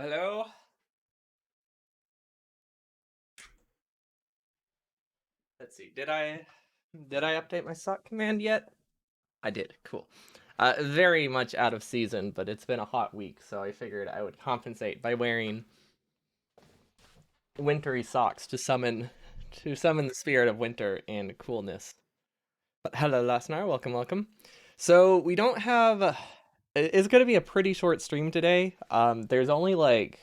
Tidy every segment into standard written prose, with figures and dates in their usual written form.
Hello? Let's see. Did I update my sock command yet? I did. Cool. Very much out of season, but it's been a hot week, so I figured I would compensate by wearing wintry socks to summon the spirit of winter and coolness. But hello, Lasnar. Welcome, welcome. So we don't have. It's gonna be a pretty short stream today. There's only like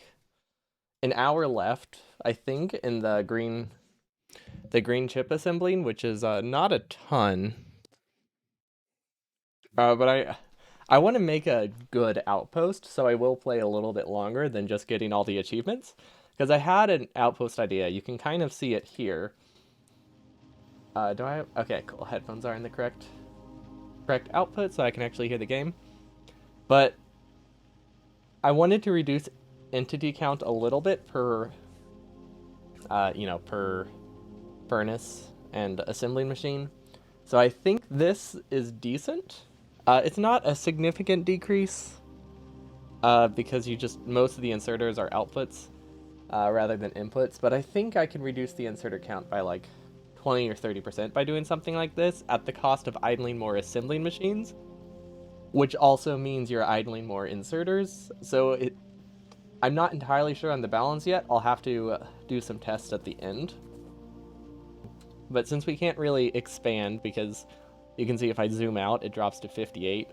an hour left, I think, in the green chip assembling, which is not a ton. But I want to make a good outpost, so I will play a little bit longer than just getting all the achievements. Because I had an outpost idea. You can kind of see it here. Do I have... Okay, cool. Headphones are in the correct output, so I can actually hear the game. But I wanted to reduce entity count a little bit per furnace and assembling machine. So I think this is decent. It's not a significant decrease, because most of the inserters are outputs rather than inputs. But I think I can reduce the inserter count by like 20 or 30% by doing something like this at the cost of idling more assembling machines, which also means you're idling more inserters. I'm not entirely sure on the balance yet. I'll have to do some tests at the end. But since we can't really expand, because you can see if I zoom out, it drops to 58.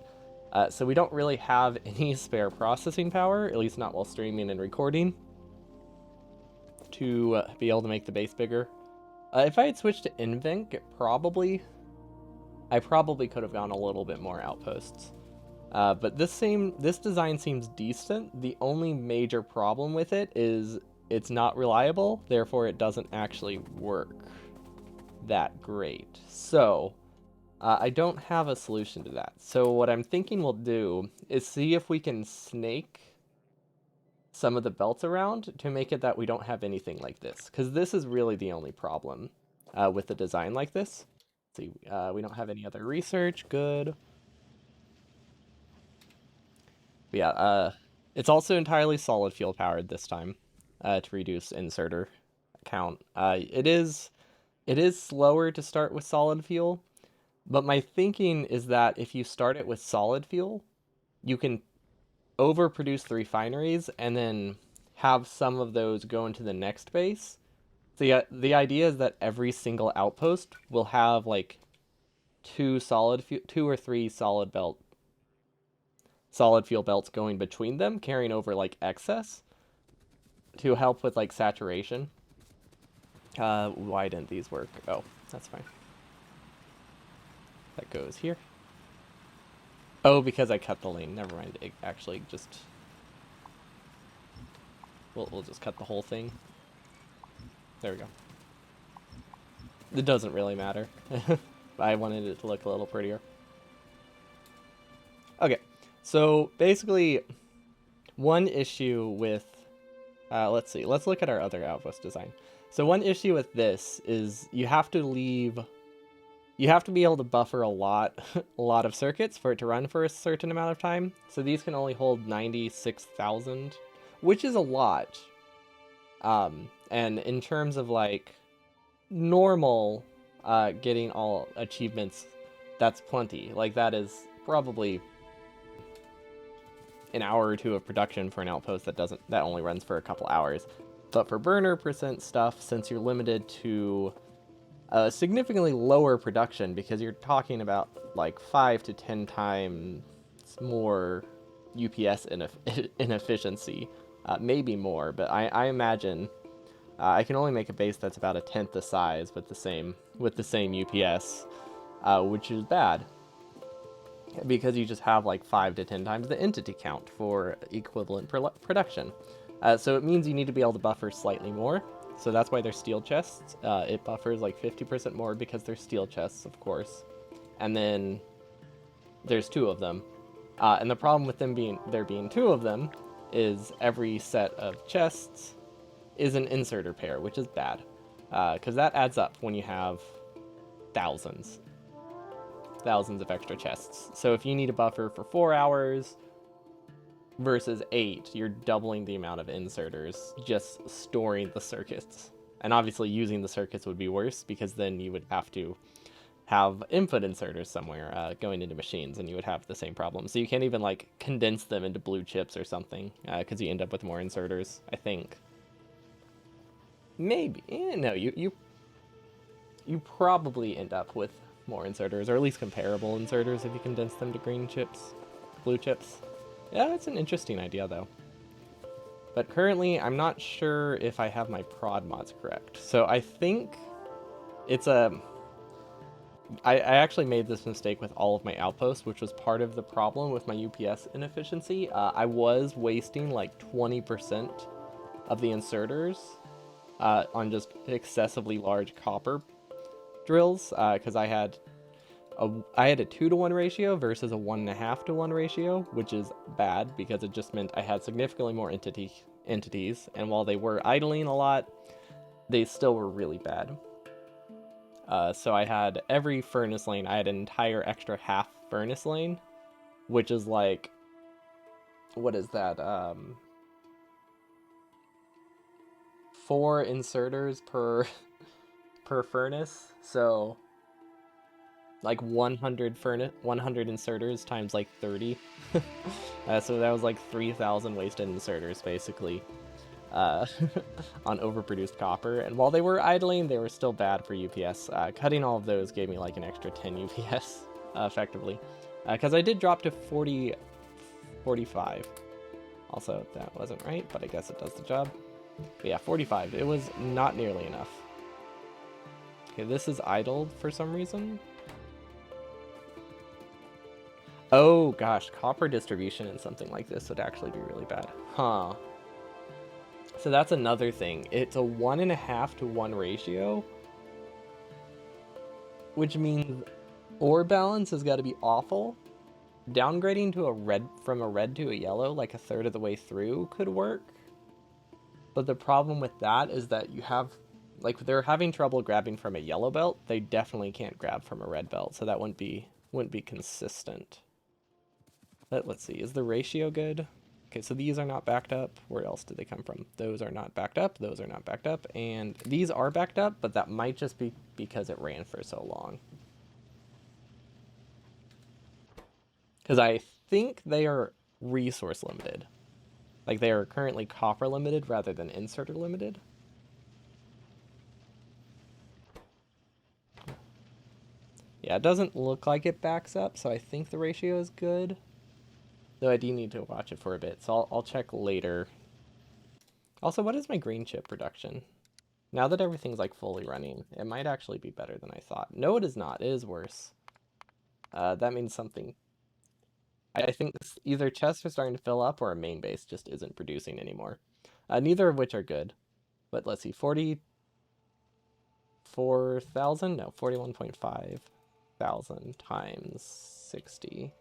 So we don't really have any spare processing power, at least not while streaming and recording, to be able to make the base bigger. If I had switched to Invenc, I probably could have gone a little bit more outposts. But this design seems decent. The only major problem with it is it's not reliable, therefore it doesn't actually work that great. So I don't have a solution to that. So what I'm thinking we'll do is see if we can snake some of the belts around to make it that we don't have anything like this. Because this is really the only problem with the design like this. Let's see, we don't have any other research. Good. But yeah, it's also entirely solid fuel powered this time to reduce inserter count. It is slower to start with solid fuel, but my thinking is that if you start it with solid fuel, you can overproduce the refineries and then have some of those go into the next base. The idea is that every single outpost will have like two or three solid fuel belts going between them, carrying over like excess to help with like saturation. Why didn't these work? Oh, that's fine. That goes here. Oh, because I cut the lane. Never mind. It actually just... We'll just cut the whole thing. There we go. It doesn't really matter. I wanted it to look a little prettier. Okay, so basically, one issue with... let's see. Let's look at our other outpost design. So one issue with this is you have to be able to buffer a lot of circuits for it to run for a certain amount of time. So these can only hold 96,000, which is a lot. And in terms of like normal getting all achievements, that's plenty. Like that is probably an hour or two of production for an outpost that only runs for a couple hours. But for burner percent stuff, since you're limited to significantly lower production, because you're talking about like 5 to 10 times more UPS inefficiency, maybe more, but I imagine I can only make a base that's about a tenth the size with the same UPS, which is bad because you just have like 5 to 10 times the entity count for equivalent production. So it means you need to be able to buffer slightly more. So that's why they're steel chests. It buffers like 50% more because they're steel chests, of course. And then there's two of them. And the problem with there being two of them is every set of chests is an inserter pair, which is bad. Because that adds up when you have thousands of extra chests. So if you need a buffer for 4 hours, versus 8, you're doubling the amount of inserters just storing the circuits. And obviously using the circuits would be worse, because then you would have to have input inserters somewhere going into machines, and you would have the same problem. So you can't even like condense them into blue chips or something, because you end up with more inserters, I think. Maybe. No, you probably end up with more inserters, or at least comparable inserters, if you condense them to green chips, blue chips. Yeah, that's an interesting idea, though. But currently, I'm not sure if I have my prod mods correct. So I think it's a... I actually made this mistake with all of my outposts, which was part of the problem with my UPS inefficiency. I was wasting like 20% of the inserters on just excessively large copper drills, because I had a 2-to-1 ratio versus a 1.5-to-1 ratio, which is bad because it just meant I had significantly more entities, and while they were idling a lot, they still were really bad. So I had every furnace lane, I had an entire extra half furnace lane, which is like, what is that? 4 inserters per furnace, so like 100 inserters times like 30. So that was like 3,000 wasted inserters basically, on overproduced copper. And while they were idling, they were still bad for UPS. Cutting all of those gave me like an extra 10 UPS effectively, because I did drop to 45. Also, that wasn't right, but I guess it does the job. But yeah, 45. It was not nearly enough. Okay, this is idled for some reason. Oh gosh, copper distribution in something like this would actually be really bad. Huh. So that's another thing. It's a 1.5-to-1 ratio, which means ore balance has got to be awful. Downgrading to from a red to a yellow, like a third of the way through, could work. But the problem with that is that you have, like, they're having trouble grabbing from a yellow belt. They definitely can't grab from a red belt, so that wouldn't be consistent. But let's see, is the ratio good? Okay, so these are not backed up. Where else did they come from? Those are not backed up. Those are not backed up. And these are backed up, but that might just be because it ran for so long. Because I think they are resource limited. Like, they are currently copper limited rather than inserter limited. Yeah, it doesn't look like it backs up, so I think the ratio is good. Though I do need to watch it for a bit, so I'll check later. Also, what is my green chip production? Now that everything's like fully running, it might actually be better than I thought. No, it is not. It is worse. That means something. I think either chests are starting to fill up or a main base just isn't producing anymore. Neither of which are good. But let's see, 44,000? No, 41.5 thousand times 60.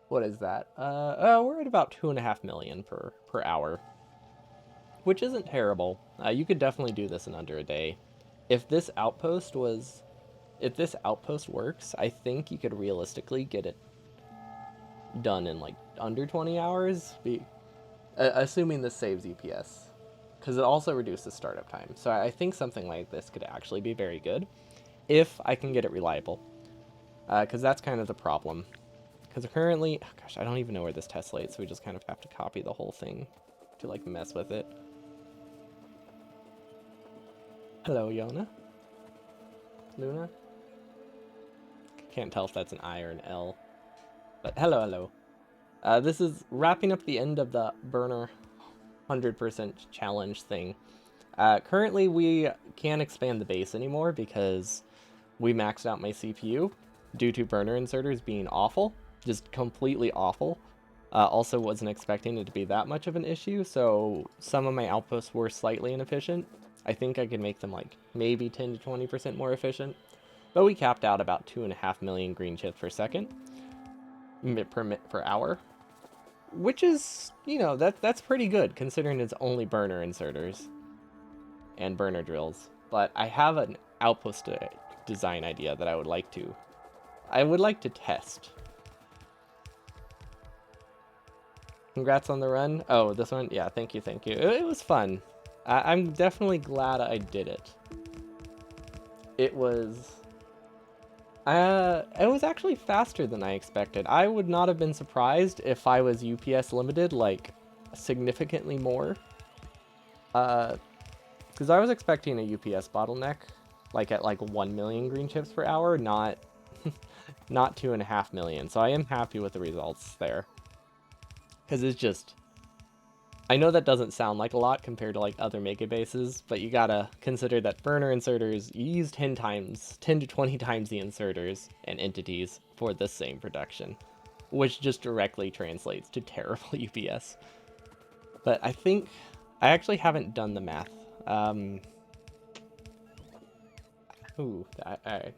What is that? We're at about 2.5 million per hour, which isn't terrible. You could definitely do this in under a day. If this outpost works, I think you could realistically get it done in like under 20 hours, assuming this saves EPS, because it also reduces startup time. So I think something like this could actually be very good if I can get it reliable, because that's kind of the problem. Because currently, oh gosh, I don't even know where this tessellates, so we just kind of have to copy the whole thing to like mess with it. Hello, Yona. Luna? Can't tell if that's an I or an L. But hello. This is wrapping up the end of the burner 100% challenge thing. Currently, we can't expand the base anymore because we maxed out my CPU due to burner inserters being awful. Just completely awful. Also wasn't expecting it to be that much of an issue, so some of my outposts were slightly inefficient. I think I could make them like maybe 10 to 20% more efficient. But we capped out about 2.5 million green chips per second. Per hour. Which is, you know, that's pretty good considering it's only burner inserters and burner drills. But I have an outpost design idea that I would like to test. Congrats on the run. Oh, this one? Yeah, thank you, thank you. It was fun. I'm definitely glad I did it. It was... it was actually faster than I expected. I would not have been surprised if I was UPS limited, like, significantly more. Because I was expecting a UPS bottleneck, like at like 1 million green chips per hour, not not 2.5 million. So I am happy with the results there. Because it's just, I know that doesn't sound like a lot compared to like other mega bases, but you gotta consider that burner inserters, you use 10 times, 10 to 20 times the inserters and entities for the same production, which just directly translates to terrible UPS. But I think, I actually haven't done the math. Ooh,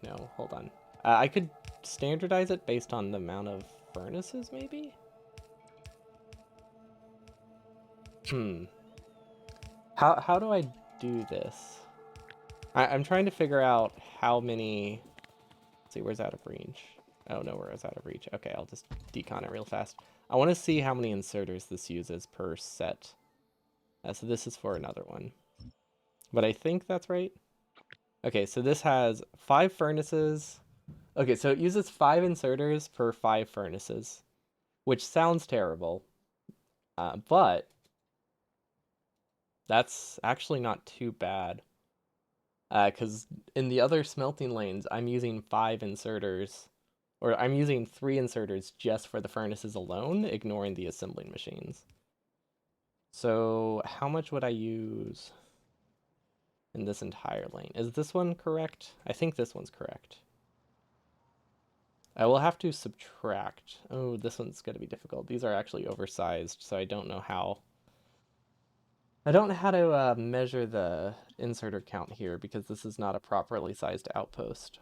no, hold on. I could standardize it based on the amount of furnaces, maybe? Hmm. How do I do this? I'm trying to figure out how many... Let's see, where's out of range? Oh, no, where's out of reach. Okay, I'll just decon it real fast. I want to see how many inserters this uses per set. So this is for another one. But I think that's right. Okay, so this has 5 furnaces. Okay, so it uses 5 inserters per 5 furnaces, which sounds terrible, but that's actually not too bad. Because in the other smelting lanes, I'm using 5 inserters, or I'm using 3 inserters just for the furnaces alone, ignoring the assembling machines. So how much would I use in this entire lane? Is this one correct? I think this one's correct. I will have to subtract. Oh, this one's going to be difficult. These are actually oversized, so I don't know how. I don't know how to measure the inserter count here because this is not a properly sized outpost.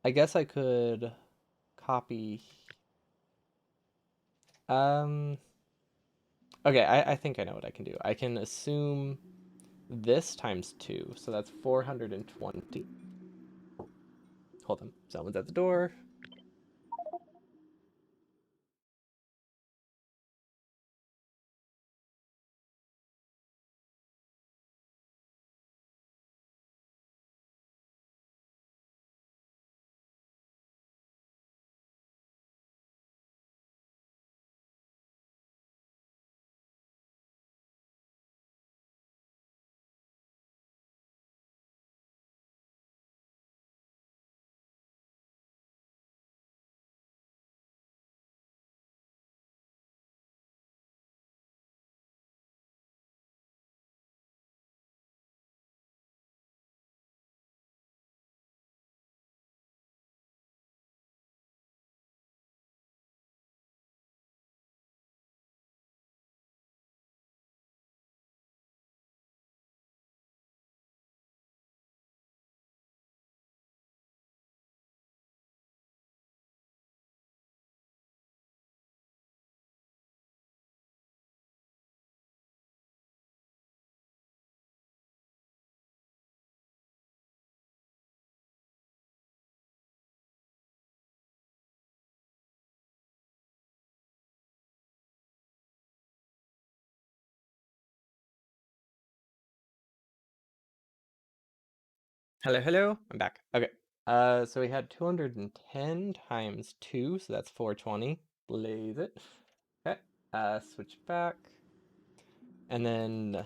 I guess I could copy. Um, okay, I think I know what I can do. I can assume this times 2, so that's 420. Hold on, someone's at the door. Hello, hello. I'm back. Okay. So we had 210 times 2, so that's 420. Blaze it. Okay. Switch back. And then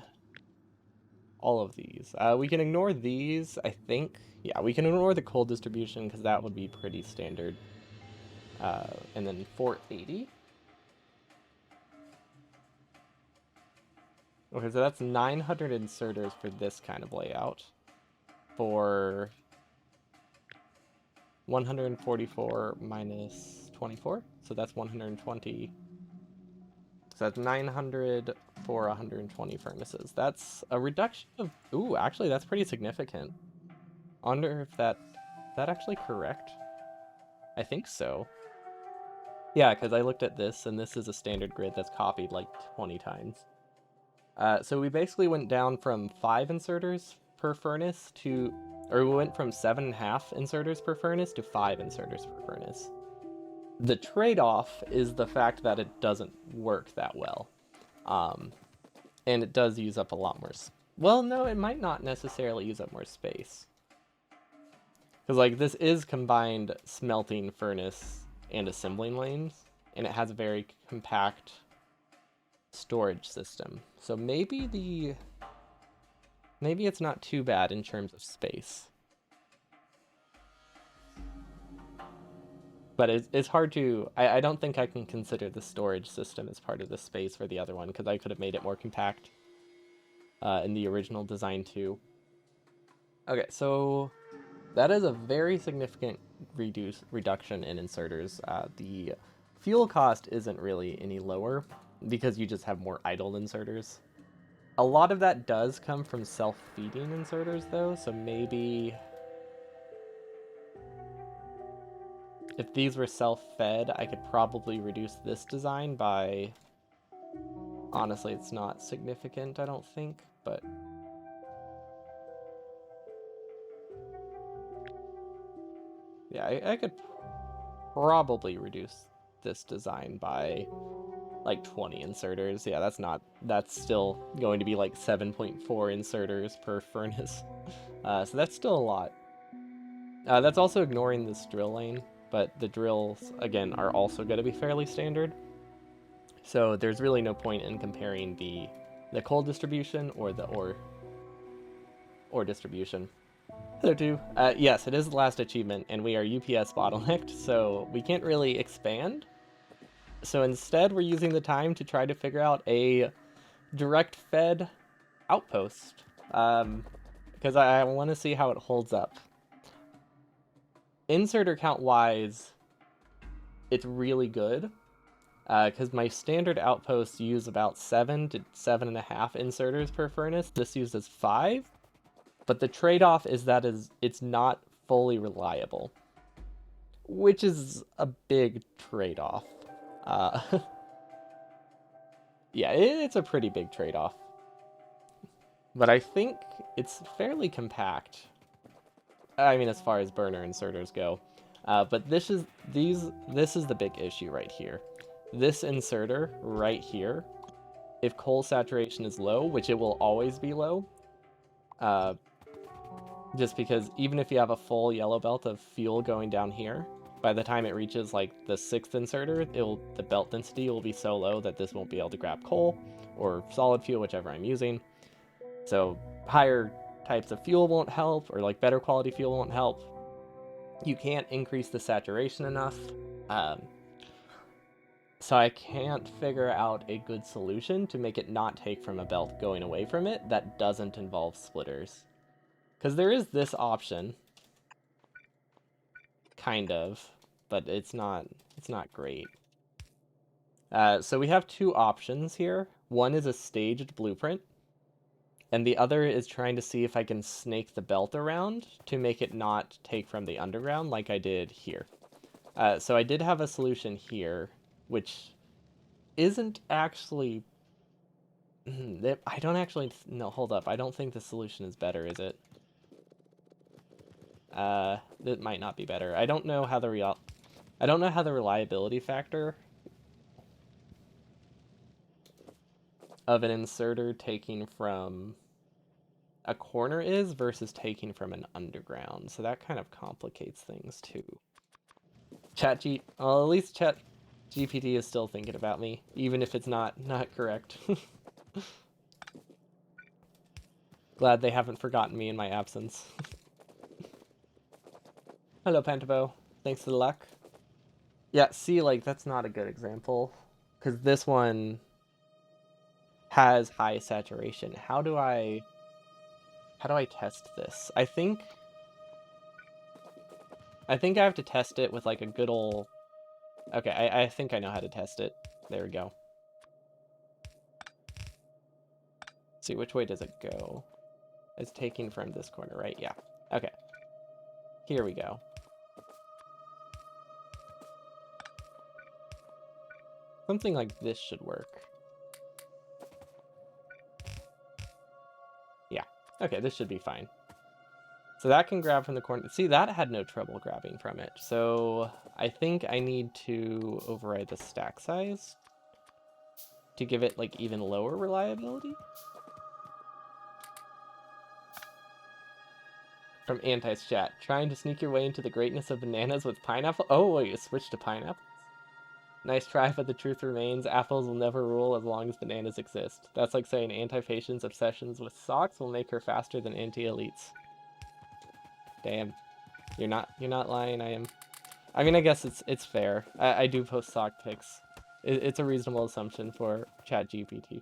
all of these. We can ignore these, I think. Yeah, we can ignore the cold distribution because that would be pretty standard. And then 480. Okay, so that's 900 inserters for this kind of layout. For 144 minus 24, so that's 120. So that's 900 for 120 furnaces. That's a reduction of... Ooh, actually, that's pretty significant. I wonder if that... Is that actually correct? I think so. Yeah, because I looked at this, and this is a standard grid that's copied like 20 times. So we basically went down from 5 inserters per furnace to... Or we went from 7.5 inserters per furnace to 5 inserters per furnace. The trade-off is the fact that it doesn't work that well. Um, and it does use up a lot more... Well, no, it might not necessarily use up more space. Because, like, this is combined smelting furnace and assembling lanes, and it has a very compact storage system. So maybe it's not too bad in terms of space. But it's hard to... I don't think I can consider the storage system as part of the space for the other one, because I could have made it more compact in the original design too. Okay, so that is a very significant reduction in inserters. The fuel cost isn't really any lower because you just have more idle inserters. A lot of that does come from self-feeding inserters though, so maybe if these were self-fed, I could probably reduce this design by... Honestly, it's not significant, I don't think, but... Yeah, I could probably reduce this design by like 20 inserters. Yeah, that's still going to be like 7.4 inserters per furnace. So that's still a lot. That's also ignoring this drill lane, but the drills, again, are also going to be fairly standard. So there's really no point in comparing the coal distribution or the ore distribution. Hello, too. Yes, it is the last achievement, and we are UPS bottlenecked, so we can't really expand. So instead, we're using the time to try to figure out a direct fed outpost, because I want to see how it holds up. Inserter count wise, it's really good, because my standard outposts use about 7 to 7.5 inserters per furnace. This uses 5, but the trade-off is that it's not fully reliable, which is a big trade-off. Yeah, it's a pretty big trade-off. But I think it's fairly compact. I mean, as far as burner inserters go. But this is the big issue right here. This inserter right here, if coal saturation is low, which it will always be low, just because even if you have a full yellow belt of fuel going down here, by the time it reaches like the 6th inserter, the belt density will be so low that this won't be able to grab coal or solid fuel, whichever I'm using. So higher types of fuel won't help, or like better quality fuel won't help. You can't increase the saturation enough. So I can't figure out a good solution to make it not take from a belt going away from it that doesn't involve splitters. Because there is this option, kind of, but it's not great. So we have 2 options here. One is a staged blueprint, and the other is trying to see if I can snake the belt around to make it not take from the underground like I did here. So I did have a solution here, which isn't actually... I don't actually... No, hold up. I don't think the solution is better, is it? It might not be better. I don't know how the reliability factor of an inserter taking from a corner is versus taking from an underground. So that kind of complicates things too. Well, at least ChatGPT is still thinking about me, even if it's not correct. Glad they haven't forgotten me in my absence. Hello, Pantabo. Thanks for the luck. Yeah, see, like, that's not a good example, because this one has high saturation. How do I test this? I think I have to test it with like a good old... Okay, I think I know how to test it. There we go. Let's see, which way does it go? It's taking from this corner, right? Yeah. Okay. Here we go. Something like this should work. Yeah. Okay, this should be fine. So that can grab from the corner. See, that had no trouble grabbing from it. So I think I need to override the stack size to give it like even lower reliability. From Anti's chat, trying to sneak your way into the greatness of bananas with pineapple. Oh, wait, you switched to pineapple. Nice try, but the truth remains, apples will never rule as long as bananas exist. That's like saying anti-Facian's obsessions with socks will make her faster than anti-elites. Damn. You're not lying, I am. I mean, I guess it's fair. I do post sock pics. It's a reasonable assumption for ChatGPT.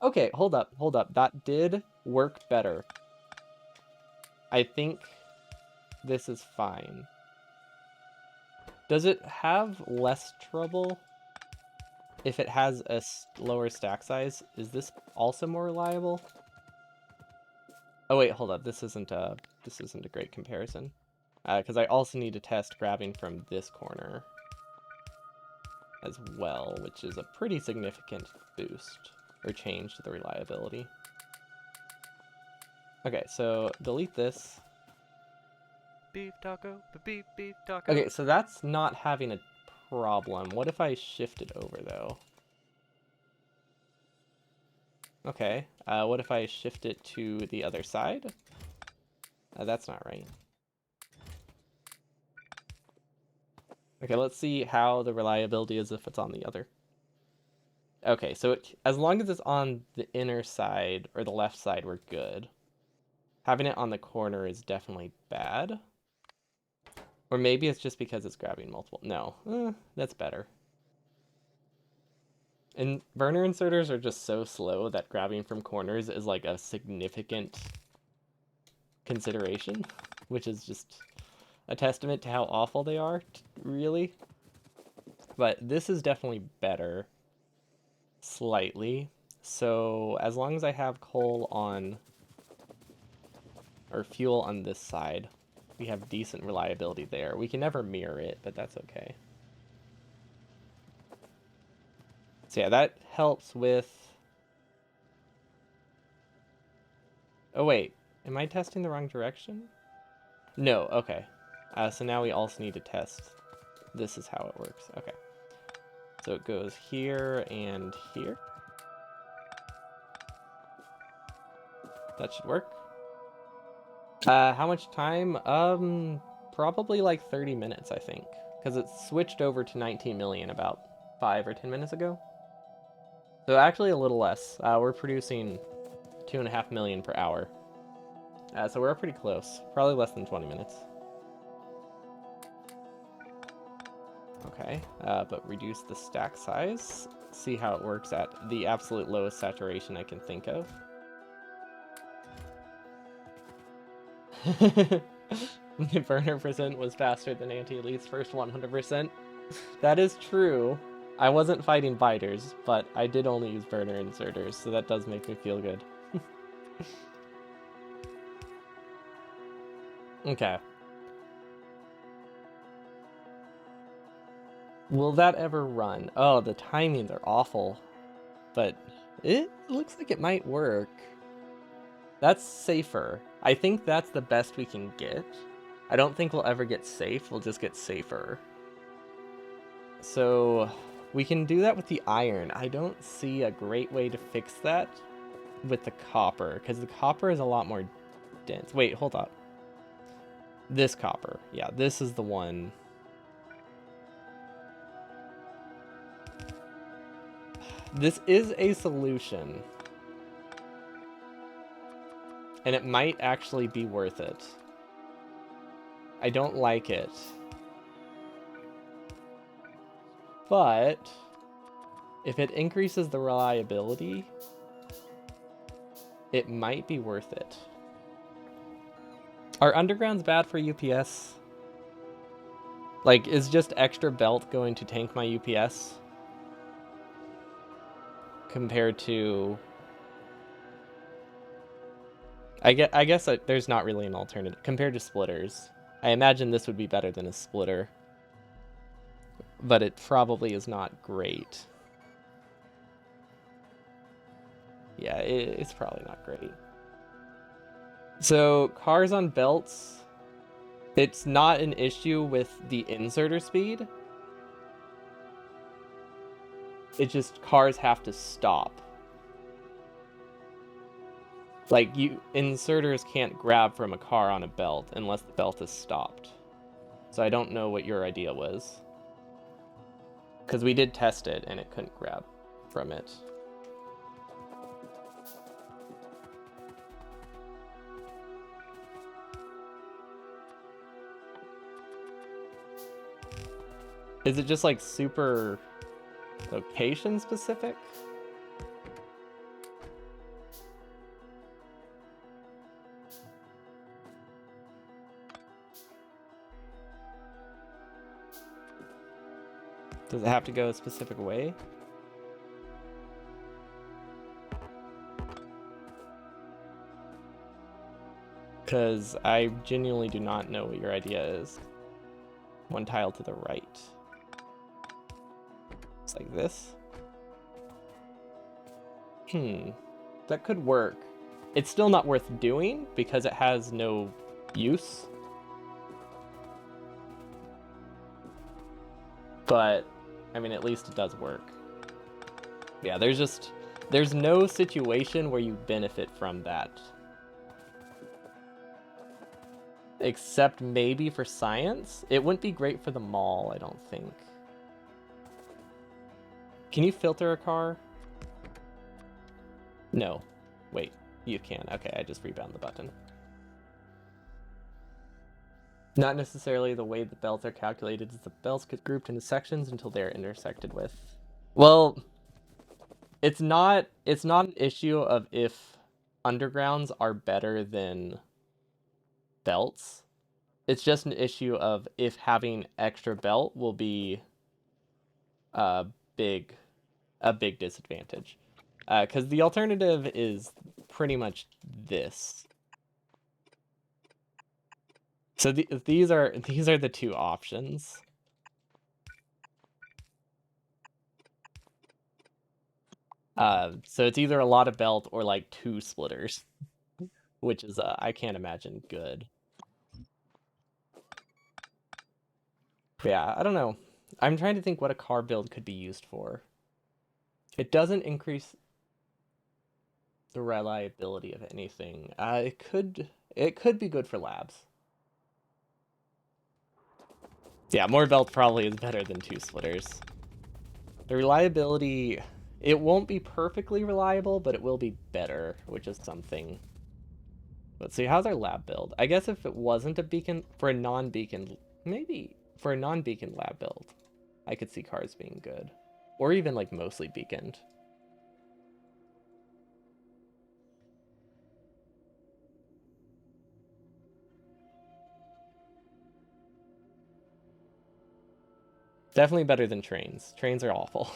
Okay, hold up. That did work better. I think this is fine. Does it have less trouble if it has a lower stack size? Is this also more reliable? Oh wait, hold up. This isn't a great comparison. Because I also need to test grabbing from this corner as well, which is a pretty significant boost or change to the reliability. Okay, so delete this. Beef taco, beef taco. Okay, so that's not having a problem. What if I shift it over though? Okay, what if I shift it to the other side? That's not right. Okay, let's see how the reliability is if it's on the other. Okay, so as long as it's on the inner side or the left side, we're good. Having it on the corner is definitely bad. Or maybe it's just because it's grabbing multiple. No, that's better. And burner inserters are just so slow that grabbing from corners is like a significant consideration, which is just a testament to how awful they are, really. But this is definitely better, slightly. So as long as I have coal on, or fuel on this side, we have decent reliability there. We can never mirror it, but that's okay. So yeah, that helps with... Oh wait, am I testing the wrong direction? No, okay. So now we also need to test. This is how it works. Okay. So it goes here and here. That should work. How much time? Probably like 30 minutes, I think. Because it switched over to 19 million about 5 or 10 minutes ago. So actually a little less. We're producing 2.5 million per hour. So we're pretty close. Probably less than 20 minutes. Okay, but reduce the stack size. See how it works at the absolute lowest saturation I can think of. The burner percent was faster than anti-elite's first 100%. That is true. I wasn't fighting biters, but I did only use burner inserters, so that does make me feel good. Okay. Will that ever run? Oh, the timings are awful. But it looks like it might work. That's safer. I think that's the best we can get. I don't think we'll ever get safe. We'll just get safer. So we can do that with the iron. I don't see a great way to fix that with the copper, because the copper is a lot more dense. Wait, hold up. This copper. Yeah, this is the one. This is a solution. And it might actually be worth it. I don't like it. But if it increases the reliability, it might be worth it. Are undergrounds bad for UPS? Like, is just extra belt going to tank my UPS? Compared to... I guess there's not really an alternative. Compared to splitters. I imagine this would be better than a splitter. But it probably is not great. Yeah, it's probably not great. So cars on belts, it's not an issue with the inserter speed. It's just cars have to stop. Like, inserters can't grab from a car on a belt unless the belt is stopped. So I don't know what your idea was. Because we did test it and it couldn't grab from it. Is it just like super location specific? Does it have to go a specific way? Because I genuinely do not know what your idea is. One tile to the right. It's like this. That could work. It's still not worth doing because it has no use. But, I mean, at least it does work. Yeah, there's no situation where you benefit from that. Except maybe for science. It wouldn't be great for the mall, I don't think. Can you filter a car? No. Wait, you can. Okay, I just rebound the button. Not necessarily the way the belts are calculated, is the belts get grouped into sections until they are intersected with. Well, it's not an issue of if undergrounds are better than belts. It's just an issue of if having extra belt will be a big disadvantage. Because the alternative is pretty much this. So these are the two options. So it's either a lot of belt or like 2 splitters, which is I can't imagine good. But yeah, I don't know. I'm trying to think what a car build could be used for. It doesn't increase the reliability of anything. It could be good for labs. Yeah, more belt probably is better than 2 splitters. The reliability, it won't be perfectly reliable, but it will be better, which is something. Let's see, how's our lab build? I guess if it wasn't a beacon, for a non-beacon, maybe for a non-beacon lab build, I could see cars being good. Or even like mostly beaconed. Definitely better than trains. Trains are awful.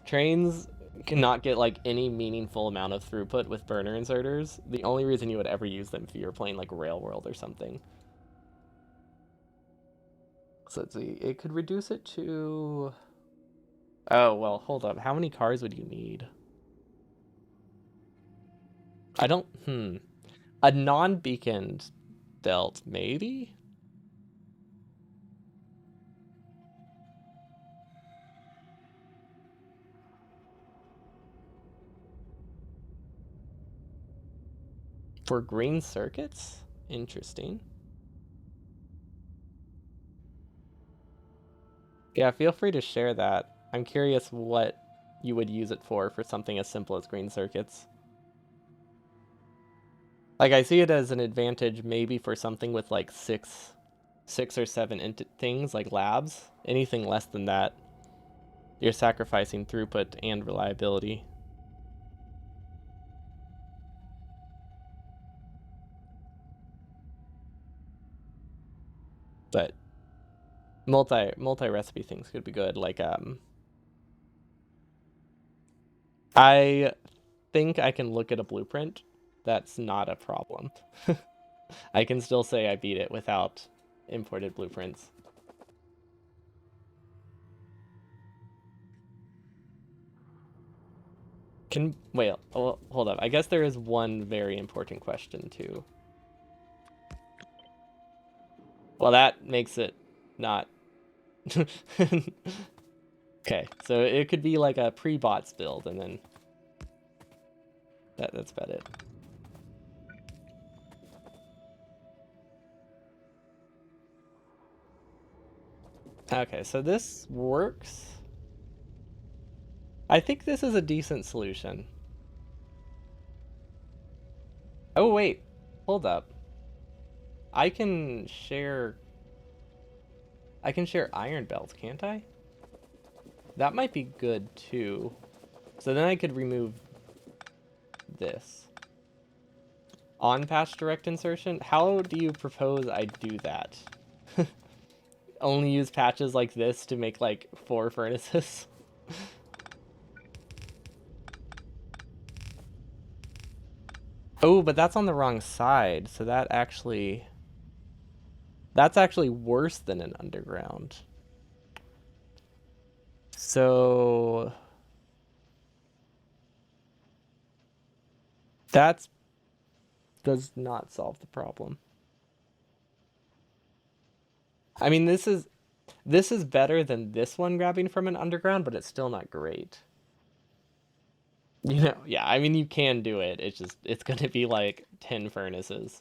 Trains cannot get like any meaningful amount of throughput with burner inserters. The only reason you would ever use them if you were playing like Railworld or something. So let's see, it could reduce it to... Oh, well, hold up. How many cars would you need? I don't... A non-beaconed belt, maybe? For green circuits? Interesting. Yeah, feel free to share that. I'm curious what you would use it for something as simple as green circuits. Like, I see it as an advantage maybe for something with like six or seven things like labs. Anything less than that, you're sacrificing throughput and reliability. But multi recipe things could be good. Like I think I can look at a blueprint. That's not a problem. I can still say I beat it without imported blueprints. Wait, hold up. I guess there is one very important question too. Well, that makes it not. Okay, so it could be like a pre-bots build, and then that's about it. Okay, so this works. I think this is a decent solution. Oh wait, hold up. I can share iron belts, can't I? That might be good too. So then I could remove this. On patch direct insertion? How do you propose I do that? Only use patches like this to make like 4 furnaces? Oh, but that's on the wrong side, so that's actually worse than an underground. So that does not solve the problem. I mean, this is better than this one grabbing from an underground, but it's still not great. Yeah, I mean you can do it. It's gonna be like 10 furnaces.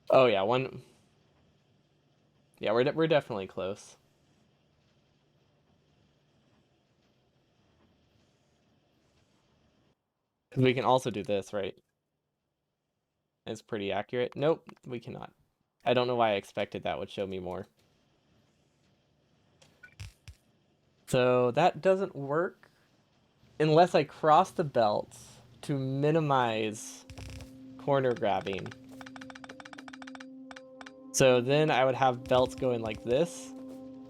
Oh yeah, one. Yeah, we're definitely close. Because we can also do this, right? It's pretty accurate. Nope, we cannot. I don't know why I expected that would show me more. So that doesn't work unless I cross the belts to minimize corner grabbing. So then I would have belts going like this.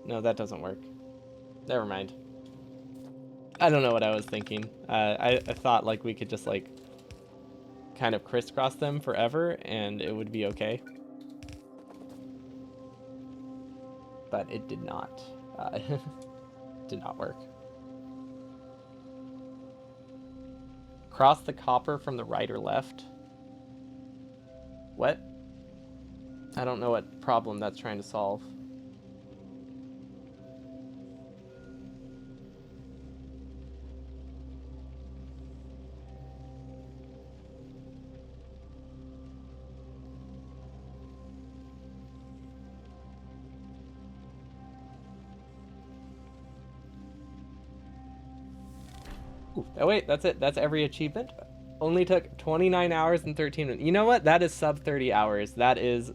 No, that doesn't work. Never mind. I don't know what I was thinking. I thought like we could just like kind of crisscross them forever and it would be okay. But it did not. Did not work. Cross the copper from the right or left. What? I don't know what problem that's trying to solve. Ooh, oh wait, that's it. That's every achievement. Only took 29 hours and 13 minutes. You know what? That is sub 30 hours. That is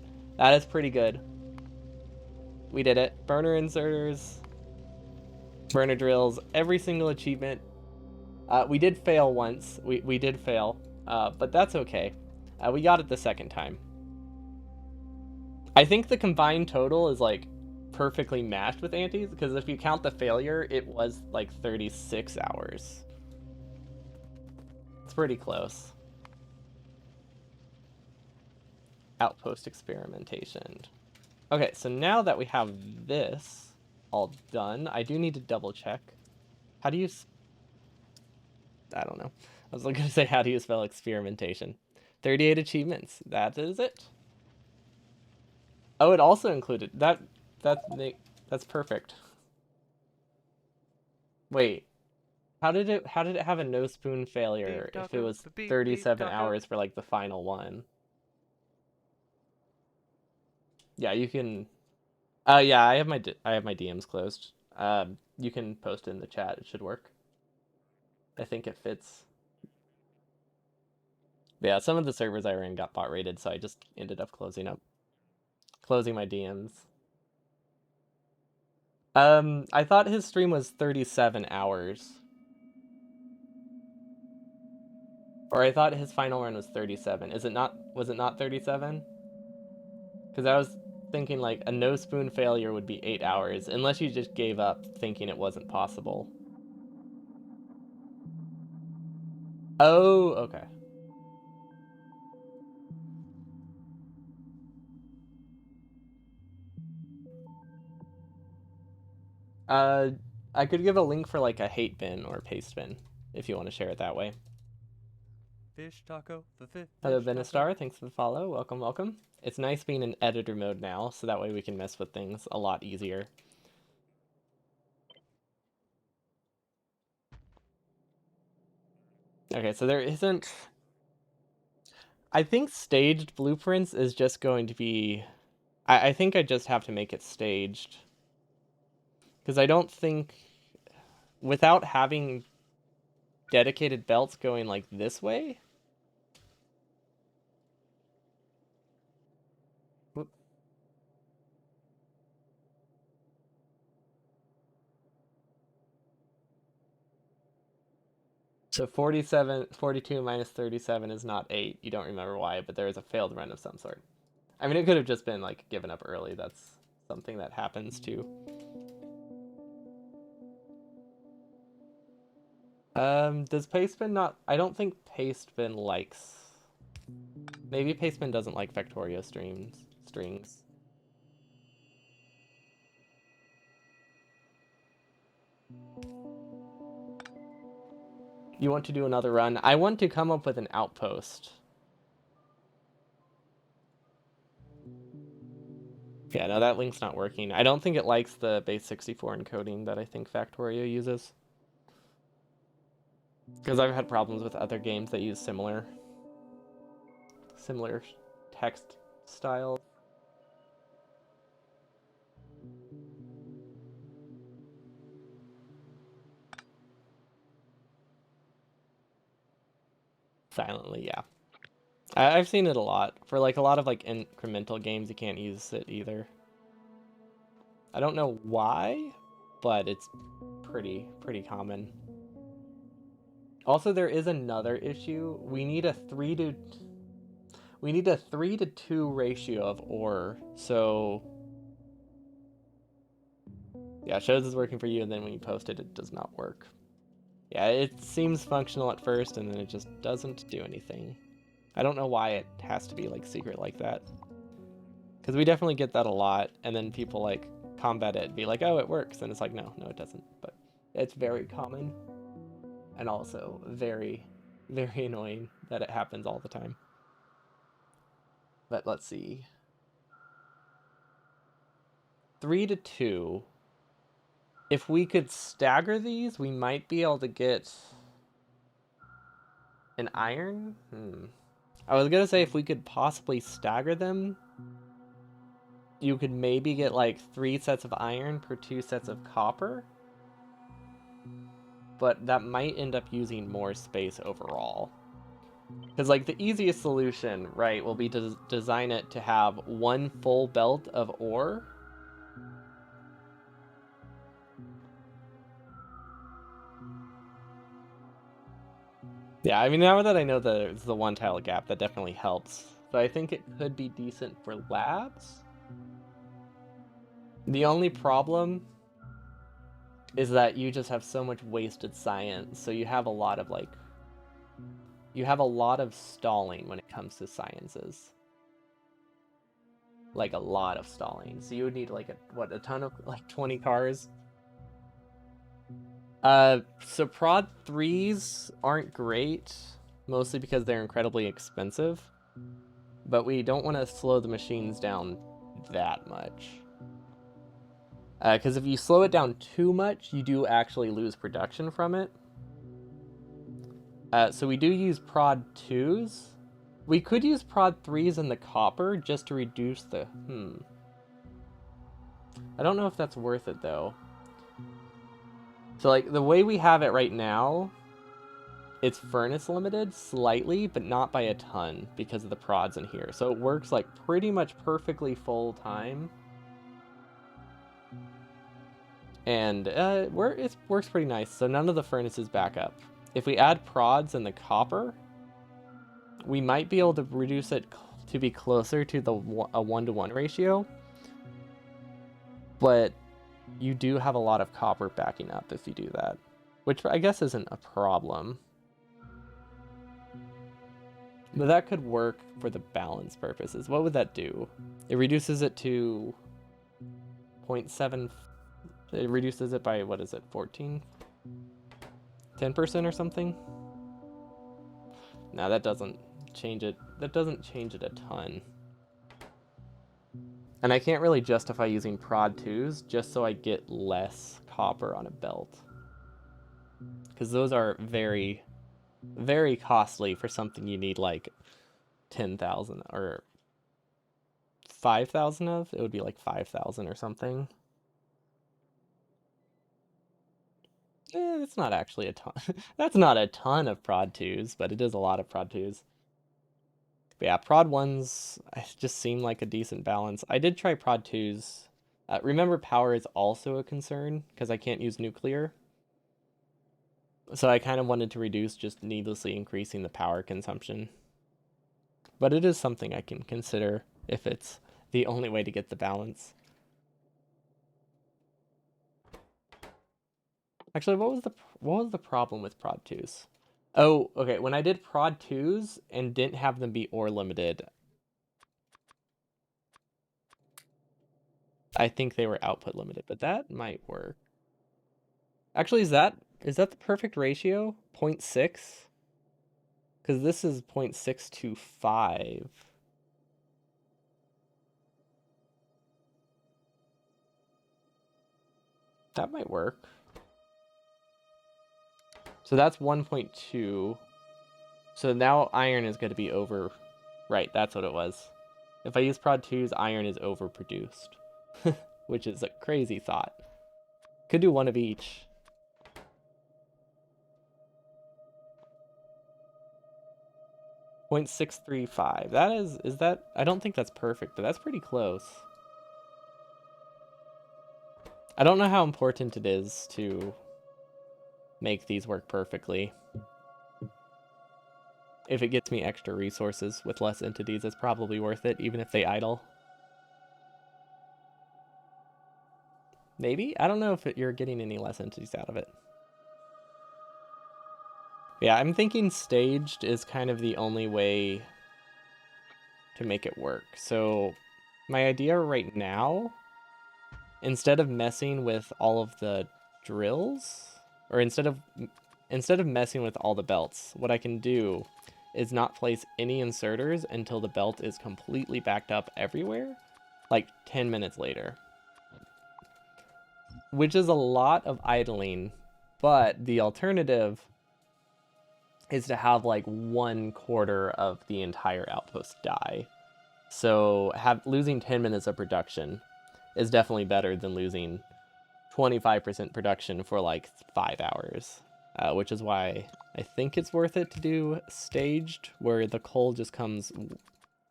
pretty good. We did it. Burner inserters, burner drills, every single achievement. We did fail once. We did fail, but that's okay. We got it the second time. I think the combined total is like perfectly matched with Auntie's because if you count the failure, it was like 36 hours. It's pretty close. Outpost experimentation. Okay, so now that we have this all done, I do need to double check. How do you... I don't know. I was looking to say, how do you spell experimentation? 38 achievements. That is it. Oh, it also included... That's perfect. Wait. How did it have a no spoon failure Beef if it taco, was beef 37 taco. hours for like the final one? Yeah, you can. Yeah, I have my DMs closed. You can post in the chat. It should work. I think it fits. Yeah, some of the servers I ran got bot rated, so I just ended up closing my DMs. I thought his stream was 37 hours. Or I thought his final run was 37. Was it not 37? Because I was thinking like a no spoon failure would be 8 hours, unless you just gave up thinking it wasn't possible. Oh, okay. Uh, I could give a link for like a hate bin or paste bin if you want to share it that way. Fish taco, fish Hello, taco. Benistar. Thanks for the follow. Welcome, welcome. It's nice being in editor mode now, so that way we can mess with things a lot easier. Okay, so there isn't... I think staged blueprints is just going to be... I think I just have to make it staged. Because I don't think... Without having dedicated belts going like this way... Whoop. So 42 minus 37 is not 8. You don't remember why, but there is a failed run of some sort. I mean, it could have just been like given up early. That's something that happens too. Does Pastebin not... I don't think Pastebin likes... Maybe Pastebin doesn't like Factorio strings. You want to do another run? I want to come up with an outpost. Yeah, no, that link's not working. I don't think it likes the base 64 encoding that I think Factorio uses. Because I've had problems with other games that use similar text styles. Silently, yeah. I've seen it a lot. For like a lot of like incremental games, you can't use it either. I don't know why, but it's pretty common. Also, there is another issue. We need a 3 to 2 ratio of ore. So yeah, it shows it's working for you, and then when you post it, it does not work. Yeah, it seems functional at first, and then it just doesn't do anything. I don't know why it has to be like secret like that. Because we definitely get that a lot, and then people like combat it and be like, oh, it works, and it's like, no, it doesn't. But it's very common, and also very annoying that it happens all the time. But let's see. 3 to 2. If we could stagger these, we might be able to get an iron. I was gonna say if we could possibly stagger them, you could maybe get like 3 sets of iron per 2 sets of copper. But that might end up using more space overall. Because like the easiest solution, right, will be to design it to have one full belt of ore. Yeah, I mean, now that I know that it's the one tile gap, that definitely helps. So I think it could be decent for labs. The only problem is that you just have so much wasted science, so you have a lot of like... You have a lot of stalling when it comes to sciences. Like a lot of stalling. So you would need like a ton of like 20 cars. So prod 3s aren't great, mostly because they're incredibly expensive. But we don't want to slow the machines down that much. Because if you slow it down too much, you do actually lose production from it. So we do use prod 2s. We could use prod 3s in the copper just to reduce the... I don't know if that's worth it, though. So, like, the way we have it right now, it's furnace limited slightly, but not by a ton because of the prods in here. So it works, like, pretty much perfectly full time. And it works pretty nice, so none of the furnaces back up. If we add prods in the copper, we might be able to reduce it to be closer to a 1-to-1 ratio. But you do have a lot of copper backing up if you do that, which I guess isn't a problem. But that could work for the balance purposes. What would that do? It reduces it to 0.7. It reduces it by, what is it, 14? 10% or something? Now that doesn't change it. That doesn't change it a ton. And I can't really justify using prod 2s just so I get less copper on a belt. Because those are very, very costly for something you need like 10,000 or 5,000 of. It would be like 5,000 or something. That's not actually a ton. That's not a ton of prod 2s, but it is a lot of prod 2s. But yeah, prod 1s just seem like a decent balance. I did try prod 2s. Remember, power is also a concern because I can't use nuclear. So I kind of wanted to reduce just needlessly increasing the power consumption. But it is something I can consider if it's the only way to get the balance. Actually, what was the problem with prod 2s? Oh, okay, when I did prod 2s and didn't have them be ore limited, I think they were output limited, but that might work. Actually, is that the perfect ratio? 0.6? Because this is 0.625. That might work. So that's 1.2. So now iron is going to be over. Right, that's what it was. If I use prod 2s, iron is overproduced. Which is a crazy thought. Could do one of each. .635. That is that, I don't think that's perfect, but that's pretty close. I don't know how important it is to make these work perfectly. If it gets me extra resources with less entities, it's probably worth it, even if they idle. Maybe? I don't know if you're getting any less entities out of it. Yeah, I'm thinking staged is kind of the only way to make it work. So my idea right now, instead of messing with all of the drills, or instead of messing with all the belts, what I can do is not place any inserters until the belt is completely backed up everywhere, like 10 minutes later. Which is a lot of idling, but the alternative is to have like 1/4 of the entire outpost die. So losing 10 minutes of production is definitely better than losing 25% production for like 5 hours, which is why I think it's worth it to do staged, where the coal just comes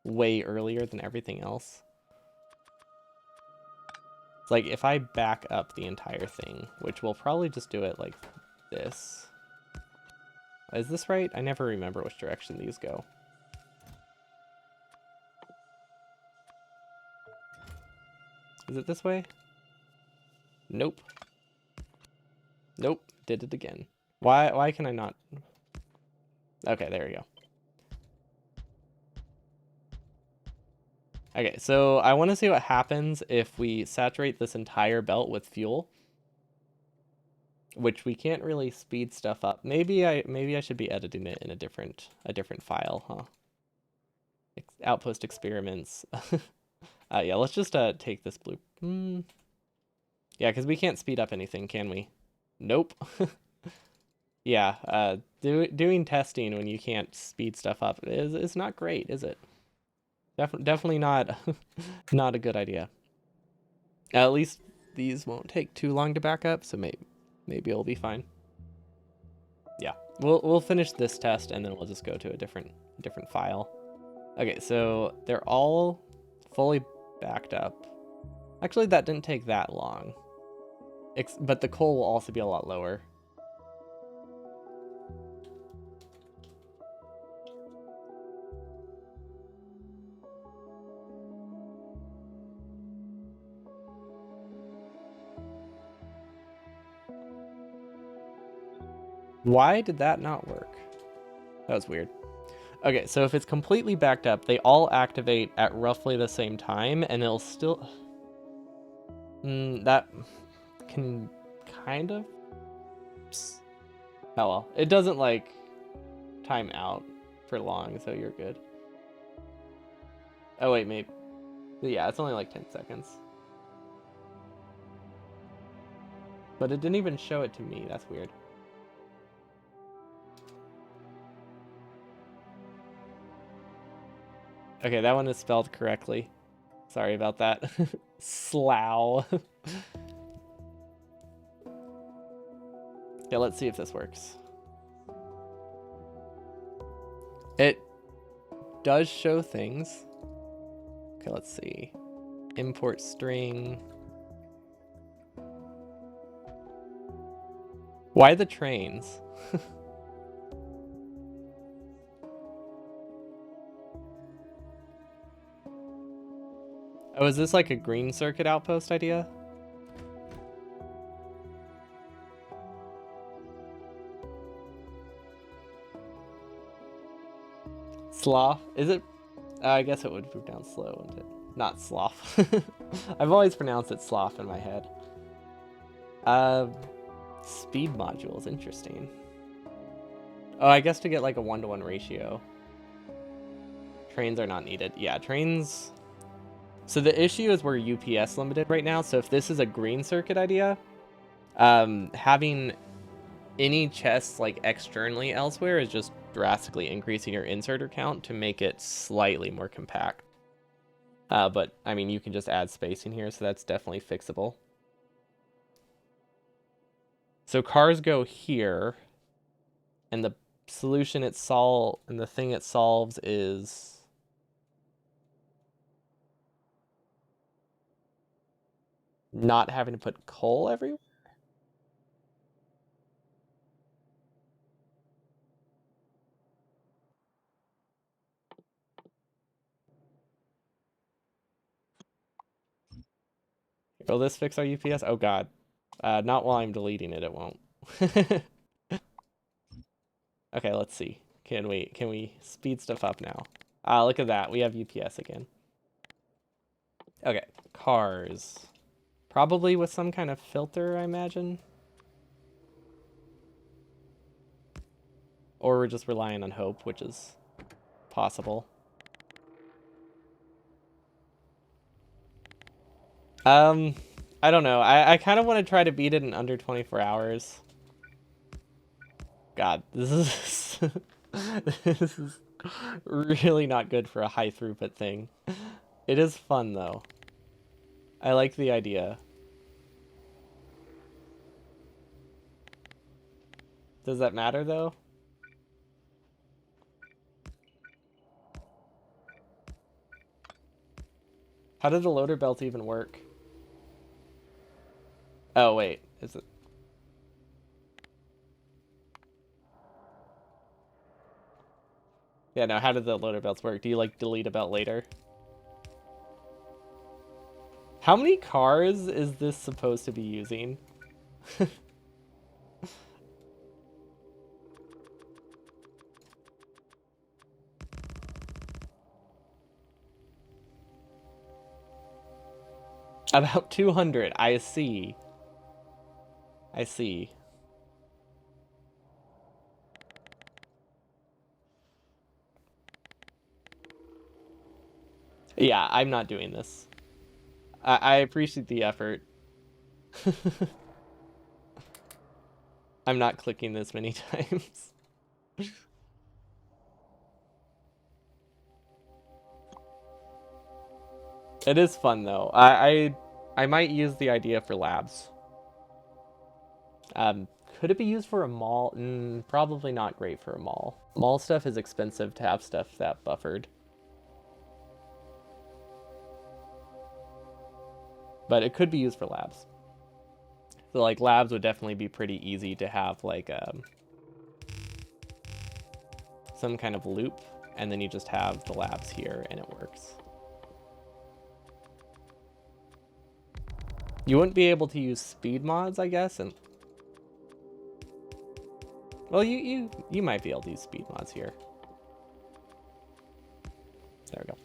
way earlier than everything else. It's like if I back up the entire thing, which we'll probably just do it like this. Is this right? I never remember which direction these go. Is it this way? Nope. Nope. Did it again. Why can I not? Okay, there we go. Okay, so I want to see what happens if we saturate this entire belt with fuel, which we can't really speed stuff up. Maybe I should be editing it in a different file, huh? Outpost experiments. Yeah, let's just take this blue. Yeah, because we can't speed up anything, can we? Nope. Yeah, doing testing when you can't speed stuff up is not great, is it? Definitely not not a good idea. At least these won't take too long to back up, so maybe it'll be fine. Yeah, we'll finish this test and then we'll just go to a different file. Okay, so they're all fully backed up. Actually, that didn't take that long. But the coal will also be a lot lower. Why did that not work? That was weird. Okay, so if it's completely backed up, they all activate at roughly the same time, and it'll still... that can kind of... Oh well. It doesn't, like, time out. for long, so you're good. Oh wait, maybe. Yeah, it's only like 10 seconds. But it didn't even show it to me. That's weird. Okay, that one is spelled correctly. Sorry about that. Slough. Yeah, let's see if this works. It does show things. Okay, let's see. Import string. Why the trains? Oh, is this like a green circuit outpost idea? Sloth? Is it? I guess it would move down slow, wouldn't it? Not sloth. I've always pronounced it sloth in my head. Speed modules, interesting. Oh, I guess to get like a 1-to-1 ratio. Trains are not needed. Yeah, trains. So the issue is we're UPS limited right now. So if this is a green circuit idea, having any chests like externally elsewhere is just drastically increasing your inserter count to make it slightly more compact. But I mean, you can just add spacing here, so that's definitely fixable. So cars go here, and the solution and the thing it solves is not having to put coal everywhere. Will this fix our UPS? Oh god. Not while I'm deleting it, it won't. Okay, let's see. Can we speed stuff up now? Look at that. We have UPS again. Okay, cars. Probably with some kind of filter, I imagine. Or we're just relying on hope, which is possible. I don't know. I kind of want to try to beat it in under 24 hours. God, this is this is really not good for a high throughput thing. It is fun though. I like the idea. Does that matter though? How did the loader belt even work? Oh wait, is it? Yeah, no, how did the loader belts work? Do you like delete a belt later? How many cars is this supposed to be using? About 200. I see. I see. Yeah, I'm not doing this. I appreciate the effort. I'm not clicking this many times. It is fun though. I might use the idea for labs. Could it be used for a mall? Probably not great for a mall. Mall stuff is expensive to have stuff that buffered. But it could be used for labs. So like labs would definitely be pretty easy to have like some kind of loop, and then you just have the labs here and it works. You wouldn't be able to use speed mods, I guess, and well, you might be able to use speed mods here. There we go.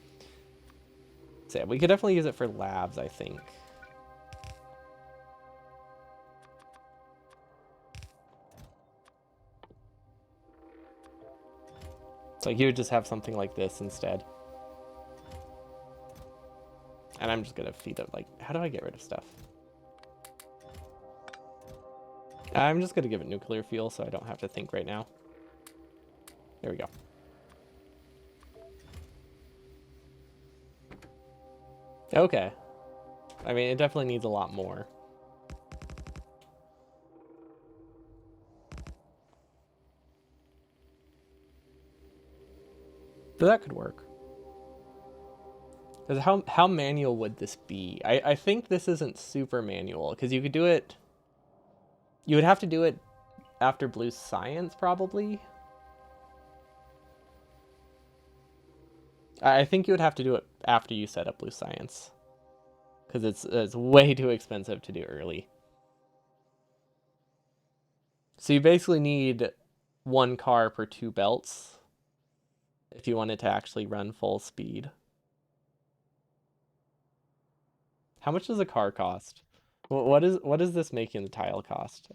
So yeah, we could definitely use it for labs, I think. It's like you would just have something like this instead. And I'm just gonna feed it, like, how do I get rid of stuff? I'm just gonna give it nuclear fuel so I don't have to think right now. There we go. Okay. I mean, it definitely needs a lot more. But that could work. Because how manual would this be? I think this isn't super manual, because you could do it... You would have to do it after blue science, probably. I think you would have to do it after you set up blue science. Because it's way too expensive to do early. So you basically need 1 car per 2 belts if you wanted to actually run full speed. How much does a car cost? What is this making the tile cost?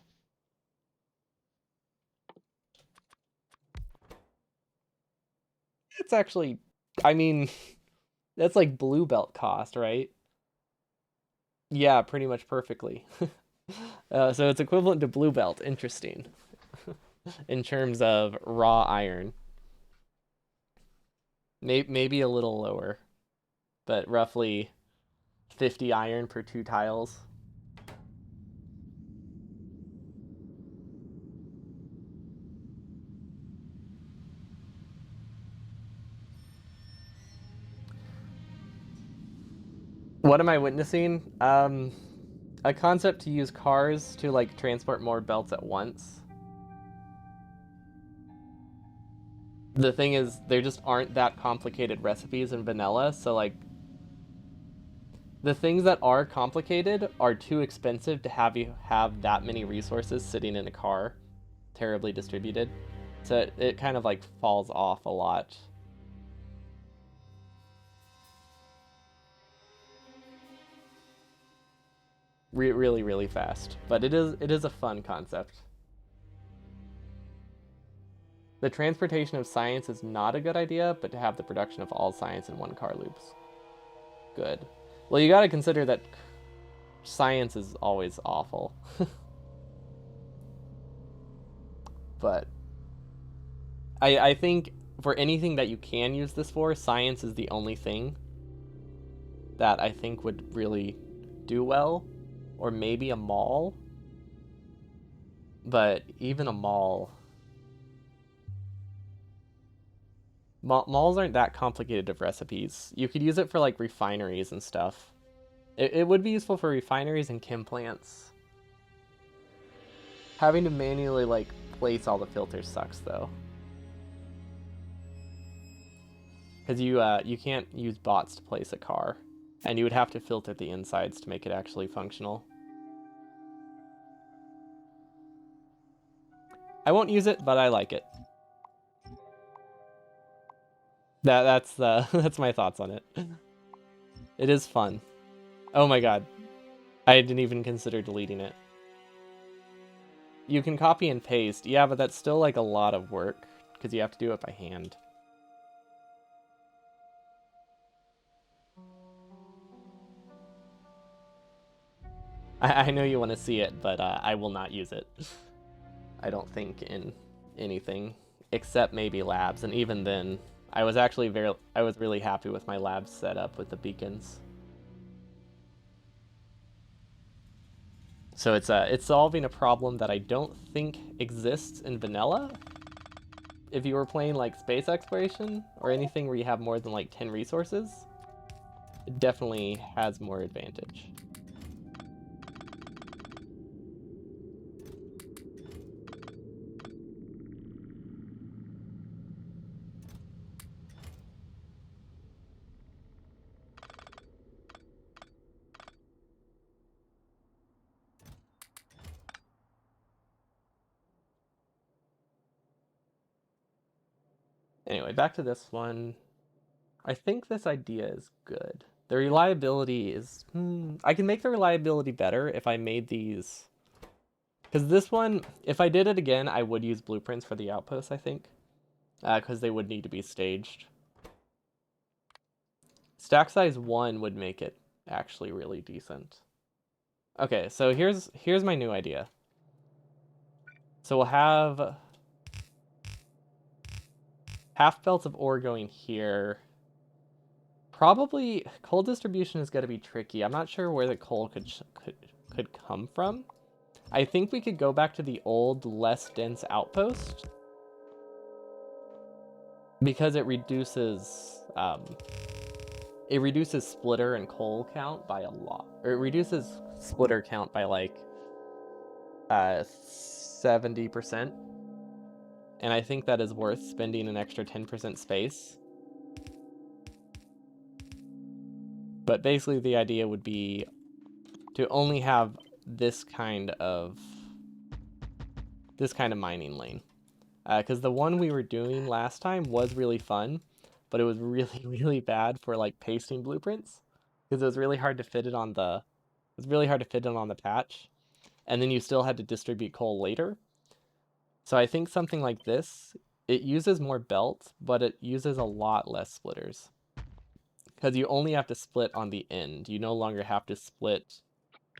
It's actually, I mean, that's like blue belt cost, right? Yeah, pretty much perfectly. So it's equivalent to blue belt. Interesting. In terms of raw iron. Maybe a little lower, but roughly 50 iron per 2 tiles. What am I witnessing? A concept to use cars to like transport more belts at once. The thing is, there just aren't that complicated recipes in vanilla, so like the things that are complicated are too expensive to have you have that many resources sitting in a car, terribly distributed. So it kind of like falls off a lot. Really, really fast. But it is a fun concept. The transportation of science is not a good idea, but to have the production of all science in 1 car loops. Good. Well, you gotta consider that science is always awful. But I think for anything that you can use this for, science is the only thing that I think would really do well. Or maybe a mall. But even a mall... Malls aren't that complicated of recipes. You could use it for like refineries and stuff. It would be useful for refineries and chem plants. Having to manually like place all the filters sucks though. Because you can't use bots to place a car. And you would have to filter the insides to make it actually functional. I won't use it, but I like it. That's that's my thoughts on it. It is fun. Oh my god. I didn't even consider deleting it. You can copy and paste. Yeah, but that's still like a lot of work because you have to do it by hand. I know you want to see it, but I will not use it. I don't think in anything except maybe labs, and even then, I was really happy with my lab setup with the beacons. So it's solving a problem that I don't think exists in vanilla. If you were playing like space exploration or anything where you have more than like 10 resources, it definitely has more advantage. Anyway, back to this one. I think this idea is good. The reliability is... I can make the reliability better if I made these... Because this one, if I did it again, I would use blueprints for the outposts, I think. because they would need to be staged. Stack size 1 would make it actually really decent. Okay, so here's my new idea. So we'll have half belts of ore going here. Probably coal distribution is going to be tricky. I'm not sure where the coal could come from. I think we could go back to the old, less dense outpost because it reduces splitter and coal count by a lot. Or it reduces splitter count by like 70%. And I think that is worth spending an extra 10% space. But basically the idea would be to only have this kind of mining lane. Because the one we were doing last time was really fun, but it was really, really bad for like pasting blueprints. Because it was really hard to fit it on the patch. And then you still had to distribute coal later. So I think something like this, it uses more belts, but it uses a lot less splitters. Because you only have to split on the end. You no longer have to split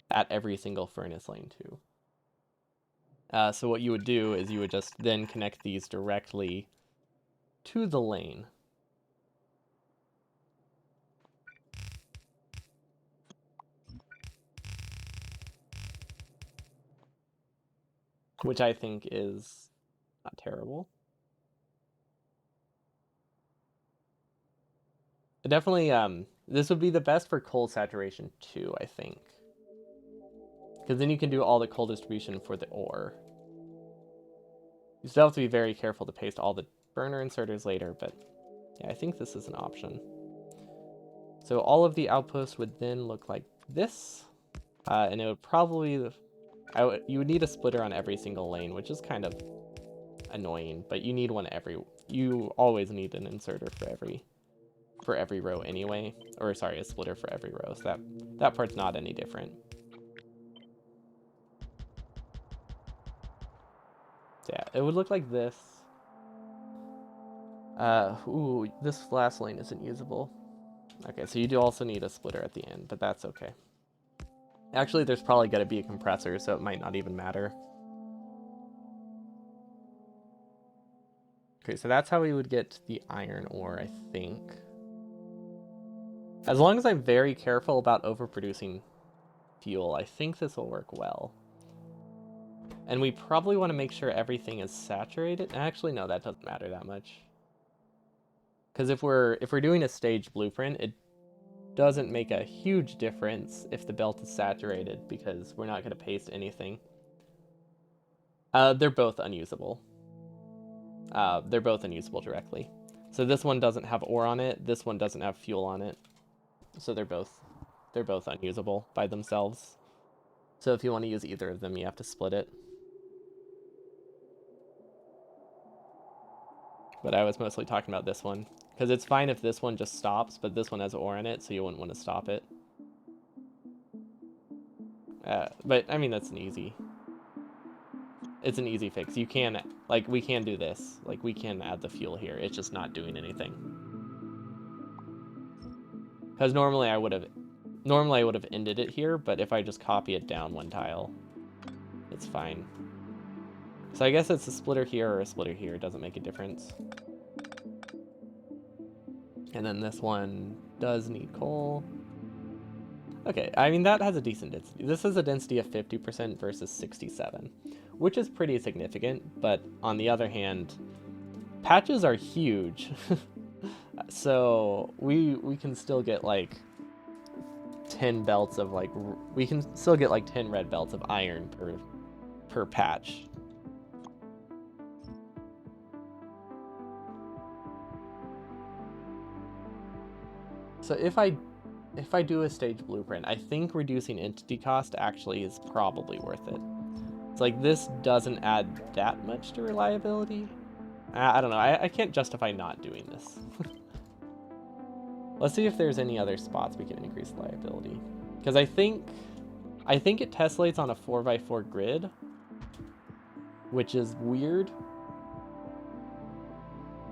at every single furnace lane too. So what you would do is you would just then connect these directly to the lane. Which I think is not terrible. Definitely, this would be the best for coal saturation too, I think. Because then you can do all the coal distribution for the ore. You still have to be very careful to paste all the burner inserters later, but yeah, I think this is an option. So all of the outposts would then look like this, and it would probably, you would need a splitter on every single lane, which is kind of annoying, but you need one you always need an inserter for every row anyway, or sorry, a splitter for every row, so that part's not any different. So yeah, it would look like this. Ooh, this last lane isn't usable. Okay, so you do also need a splitter at the end, but that's okay. Actually, there's probably going to be a compressor, so it might not even matter. Okay, so that's how we would get the iron ore, I think. As long as I'm very careful about overproducing fuel, I think this will work well. And we probably want to make sure everything is saturated. Actually, no, that doesn't matter that much. Because if we're doing a stage blueprint, it doesn't make a huge difference if the belt is saturated because we're not going to paste anything. They're both unusable. They're both unusable directly. So this one doesn't have ore on it. This one doesn't have fuel on it. So they're both unusable by themselves. So if you want to use either of them, you have to split it. But I was mostly talking about this one. Because it's fine if this one just stops, but this one has ore in it, so you wouldn't want to stop it. But, I mean, that's it's an easy fix. You can, like, we can do this. Like, we can add the fuel here. It's just not doing anything. Because normally I would have ended it here, but if I just copy it down one tile, it's fine. So I guess it's a splitter here or a splitter here. It doesn't make a difference. And then this one does need coal. Okay, I mean, that has a decent density. This is a density of 50% versus 67, which is pretty significant, but on the other hand, patches are huge. So we can still get like 10 belts of like, we can still get like 10 red belts of iron per patch. So if I do a stage blueprint, I think reducing entity cost actually is probably worth it. It's like this doesn't add that much to reliability. I don't know. I can't justify not doing this. Let's see if there's any other spots we can increase reliability. Because I think it tesslates on a 4x4 grid, which is weird.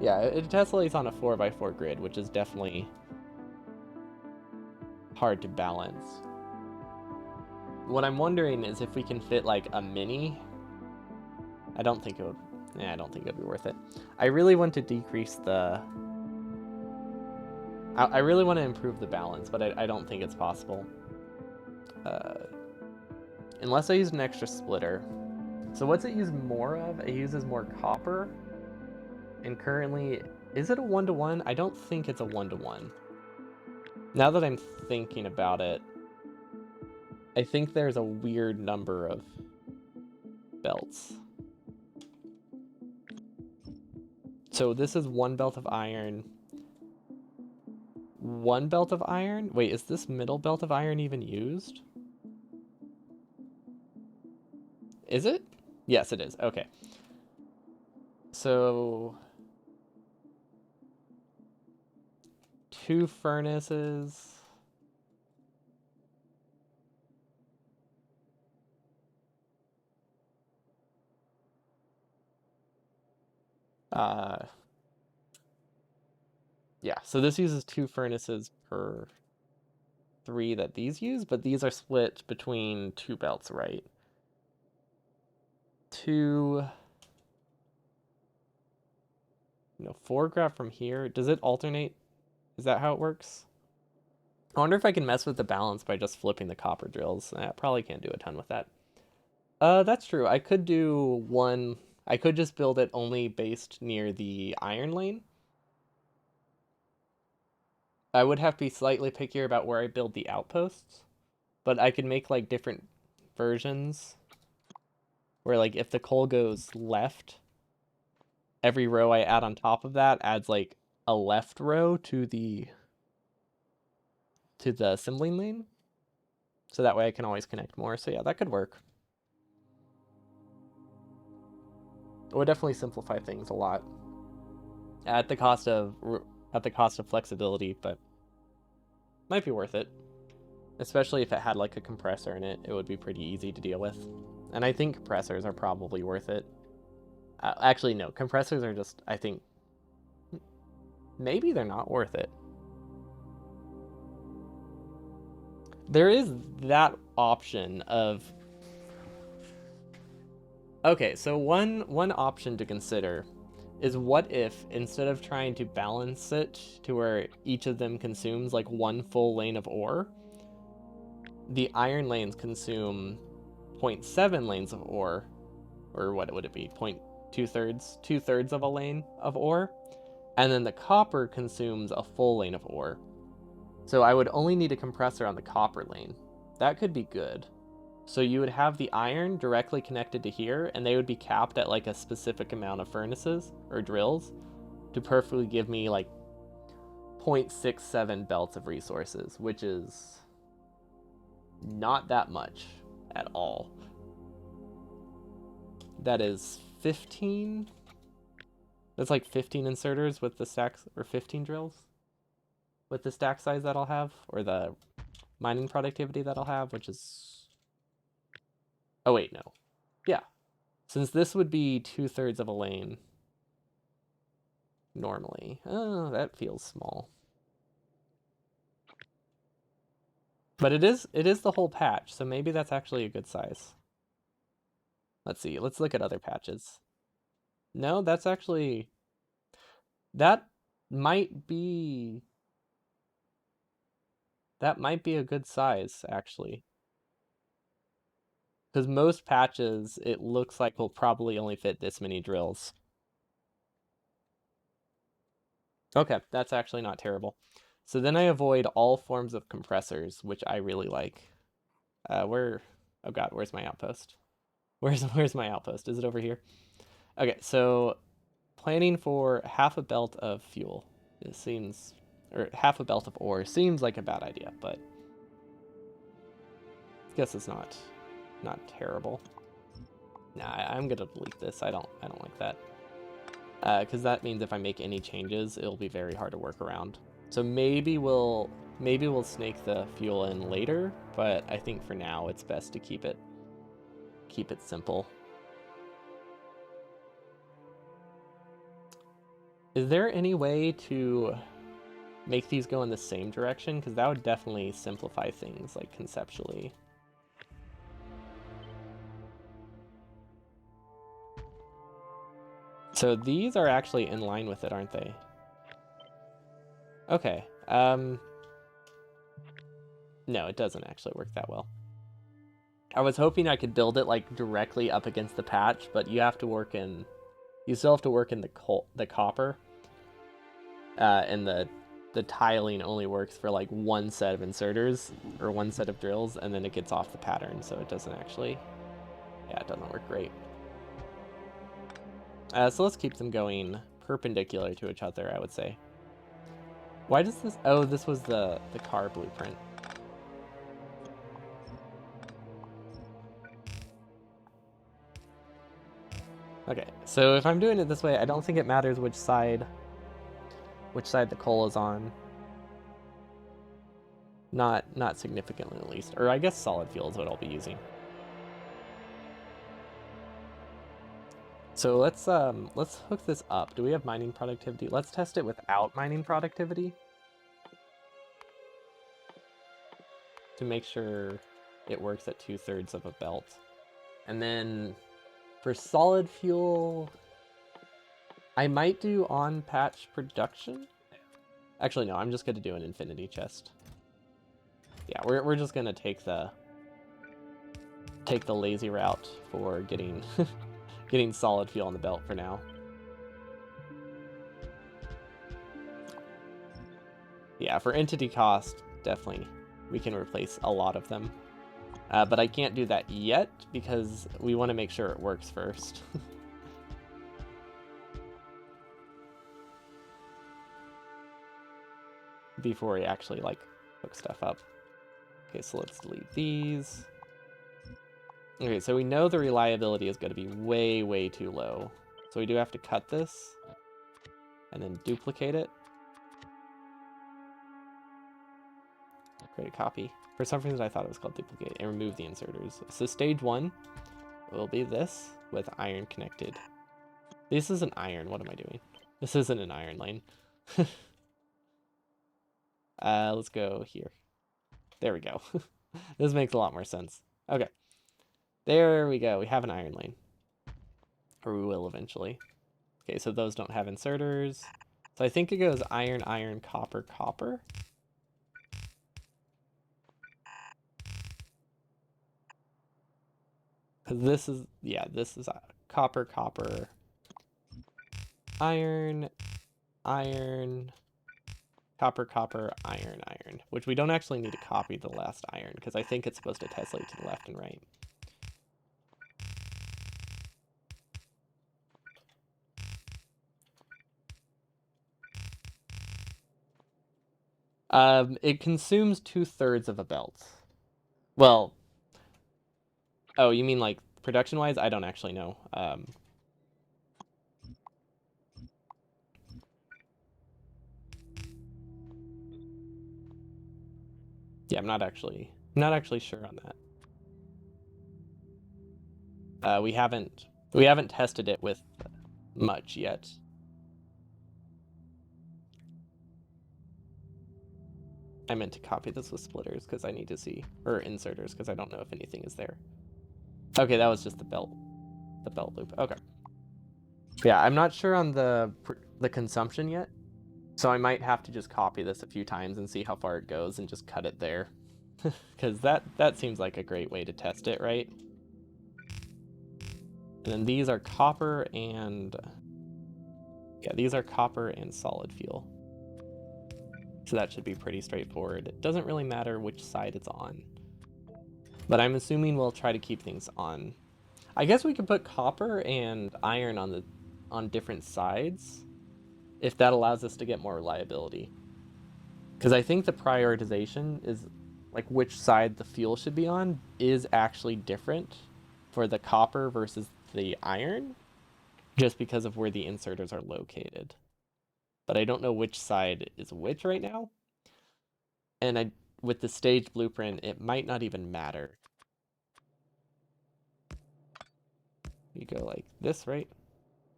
Yeah, it tessellates on a 4x4 grid, which is definitely hard to balance. What I'm wondering is if we can fit like a mini. I don't think it would. Yeah, I don't think it would be worth it. I really want to decrease the. I really want to improve the balance, but I don't think it's possible. Unless I use an extra splitter. So what's it use more of? It uses more copper. And currently, is it a 1-to-1? I don't think it's a 1-to-1. Now that I'm thinking about it, I think there's a weird number of belts. So this is 1 belt of iron. 1 belt of iron? Wait, is this middle belt of iron even used? Is it? Yes, it is. Okay. So 2 furnaces. Yeah, so this uses 2 furnaces per 3 that these use, but these are split between 2 belts, right? 2, 4 grab from here. Does it alternate? Is that how it works? I wonder if I can mess with the balance by just flipping the copper drills. I probably can't do a ton with that. That's true. I could do one. I could just build it only based near the iron lane. I would have to be slightly pickier about where I build the outposts, but I could make like different versions where like if the coal goes left, every row I add on top of that adds like a left row to the assembling lane. So that way I can always connect more. So yeah, that could work. It would definitely simplify things a lot at the cost of flexibility, but might be worth it. Especially if it had like a compressor in it, it would be pretty easy to deal with. And I think compressors are probably worth it. Actually, no, compressors are just, I think, maybe they're not worth it. There is that option of. Okay, so one option to consider is what if instead of trying to balance it to where each of them consumes like 1 full lane of ore, the iron lanes consume 0.7 lanes of ore, or what would it be? 2/3 of a lane of ore, and then the copper consumes a full lane of ore. So I would only need a compressor on the copper lane. That could be good. So you would have the iron directly connected to here, and they would be capped at like a specific amount of furnaces or drills to perfectly give me like 0.67 belts of resources, which is not that much at all. That is 15. That's like 15 inserters with the stacks, or 15 drills with the stack size that I'll have, or the mining productivity that I'll have, which is. Oh, wait, no. Yeah. Since this would be 2/3 of a lane normally. Oh, that feels small. But it is the whole patch, so maybe that's actually a good size. Let's see. Let's look at other patches. No, that's actually. That might be. That might be a good size, actually. Because most patches, it looks like will probably only fit this many drills. Okay, that's actually not terrible. So then I avoid all forms of compressors, which I really like. Oh god, where's my outpost? Where's my outpost? Is it over here? Okay, so planning for half a belt of fuel. It seems, or half a belt of ore seems like a bad idea, but I guess it's not terrible. Nah, I'm gonna delete this. I don't like that. Because that means if I make any changes, it'll be very hard to work around. So maybe we'll snake the fuel in later, but I think for now it's best to keep it simple. Is there any way to make these go in the same direction? Because that would definitely simplify things, like, conceptually. So these are actually in line with it, aren't they? Okay. No, it doesn't actually work that well. I was hoping I could build it, like, directly up against the patch, but you have to work in... You still have to work in the copper. And the tiling only works for, like, one set of inserters, or one set of drills, and then it gets off the pattern, so it doesn't actually... Yeah, it doesn't work great. So let's keep them going perpendicular to each other, I would say. Why does this... Oh, this was the car blueprint. Okay, so if I'm doing it this way, I don't think it matters which side the coal is on. Not significantly at least. Or I guess solid fuel is what I'll be using. So let's hook this up. Do we have mining productivity? Let's test it without mining productivity to make sure it works at 2/3 of a belt. And then for solid fuel, I might do on patch production. Actually, no, I'm just gonna do an infinity chest. Yeah, we're just gonna take the lazy route for getting getting solid fuel on the belt for now. Yeah, for entity cost, definitely we can replace a lot of them. But I can't do that yet because we want to make sure it works first. Before we actually, like, hook stuff up. Okay, so let's delete these. Okay, so we know the reliability is going to be way, way too low. So we do have to cut this and then duplicate it. Create a copy. For some reason, I thought it was called duplicate, and remove the inserters. So stage 1 will be this with iron connected. This is an iron. What am I doing? This isn't an iron lane. Let's go here. There we go. This makes a lot more sense. Okay. There we go. We have an iron lane. Or we will eventually. Okay, so those don't have inserters. So I think it goes iron, iron, copper, copper. Because this is, yeah, this is copper, copper, iron, iron, copper, copper, iron, iron. Which we don't actually need to copy the last iron, because I think it's supposed to tessellate to the left and right. It consumes 2/3 of a belt. Well, oh, you mean like production-wise? I don't actually know. Yeah, I'm not actually sure on that. We haven't tested it with much yet. I meant to copy this with splitters because I need to see, or inserters because I don't know if anything is there. Okay, that was just the belt loop. Okay. Yeah, I'm not sure on the consumption yet, so I might have to just copy this a few times and see how far it goes and just cut it there, because that seems like a great way to test it, right? And then these are copper and these are copper and solid fuel. So that should be pretty straightforward. It doesn't really matter which side it's on, but I'm assuming we'll try to keep things on. I guess we could put copper and iron on different sides if that allows us to get more reliability. Because I think the prioritization is, like, which side the fuel should be on is actually different for the copper versus the iron, just because of where the inserters are located. But I don't know which side is which right now. And with the stage blueprint, it might not even matter. You go like this, right?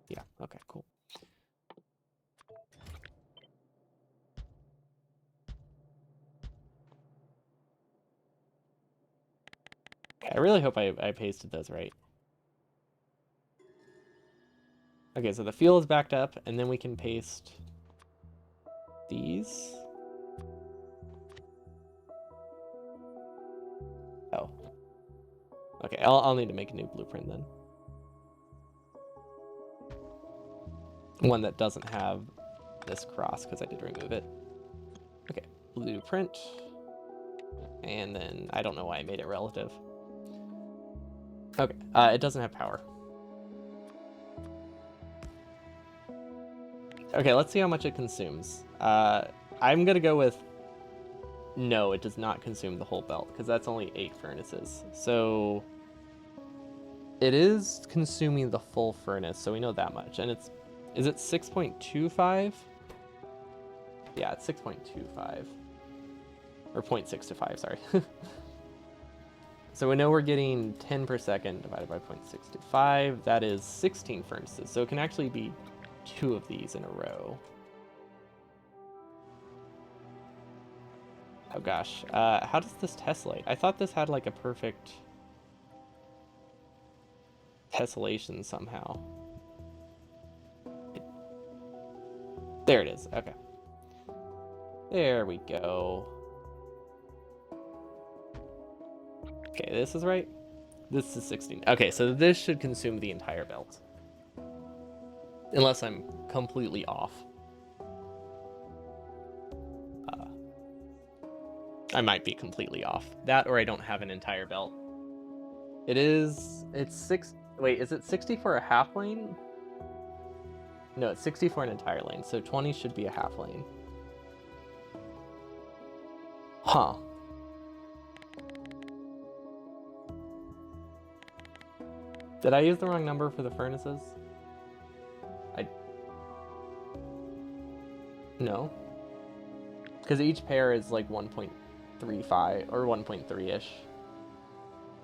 Yeah, okay, cool. I really hope I pasted those right. Okay, so the fuel is backed up, and then we can paste these. Oh. Okay, I'll need to make a new blueprint then. One that doesn't have this cross, because I did remove it. Okay, blueprint. And then, I don't know why I made it relative. Okay, it doesn't have power. Okay, let's see how much it consumes. I'm gonna go with no, it does not consume the whole belt, because that's only 8 furnaces. So it is consuming the full furnace, so we know that much. And is it 6.25? Yeah, it's 6.25. Or 0.625, sorry. So we know we're getting 10 per second divided by 0.625. That is 16 furnaces. So it can actually be 2 of these in a row. Oh gosh. How does this tessellate? I thought this had like a perfect tessellation somehow. There it is. Okay. There we go. Okay, this is right. This is 16. Okay, so this should consume the entire belt. Unless I'm completely off. I might be completely off. That or I don't have an entire belt. It's 6. Wait, is it 60 for a half lane? No, it's 60 for an entire lane. So 20 should be a half lane. Huh. Did I use the wrong number for the furnaces? No. Because each pair is like 1.35 or 1.3-ish.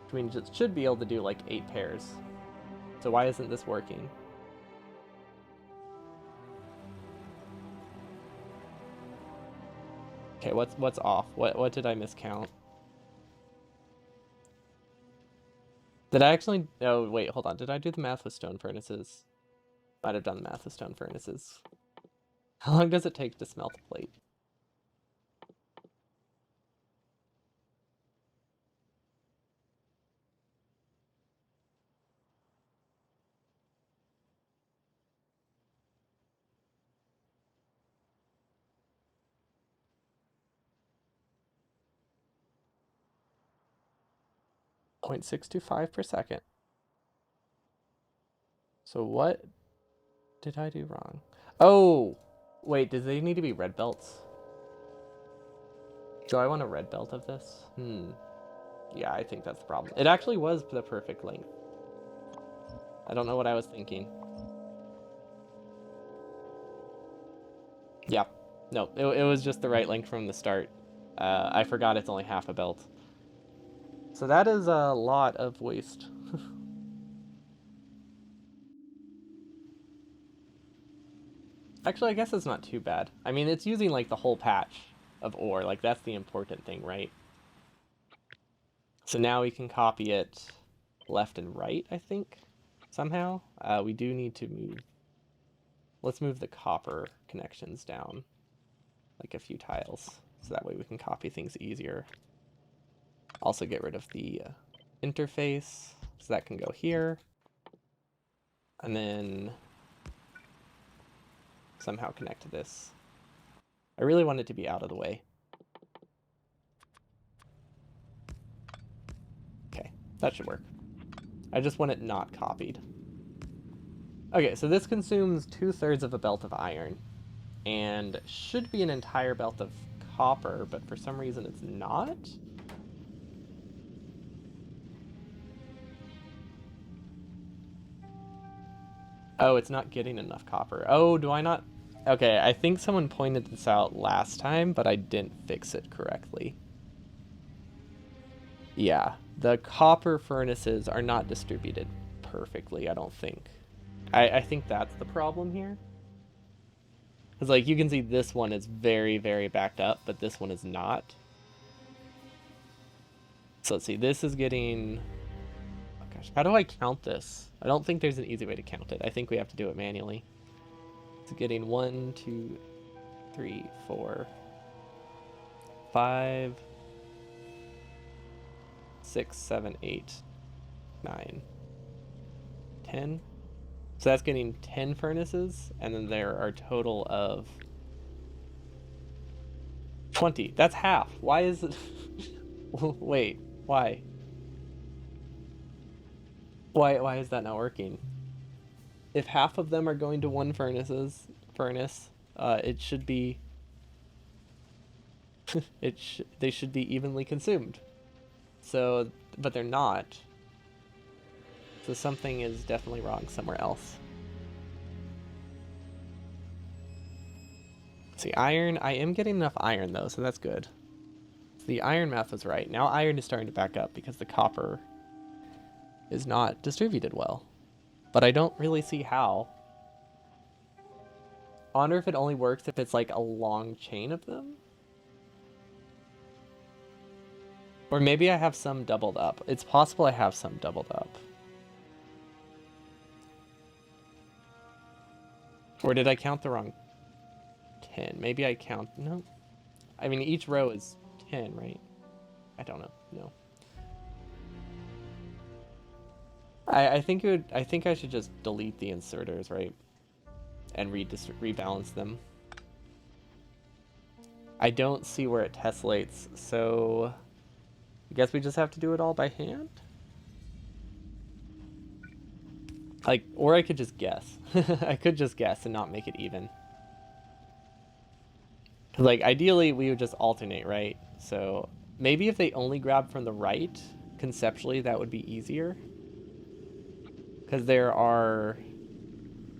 Which means it should be able to do like 8 pairs. So why isn't this working? Okay, what's off? What did I miscount? Did I actually... Oh, wait, hold on. Did I do the math with stone furnaces? Might have done the math with stone furnaces. How long does it take to smelt a plate? .625 per second. So what did I do wrong? Oh! Wait, do they need to be red belts? Do I want a red belt of this? Yeah, I think that's the problem. It actually was the perfect length. I don't know what I was thinking. Yeah. No, it was just the right length from the start. I forgot it's only half a belt. So that is a lot of waste. Actually, I guess it's not too bad. I mean, it's using like the whole patch of ore. Like, that's the important thing, right? So now we can copy it left and right, I think, somehow. We do need to move... Let's move the copper connections down like a few tiles, so that way we can copy things easier. Also get rid of the interface, so that can go here. And then somehow connect to this. I really want it to be out of the way. Okay, that should work. I just want it not copied. Okay, so this consumes 2/3 of a belt of iron, and should be an entire belt of copper, but for some reason it's not. Oh, it's not getting enough copper. Oh, do I not? Okay, I think someone pointed this out last time, but I didn't fix it correctly. Yeah, the copper furnaces are not distributed perfectly, I don't think. I think that's the problem here. Because, like, you can see this one is very, very backed up, but this one is not. So let's see, this is getting... Oh gosh, how do I count this? I don't think there's an easy way to count it. I think we have to do it manually. It's getting 1, 2, 3, 4, 5, 6, 7, 8, 9, 10. So that's getting 10 furnaces, and then there are a total of 20. That's half. Why is it... Wait, why? Why is that not working? If half of them are going to one furnace, it should be they should be evenly consumed. So, but they're not. So something is definitely wrong somewhere else. See, iron, I am getting enough iron though, so that's good. So the iron math was right. Now iron is starting to back up because the copper is not distributed well. But I don't really see how. I wonder if it only works if it's like a long chain of them? Or maybe I have some doubled up. It's possible I have some doubled up. Or did I count the wrong 10? Maybe I count... No. I mean, each row is 10, right? I don't know. No. I think it would... I think I should just delete the inserters, right? And rebalance them. I don't see where it tessellates, so... I guess we just have to do it all by hand? Like, or I could just guess. I could just guess and not make it even. Like, ideally, we would just alternate, right? So, maybe if they only grab from the right, conceptually, that would be easier. Because there are...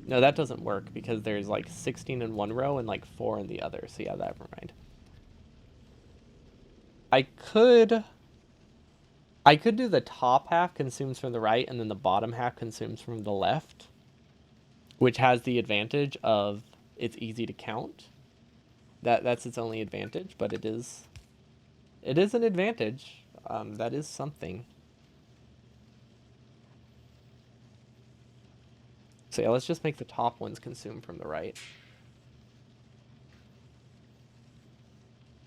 No, that doesn't work, because there's, like, 16 in one row and, like, 4 in the other. So, yeah, never mind. I could do the top half consumes from the right, and then the bottom half consumes from the left. Which has the advantage of it's easy to count. That's its only advantage, but it is an advantage. That is something. So yeah, let's just make the top ones consume from the right.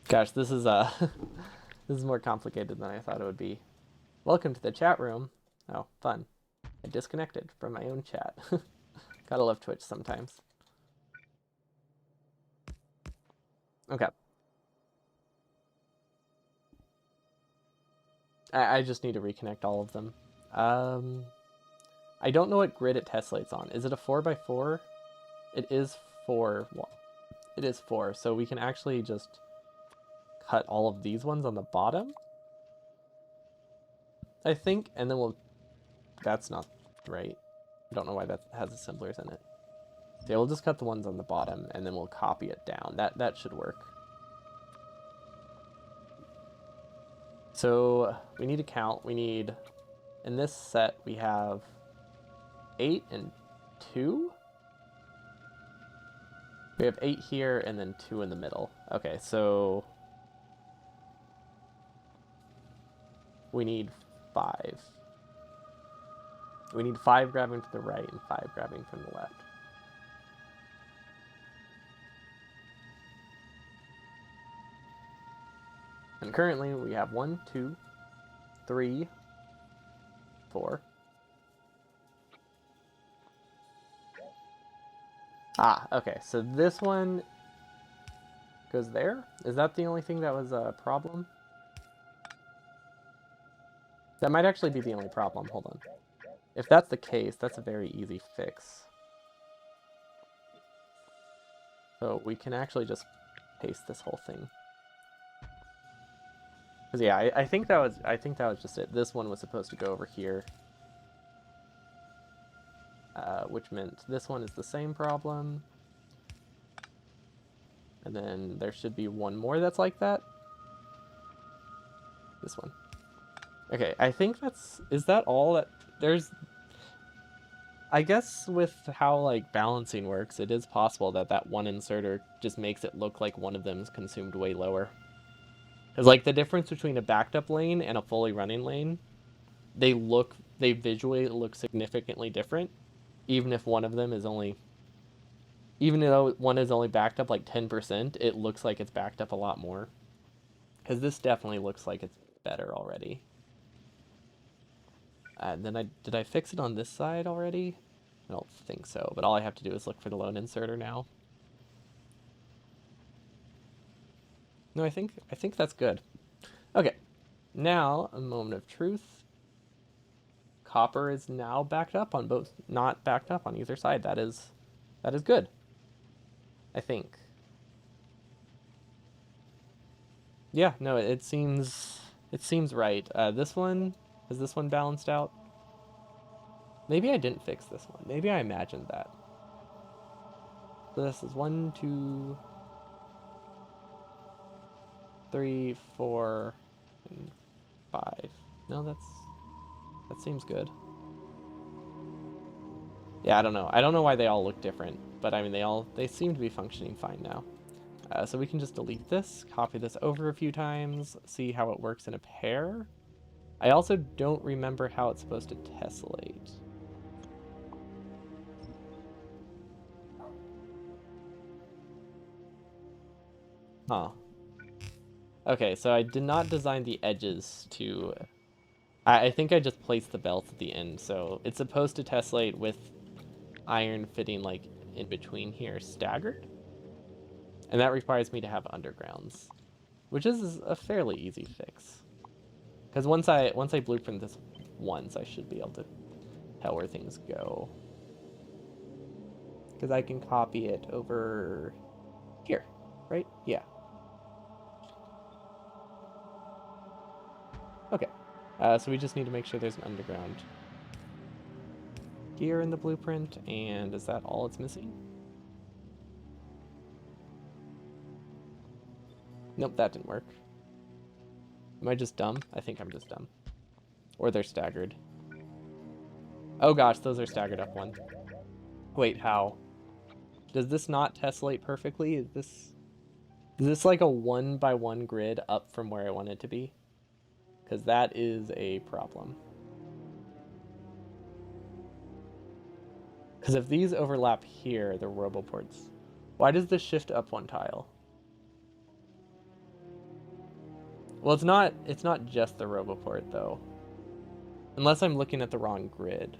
Gosh, this is this is more complicated than I thought it would be. Welcome to the chat room. Oh, fun. I disconnected from my own chat. Gotta love Twitch sometimes. Okay. I just need to reconnect all of them. I don't know what grid it tessellates on. Is it a 4x4? It is 4. It is 4, so we can actually just cut all of these ones on the bottom, I think, and then we'll... That's not right. I don't know why that has assemblers in it. So we'll just cut the ones on the bottom, and then we'll copy it down. That should work. So we need to count. We need... In this set, we have 8 and 2? We have 8 here, and then 2 in the middle. Okay, so... We need 5. We need 5 grabbing to the right and 5 grabbing from the left. And currently we have 1, 2, 3, 4. Ah, okay, so this one goes there? Is that the only thing that was a problem? That might actually be the only problem. Hold on. If that's the case, that's a very easy fix. So we can actually just paste this whole thing. Cause yeah, I think that was just it. This one was supposed to go over here, which meant this one is the same problem. And then there should be one more that's like that. This one. Okay, I think that's... Is that all that... There's... I guess with how, like, balancing works, it is possible that that one inserter just makes it look like one of them is consumed way lower. Because like the difference between a backed up lane and a fully running lane, they visually look significantly different, even if one of them is only, even though one is only backed up like 10%, it looks like it's backed up a lot more. Because this definitely looks like it's better already. And then did I fix it on this side already? I don't think so, but all I have to do is look for the lone inserter now. No, I think that's good. Okay, now a moment of truth. Copper is now backed up on both, not backed up on either side. That is good. I think. Yeah, no, it seems right. This one, is this one balanced out? Maybe I didn't fix this one. Maybe I imagined that. So this is 1, 2, 3, 4, and 5. No, that seems good. Yeah, I don't know. I don't know why they all look different, but I mean they seem to be functioning fine now. So we can just delete this, copy this over a few times, see how it works in a pair. I also don't remember how it's supposed to tessellate. Huh. Okay, so I did not design the edges to... I think I just placed the belt at the end, so it's supposed to tessellate with iron fitting like in between here staggered. And that requires me to have undergrounds, which is a fairly easy fix. Because once I blueprint this once, I should be able to tell where things go. Because I can copy it over here, right? Yeah. Okay. So we just need to make sure there's an underground gear in the blueprint, and is that all it's missing? Nope, that didn't work. Am I just dumb? I think I'm just dumb. Or they're staggered. Oh gosh, those are staggered up one. Wait, how? Does this not tessellate perfectly? Is this like a 1x1 grid up from where I want it to be? Because that is a problem. Because if these overlap here, the roboports. Why does this shift up one tile? Well, it's not just the roboport though. Unless I'm looking at the wrong grid.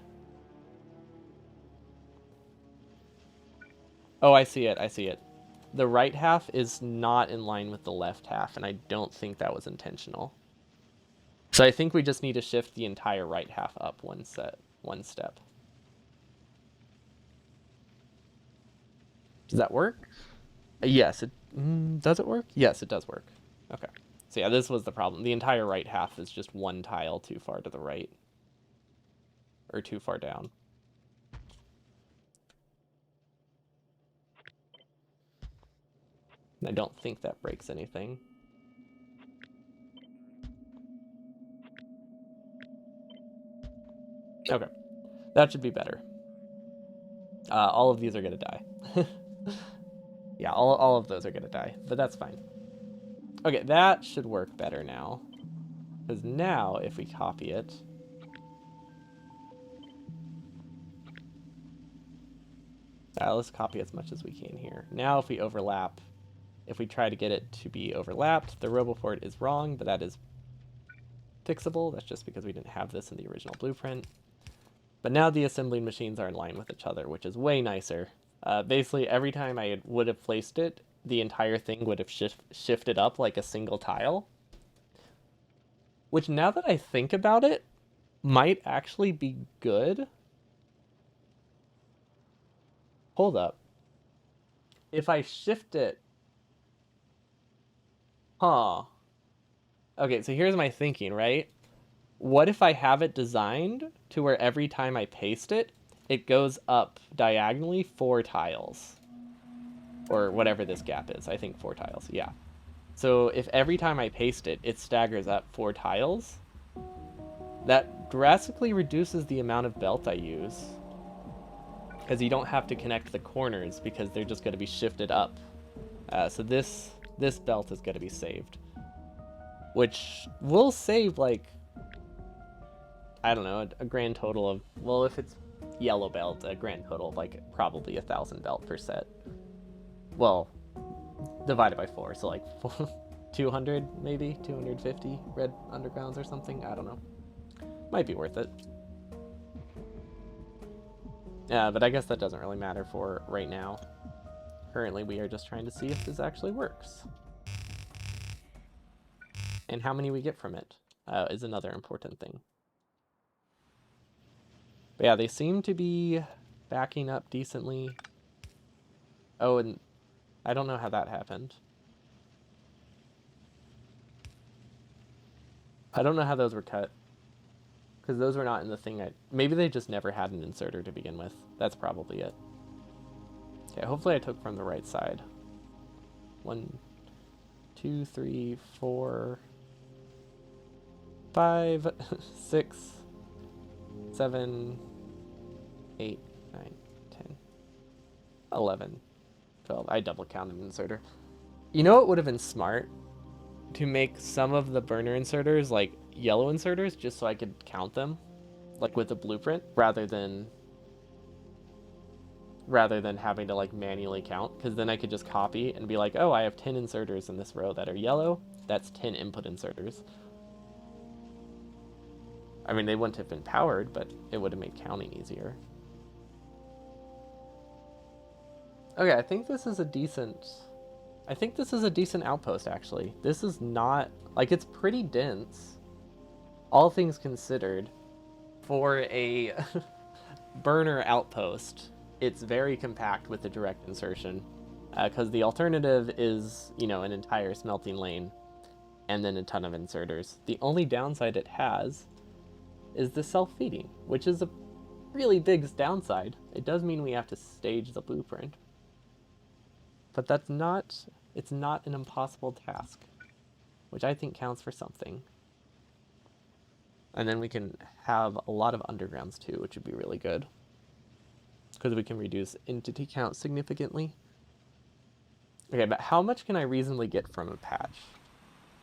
Oh, I see it. I see it. The right half is not in line with the left half, and I don't think that was intentional. So I think we just need to shift the entire right half up one step. Does that work? Yes. Does it work? Yes, it does work. Okay. So yeah, this was the problem. The entire right half is just one tile too far to the right. Or too far down. I don't think that breaks anything. Okay. That should be better. All of these are going to die. Yeah, all of those are going to die, but that's fine. Okay, that should work better now. Because now, if we copy it... let's copy as much as we can here. Now if we overlap, if we try to get it to be overlapped, the roboport is wrong, but that is fixable. That's just because we didn't have this in the original blueprint. But now the assembling machines are in line with each other, which is way nicer. Basically, every time I would have placed it, the entire thing would have shifted up like a single tile. Which, now that I think about it, might actually be good. Hold up. If I shift it... Huh. Okay, so here's my thinking, right? What if I have it designed to where every time I paste it, it goes up diagonally 4 tiles? Or whatever this gap is. I think 4 tiles, yeah. So if every time I paste it, it staggers up 4 tiles, that drastically reduces the amount of belt I use. Because you don't have to connect the corners because they're just going to be shifted up. So this belt is going to be saved. which will save, like, I don't know, a grand total of, well, if it's yellow belt, a grand total of, like, probably 1,000 belt per set. Well, divided by 4, so, like, 200, maybe? 250 red undergrounds or something? I don't know. Might be worth it. Yeah, but I guess that doesn't really matter for right now. Currently, we are just trying to see if this actually works. And how many we get from it is another important thing. But yeah, they seem to be backing up decently. Oh, and I don't know how that happened. I don't know how those were cut. Because those were not in the thing maybe they just never had an inserter to begin with. That's probably it. Okay, hopefully I took from the right side. 1, 2, 3, 4, 5, 6, 7, 8, 9, 10, 11, 12. I double counted an inserter. You know what would have been smart? To make some of the burner inserters like yellow inserters, just so I could count them, like with a blueprint, rather than having to like manually count, because then I could just copy and be like, oh, I have 10 inserters in this row that are yellow. That's 10 input inserters. I mean, they wouldn't have been powered, but it would have made counting easier. Okay, I think this is a decent outpost, actually. This is not, like, it's pretty dense, all things considered, for a burner outpost. It's very compact with the direct insertion, because the alternative is, you know, an entire smelting lane and then a ton of inserters. The only downside it has is the self-feeding, which is a really big downside. It does mean we have to stage the blueprint, but it's not an impossible task, which I think counts for something. And then we can have a lot of undergrounds too, which would be really good, because we can reduce entity count significantly. Okay, but how much can I reasonably get from a patch?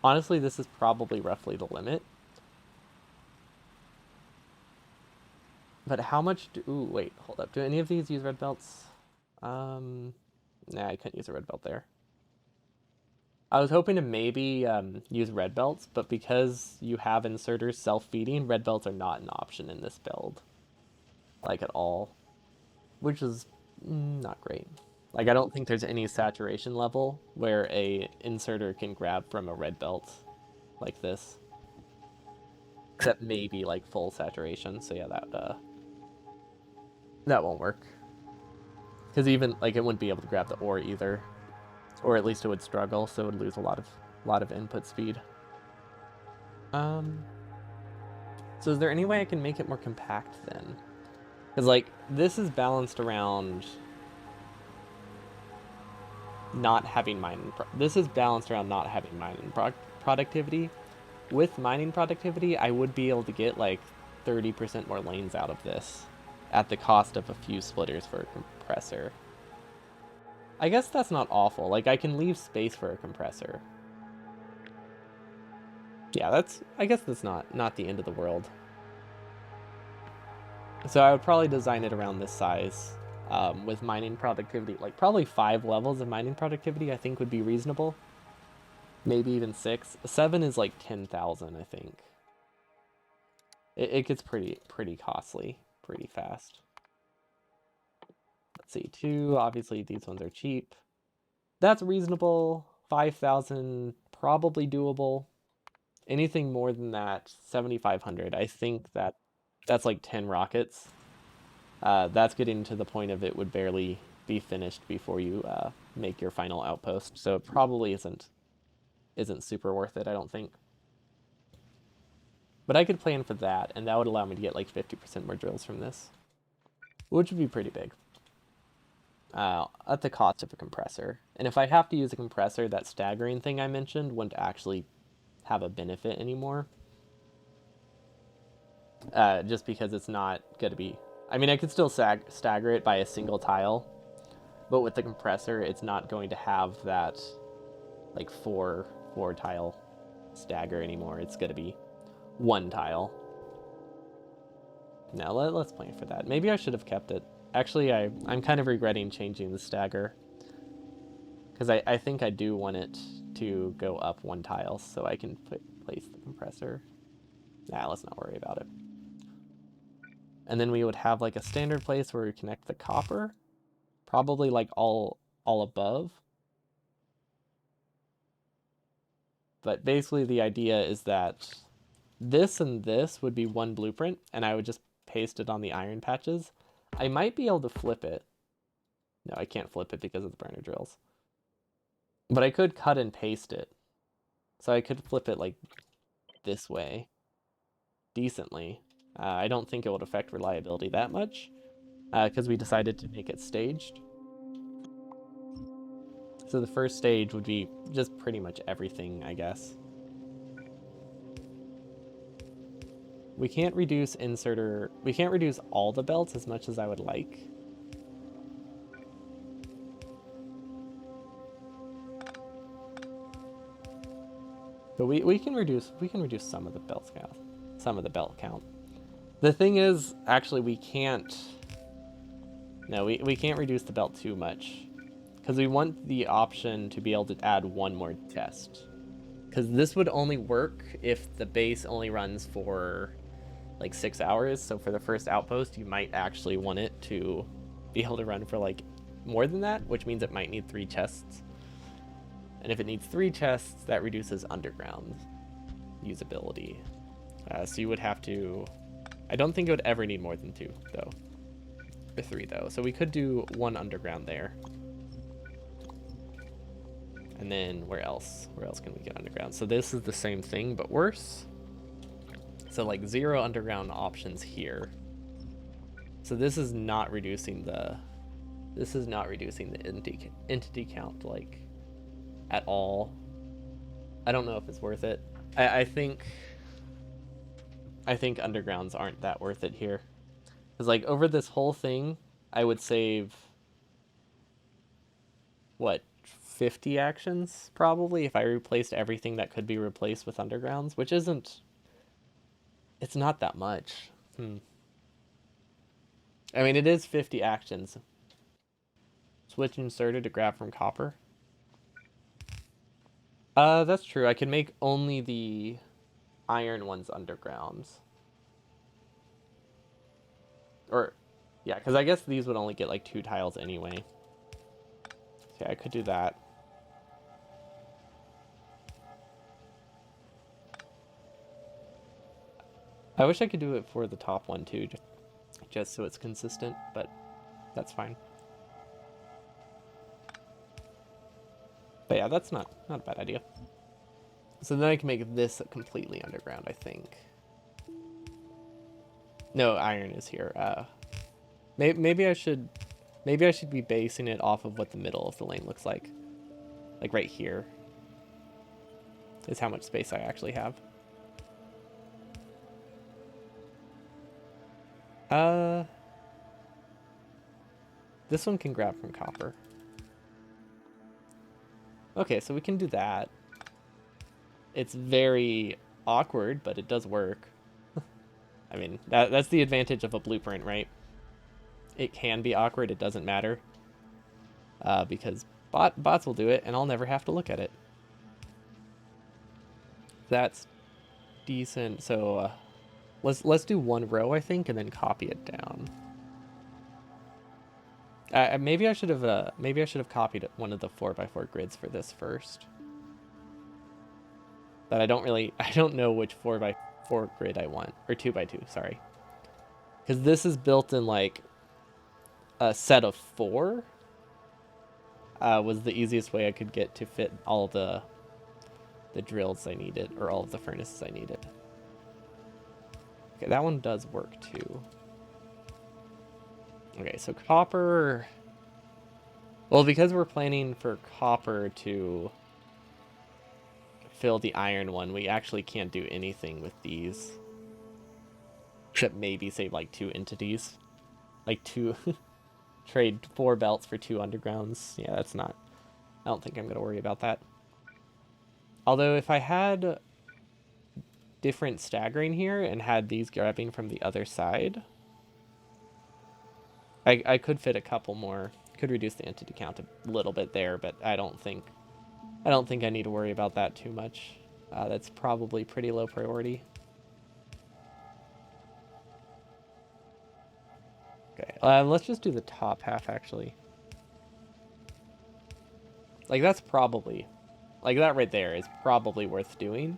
Honestly, this is probably roughly the limit. But how much do... Ooh, wait, hold up. Do any of these use red belts? Nah, I couldn't use a red belt there. I was hoping to maybe use red belts, but because you have inserters self-feeding, red belts are not an option in this build. Like, at all. Which is not great. Like, I don't think there's any saturation level where a inserter can grab from a red belt like this. Except maybe, like, full saturation. So yeah, that won't work. Because even, like, it wouldn't be able to grab the ore either. Or at least it would struggle, so it would lose a lot of input speed. So is there any way I can make it more compact then? Because, like, this is balanced around not having mining. This is balanced around not having mining productivity. With mining productivity, I would be able to get like 30% more lanes out of this at the cost of a few splitters for a compressor. I guess that's not awful. Like, I can leave space for a compressor. Yeah, I guess that's not the end of the world. So I would probably design it around this size, with mining productivity. Like, probably 5 levels of mining productivity I think would be reasonable. Maybe even 6. 7 is like 10,000, I think. It gets pretty costly pretty fast. Let's see, 2, obviously these ones are cheap. That's reasonable. 5,000, probably doable. Anything more than that, 7,500. I think that's like 10 rockets. That's getting to the point of it would barely be finished before you make your final outpost. So it probably isn't super worth it, I don't think. But I could plan for that, and that would allow me to get like 50% more drills from this, which would be pretty big. At the cost of a compressor. And if I have to use a compressor, that staggering thing I mentioned wouldn't actually have a benefit anymore. Just because it's not going to be... I mean, I could still stagger it by a single tile, but with the compressor, it's not going to have that, like, four tile stagger anymore. It's going to be one tile. Now let's plan for that. Maybe I should have kept it. Actually, I'm kind of regretting changing the stagger. Because I think I do want it to go up one tile so I can place the compressor. Nah, let's not worry about it. And then we would have like a standard place where we connect the copper. Probably like all above. But basically the idea is that this and this would be one blueprint, and I would just paste it on the iron patches. I might be able to flip it. No, I can't flip it because of the burner drills. But I could cut and paste it. So I could flip it like this way decently. I don't think it would affect reliability that much because we decided to make it staged. So the first stage would be just pretty much everything, I guess. We can't reduce inserter. We can't reduce all the belts as much as I would like. But we can reduce some of the belt count. Some of the belt count. The thing is, actually, we can't. No, we can't reduce the belt too much. Because we want the option to be able to add one more test. Because this would only work if the base only runs for like 6 hours. So for the first outpost, you might actually want it to be able to run for like more than that, which means it might need 3 chests. And if it needs 3 chests, that reduces underground usability. So you would have to. I don't think it would ever need more than 2 though. Or 3 though. So we could do 1 underground there. And then where else? Where else can we get underground? So this is the same thing, but worse. So like 0 underground options here. So this is not reducing the entity count like at all. I don't know if it's worth it. I think undergrounds aren't that worth it here. Because like over this whole thing, I would save what, 50 actions probably if I replaced everything that could be replaced with undergrounds, which isn't. It's not that much. I mean, it is 50 actions. Switch inserted to grab from copper. That's true. I could make only the iron ones undergrounds. Or, yeah, because I guess these would only get like 2 tiles anyway. So yeah, I could do that. I wish I could do it for the top one too, just so it's consistent, but that's fine. But yeah, that's not a bad idea. So then I can make this completely underground, I think. No, iron is here. Maybe I should be basing it off of what the middle of the lane looks like. Like right here is how much space I actually have. This one can grab from copper. Okay, so we can do that. It's very awkward, but it does work. I mean, that's the advantage of a blueprint, right? It can be awkward, it doesn't matter. Because bots will do it, and I'll never have to look at it. That's decent. So let's do 1 row, I think, and then copy it down. Maybe I should have copied one of the 4x4 grids for this first. But I don't know which 4x4 grid I want, or 2x2, sorry. Because this is built in like a set of 4. Was the easiest way I could get to fit all the drills I needed, or all of the furnaces I needed. Okay, that one does work too. Okay, so copper. Well, because we're planning for copper to fill the iron one, we actually can't do anything with these. Except maybe save like 2 entities. Like 2. Trade 4 belts for 2 undergrounds. Yeah, that's not. I don't think I'm going to worry about that. Although if I had different staggering here and had these grabbing from the other side, I could fit a couple more. Could reduce the entity count a little bit there, but I don't think I need to worry about that too much. That's probably pretty low priority. Okay, let's just do the top half actually. Like that's probably, like that right there is probably worth doing.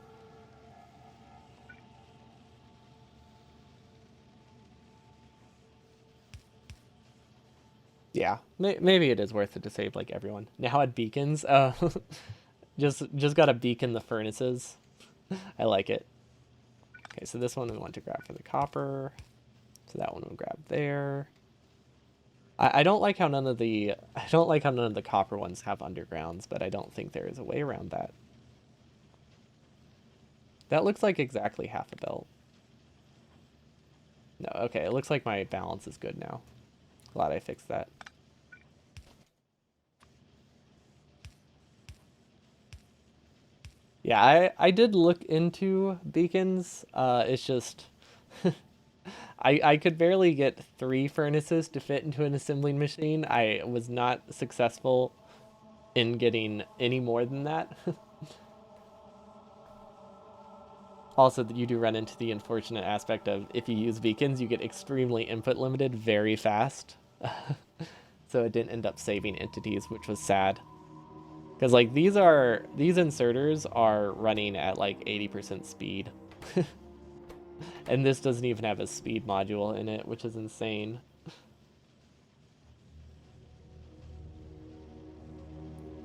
Yeah, maybe it is worth it to save like everyone. Now add beacons. Just gotta beacon the furnaces. I like it. Okay, so this one we want to grab for the copper. So that one will grab there. I don't like how none of the copper ones have undergrounds, but I don't think there is a way around that. That looks like exactly half a belt. No, okay, it looks like my balance is good now. Glad I fixed that. Yeah, I did look into beacons. It's just I could barely get 3 furnaces to fit into an assembling machine. I was not successful in getting any more than that. Also, you do run into the unfortunate aspect of if you use beacons, you get extremely input limited very fast. So it didn't end up saving entities, which was sad. Because like these inserters are running at like 80% speed. And this doesn't even have a speed module in it, which is insane.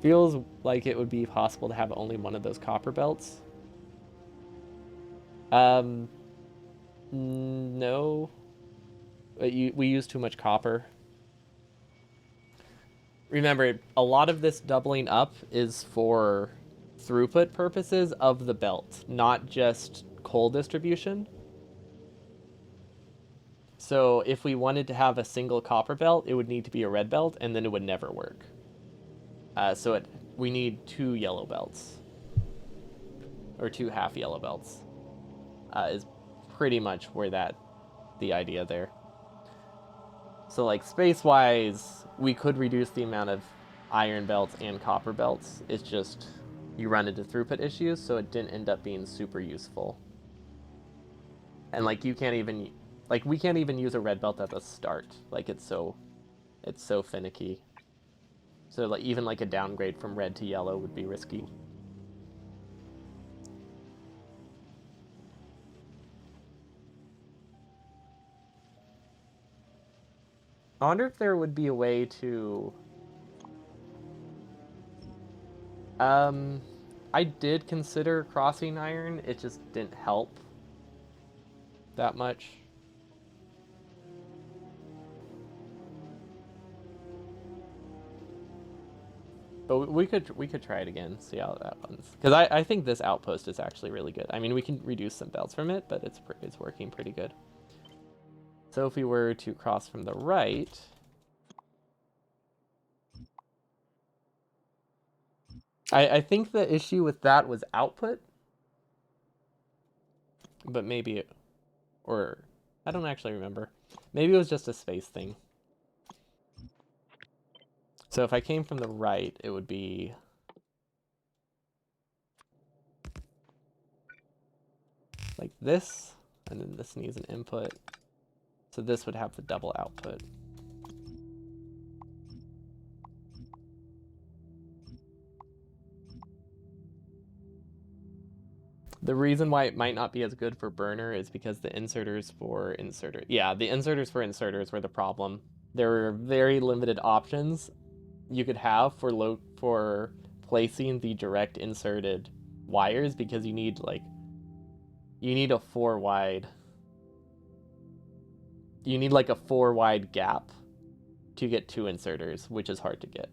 Feels like it would be possible to have only one of those copper belts. No. We use too much copper. Remember, a lot of this doubling up is for throughput purposes of the belt, not just coal distribution. So if we wanted to have a single copper belt, it would need to be a red belt, and then it would never work. We need 2 yellow belts, or 2 half yellow belts, is pretty much where the idea there. So like space-wise, we could reduce the amount of iron belts and copper belts. It's just you run into throughput issues, so it didn't end up being super useful. And like we can't even use a red belt at the start. Like it's so finicky. So like even like a downgrade from red to yellow would be risky. I wonder if there would be a way to I did consider crossing iron, it just didn't help that much. But we could try it again, see how that runs. Because I think this outpost is actually really good. I mean, we can reduce some belts from it, but it's working pretty good. So if we were to cross from the right, I think the issue with that was output, but maybe or I don't actually remember. Maybe it was just a space thing. So if I came from the right, it would be like this, and then this needs an input. So this would have the double output. The reason why it might not be as good for burner is because the inserters for inserters were the problem. There were very limited options you could have for placing the direct inserted wires because you need a 4 wide. You need like a 4 wide gap to get 2 inserters, which is hard to get.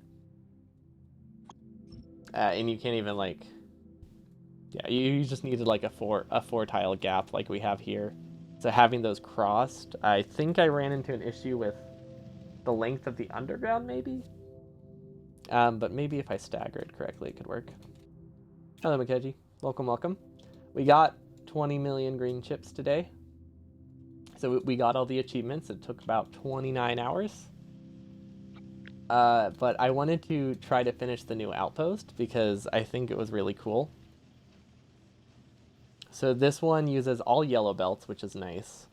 And you can't even you just needed like a four tile gap like we have here. So having those crossed, I think I ran into an issue with the length of the underground maybe. But maybe if I stagger it correctly, it could work. Hello, Makeji. Welcome. We got 20 million green chips today. So we got all the achievements. It took about 29 hours. But I wanted to try to finish the new outpost because I think it was really cool. So this one uses all yellow belts, which is nice.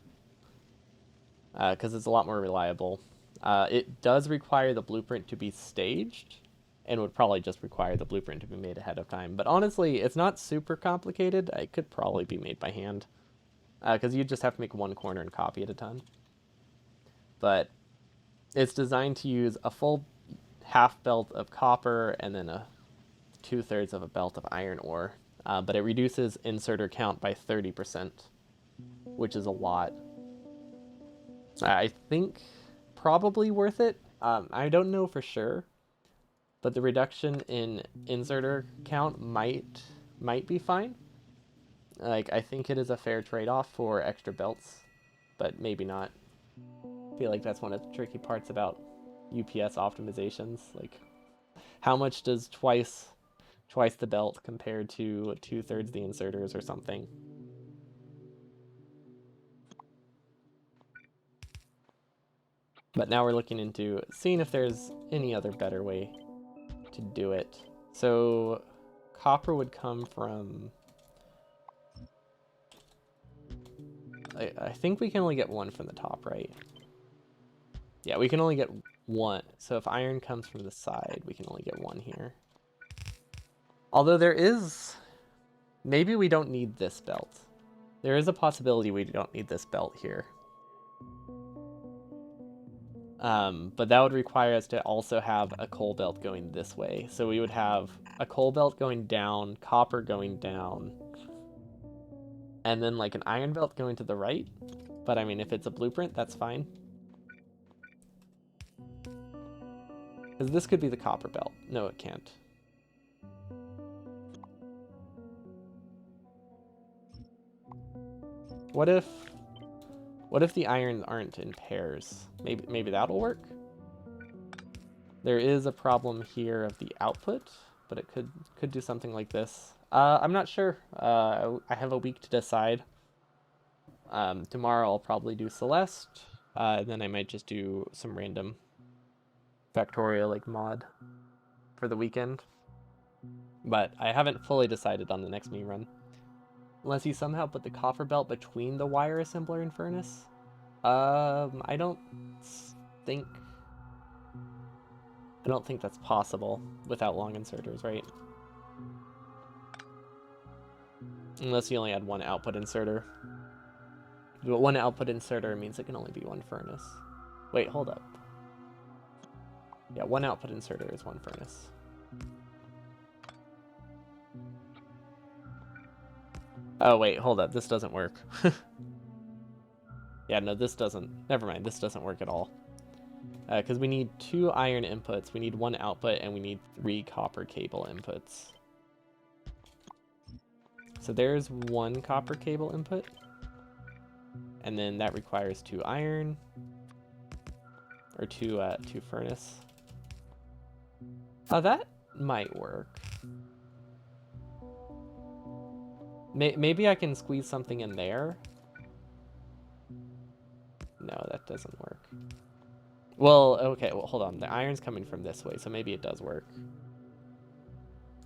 Because it's a lot more reliable. It does require the blueprint to be staged, and would probably just require the blueprint to be made ahead of time. But honestly, it's not super complicated. It could probably be made by hand. Because you just have to make one corner and copy it a ton. But it's designed to use a full half belt of copper and then a 2/3 of a belt of iron ore. But it reduces inserter count by 30%, which is a lot. I think probably worth it. I don't know for sure, but the reduction in inserter count might be fine. Like, I think it is a fair trade-off for extra belts, but maybe not. I feel like that's one of the tricky parts about UPS optimizations. Like, how much does twice the belt compared to 2/3 the inserters or something? But now we're looking into seeing if there's any other better way to do it. So copper would come from... I think we can only get one from the top, right? Yeah, we can only get one. So if iron comes from the side, we can only get one here. Although there is... Maybe we don't need this belt. There is a possibility we don't need this belt here. But that would require us to also have a coal belt going this way. So we would have a coal belt going down, copper going down, and then like an iron belt going to the right. But I mean, if it's a blueprint, that's fine. Because this could be the copper belt. No, it can't. What if the irons aren't in pairs? Maybe that'll work. There is a problem here of the output, but it could do something like this. I'm not sure. I have a week to decide. Tomorrow I'll probably do Celeste, and then I might just do some random Factorio like mod for the weekend. But I haven't fully decided on the next meme run. Unless you somehow put the copper belt between the wire assembler and furnace. I don't think that's possible without long inserters, right? Unless you only had one output inserter. But one output inserter means it can only be one furnace. Wait, hold up. Yeah, one output inserter is one furnace. Oh, wait, hold up. This doesn't work. Yeah, no, this doesn't. Never mind, this doesn't work at all. Because we need 2 iron inputs, we need 1 output, and we need 3 copper cable inputs. So there's 1 copper cable input. And then that requires 2 iron. Or 2 furnace. Oh, that might work. Maybe I can squeeze something in there. No, that doesn't work. Well, okay, well, hold on. The iron's coming from this way, so maybe it does work.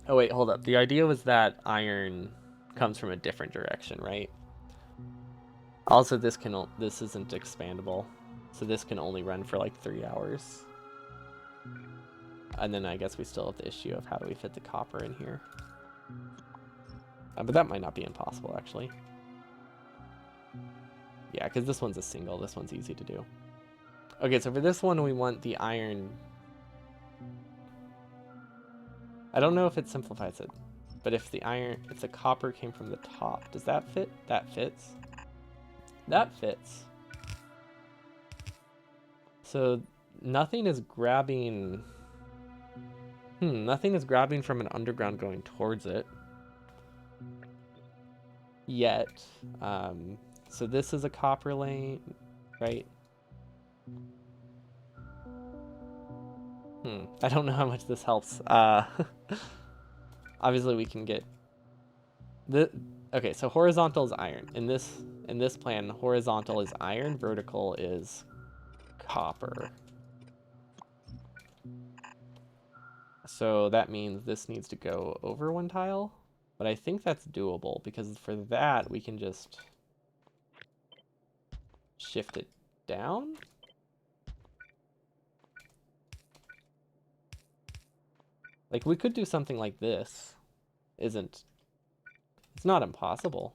Oh, wait, hold up. The idea was that iron comes from a different direction, right? Also, this isn't expandable, so this can only run for like 3 hours. And then I guess we still have the issue of how do we fit the copper in here. But that might not be impossible, actually. Yeah, because this one's a single. This one's easy to do. Okay, so for this one, we want the iron. I don't know if it simplifies it, but if the copper came from the top, does that fit? That fits. That fits. So nothing is grabbing. Nothing is grabbing from an underground going towards it. Yet. So this is a copper lane, right? I don't know how much this helps. Obviously we can get Okay, so horizontal is iron. In this plan, horizontal is iron, vertical is copper. So that means this needs to go over one tile, but I think that's doable because for that we can just shift it down. Like we could do something like this. It's not impossible.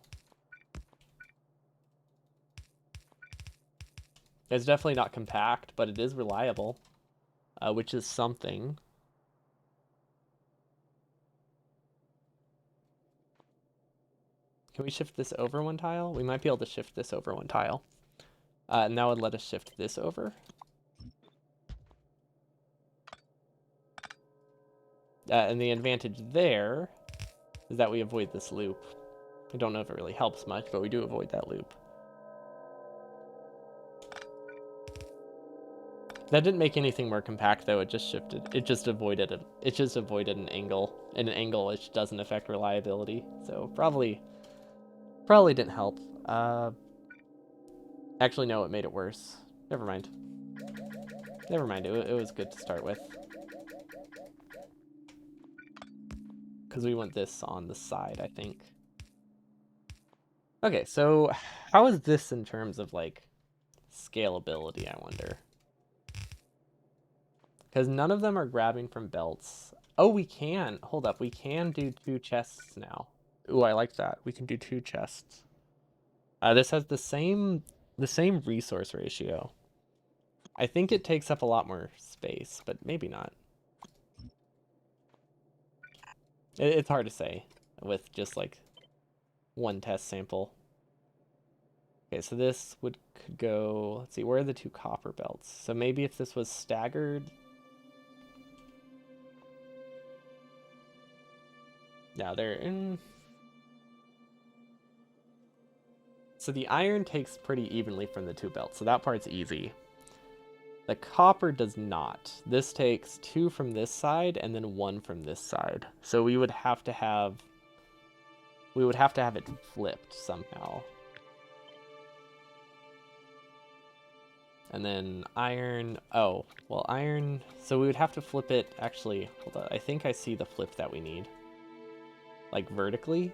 It's definitely not compact, but it is reliable, which is something. Can we shift this over one tile? We might be able to shift this over one tile. And that would let us shift this over. And the advantage there is that we avoid this loop. I don't know if it really helps much, but we do avoid that loop. That didn't make anything more compact though, it just shifted. It just avoided an angle. And an angle which doesn't affect reliability. So probably didn't help. Actually no, it made it worse. Never mind. It was good to start with. Because we want this on the side, I think. Okay, so how is this in terms of like scalability, I wonder? Because none of them are grabbing from belts. Oh, we can. Hold up, we can do 2 chests now. Ooh, I like that. We can do 2 chests. This has the same resource ratio. I think it takes up a lot more space, but maybe not. It's hard to say with just like one test sample. Okay, so this could go, let's see, where are the 2 copper belts? So maybe if this was staggered. Now they're in. So the iron takes pretty evenly from the 2 belts, so that part's easy. The copper does not. This takes 2 from this side and then 1 from this side. So we would have to have it flipped somehow. And then iron, oh, well iron, so we would have to flip it, actually, hold on, I think I see the flip that we need. Like vertically?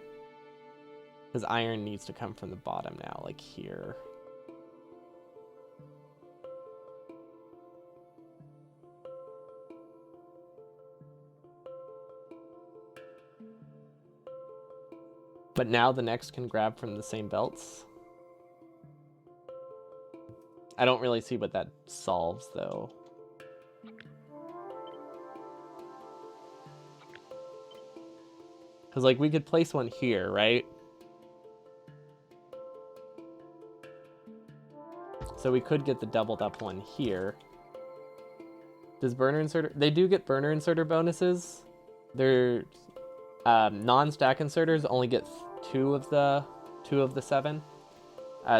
Because iron needs to come from the bottom now, like here. But now the next can grab from the same belts. I don't really see what that solves, though. Because, like, we could place one here, right? So we could get the doubled up one here. Does burner inserter... They do get burner inserter bonuses. They're... non-stack inserters only get 2 of the 7.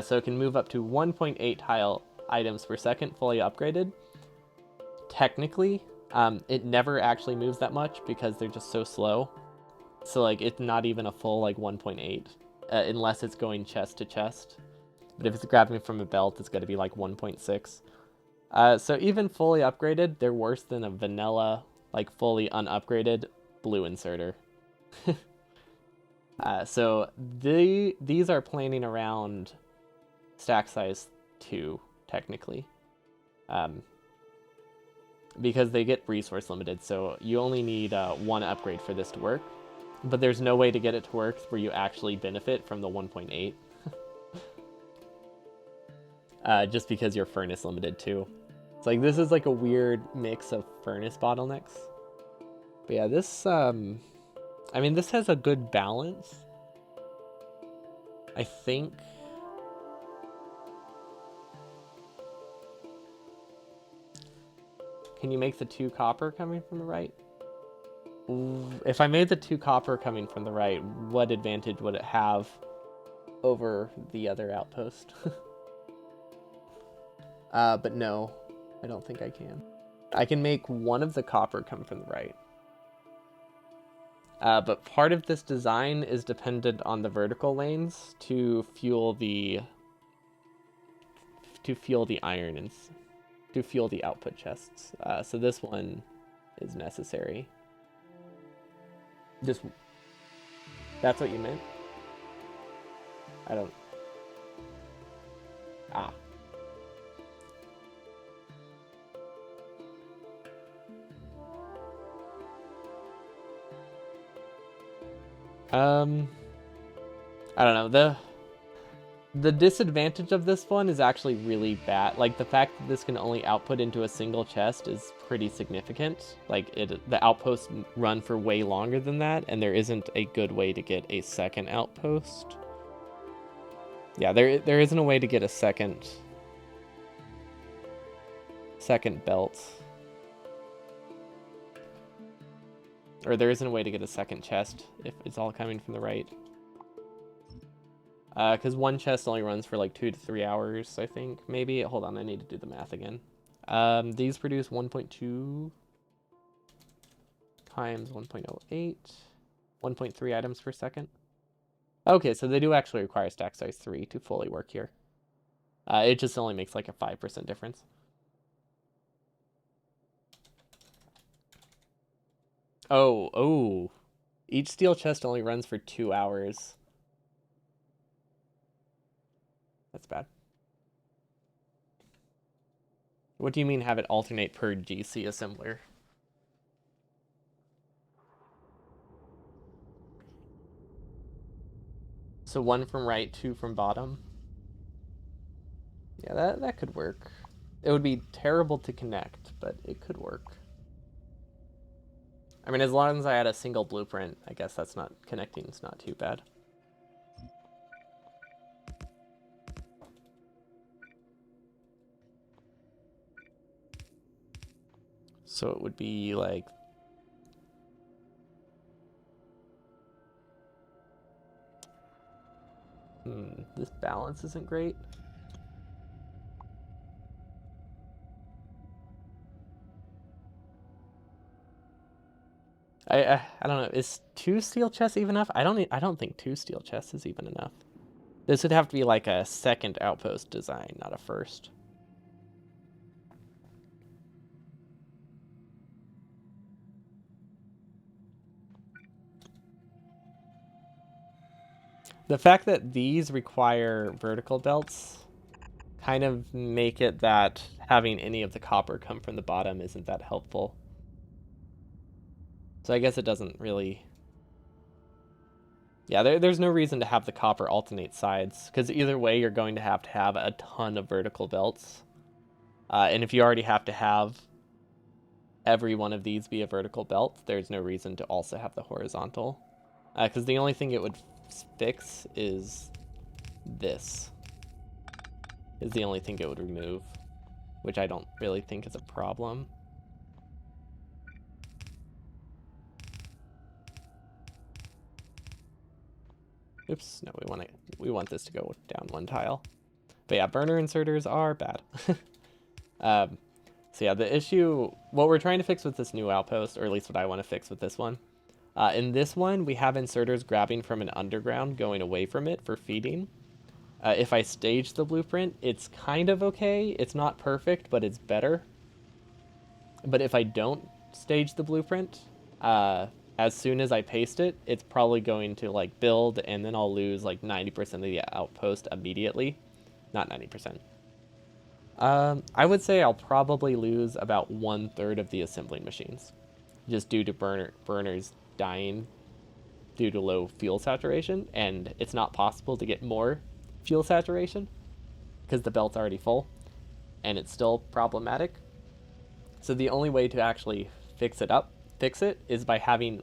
So it can move up to 1.8 tile items per second, fully upgraded. Technically, it never actually moves that much because they're just so slow. So like it's not even a full like 1.8 unless it's going chest to chest. But if it's grabbing from a belt, it's going to be like 1.6. So even fully upgraded, they're worse than a vanilla, like fully unupgraded blue inserter. So these are planning around stack size 2, technically. Because they get resource limited, so you only need 1 upgrade for this to work. But there's no way to get it to work where you actually benefit from the 1.8. Just because you're furnace limited too. It's like, this is like a weird mix of furnace bottlenecks. But yeah, this, I mean, this has a good balance. I think. Can you make the 2 copper coming from the right? If I made the 2 copper coming from the right, what advantage would it have over the other outpost? But no, I don't think I can. I can make one of the copper come from the right. But part of this design is dependent on the vertical lanes to fuel the iron and to fuel the output chests. So this one is necessary. Just that's what you meant? I don't. Ah. I don't know. The disadvantage of this one is actually really bad. Like, the fact that this can only output into a single chest is pretty significant. Like, the outposts run for way longer than that, and there isn't a good way to get a second outpost. Yeah, there isn't a way to get a second belt. Or there isn't a way to get a second chest if it's all coming from the right. Because one chest only runs for like 2 to 3 hours, I think. Maybe. Hold on, I need to do the math again. These produce 1.2 times 1.08. 1.3 items per second. Okay, so they do actually require stack size 3 to fully work here. It just only makes like a 5% difference. Oh. Each steel chest only runs for 2 hours. That's bad. What do you mean have it alternate per GC assembler? So 1 from right, 2 from bottom? Yeah, that could work. It would be terrible to connect, but it could work. I mean, as long as I had a single blueprint, I guess that's not connecting. It's not too bad. So it would be like this balance isn't great. I don't know. Is 2 steel chests even enough? I don't think 2 steel chests is even enough. This would have to be like a second outpost design, not a first. The fact that these require vertical belts kind of make it that having any of the copper come from the bottom isn't that helpful. So I guess it doesn't really... Yeah, there's no reason to have the copper alternate sides, because either way you're going to have a ton of vertical belts. And if you already have to have every one of these be a vertical belt, there's no reason to also have the horizontal. Because the only thing it would fix is this. Is the only thing it would remove, which I don't really think is a problem. Oops, no, we want this to go down 1 tile. But yeah, burner inserters are bad. So yeah, the issue, what we're trying to fix with this new outpost, or at least what I want to fix with this one, in this one, we have inserters grabbing from an underground, going away from it for feeding. If I stage the blueprint, it's kind of okay. It's not perfect, but it's better. But if I don't stage the blueprint, as soon as I paste it, it's probably going to like build, and then I'll lose like 90% of the outpost immediately. Not 90%. I would say I'll probably lose about 1/3 of the assembling machines, just due to burners dying due to low fuel saturation, and it's not possible to get more fuel saturation because the belt's already full, and it's still problematic. So the only way to actually fix it is by having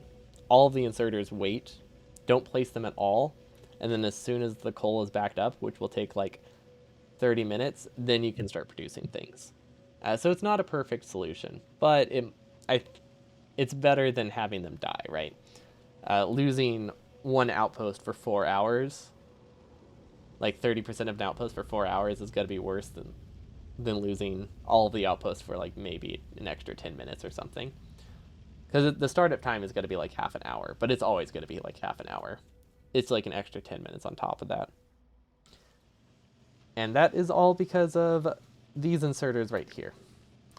all of the inserters wait, don't place them at all, and then as soon as the coal is backed up, which will take like 30 minutes, then you can start producing things. So it's not a perfect solution, but it's better than having them die, right? Losing one outpost for 4 hours, like 30% of an outpost for 4 hours, is going to be worse than losing all of the outposts for like maybe an extra 10 minutes or something. Because the startup time is going to be like half an hour, but it's always going to be like half an hour. It's like an extra 10 minutes on top of that. And that is all because of these inserters right here.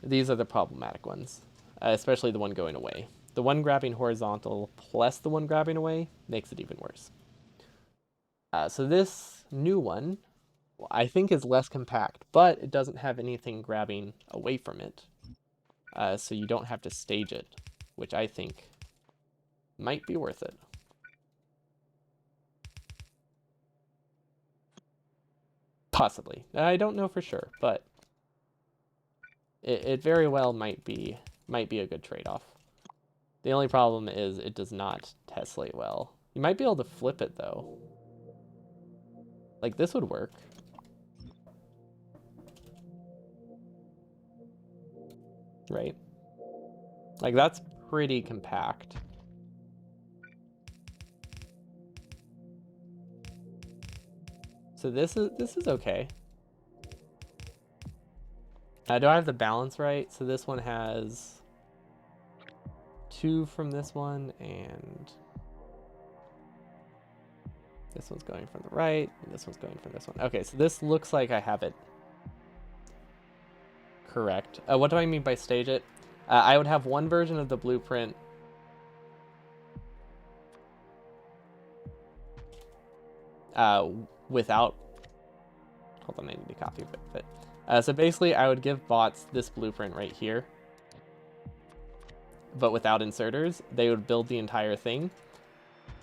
These are the problematic ones, especially the one going away. The one grabbing horizontal plus the one grabbing away makes it even worse. So this new one, I think, is less compact, but it doesn't have anything grabbing away from it. So you don't have to stage it, which I think might be worth it. Possibly. I don't know for sure, but it very well might be a good trade-off. The only problem is it does not tessellate well. You might be able to flip it though. Like this would work. Right? Like that's pretty compact. So this is okay. Do I have the balance right? So this one has 2 from this one, and this one's going from the right, and this one's going from this one. Okay, so this looks like I have it correct. What do I mean by stage it? I would have one version of the blueprint without... Hold on, I need to copy it. So basically, I would give bots this blueprint right here, but without inserters. They would build the entire thing.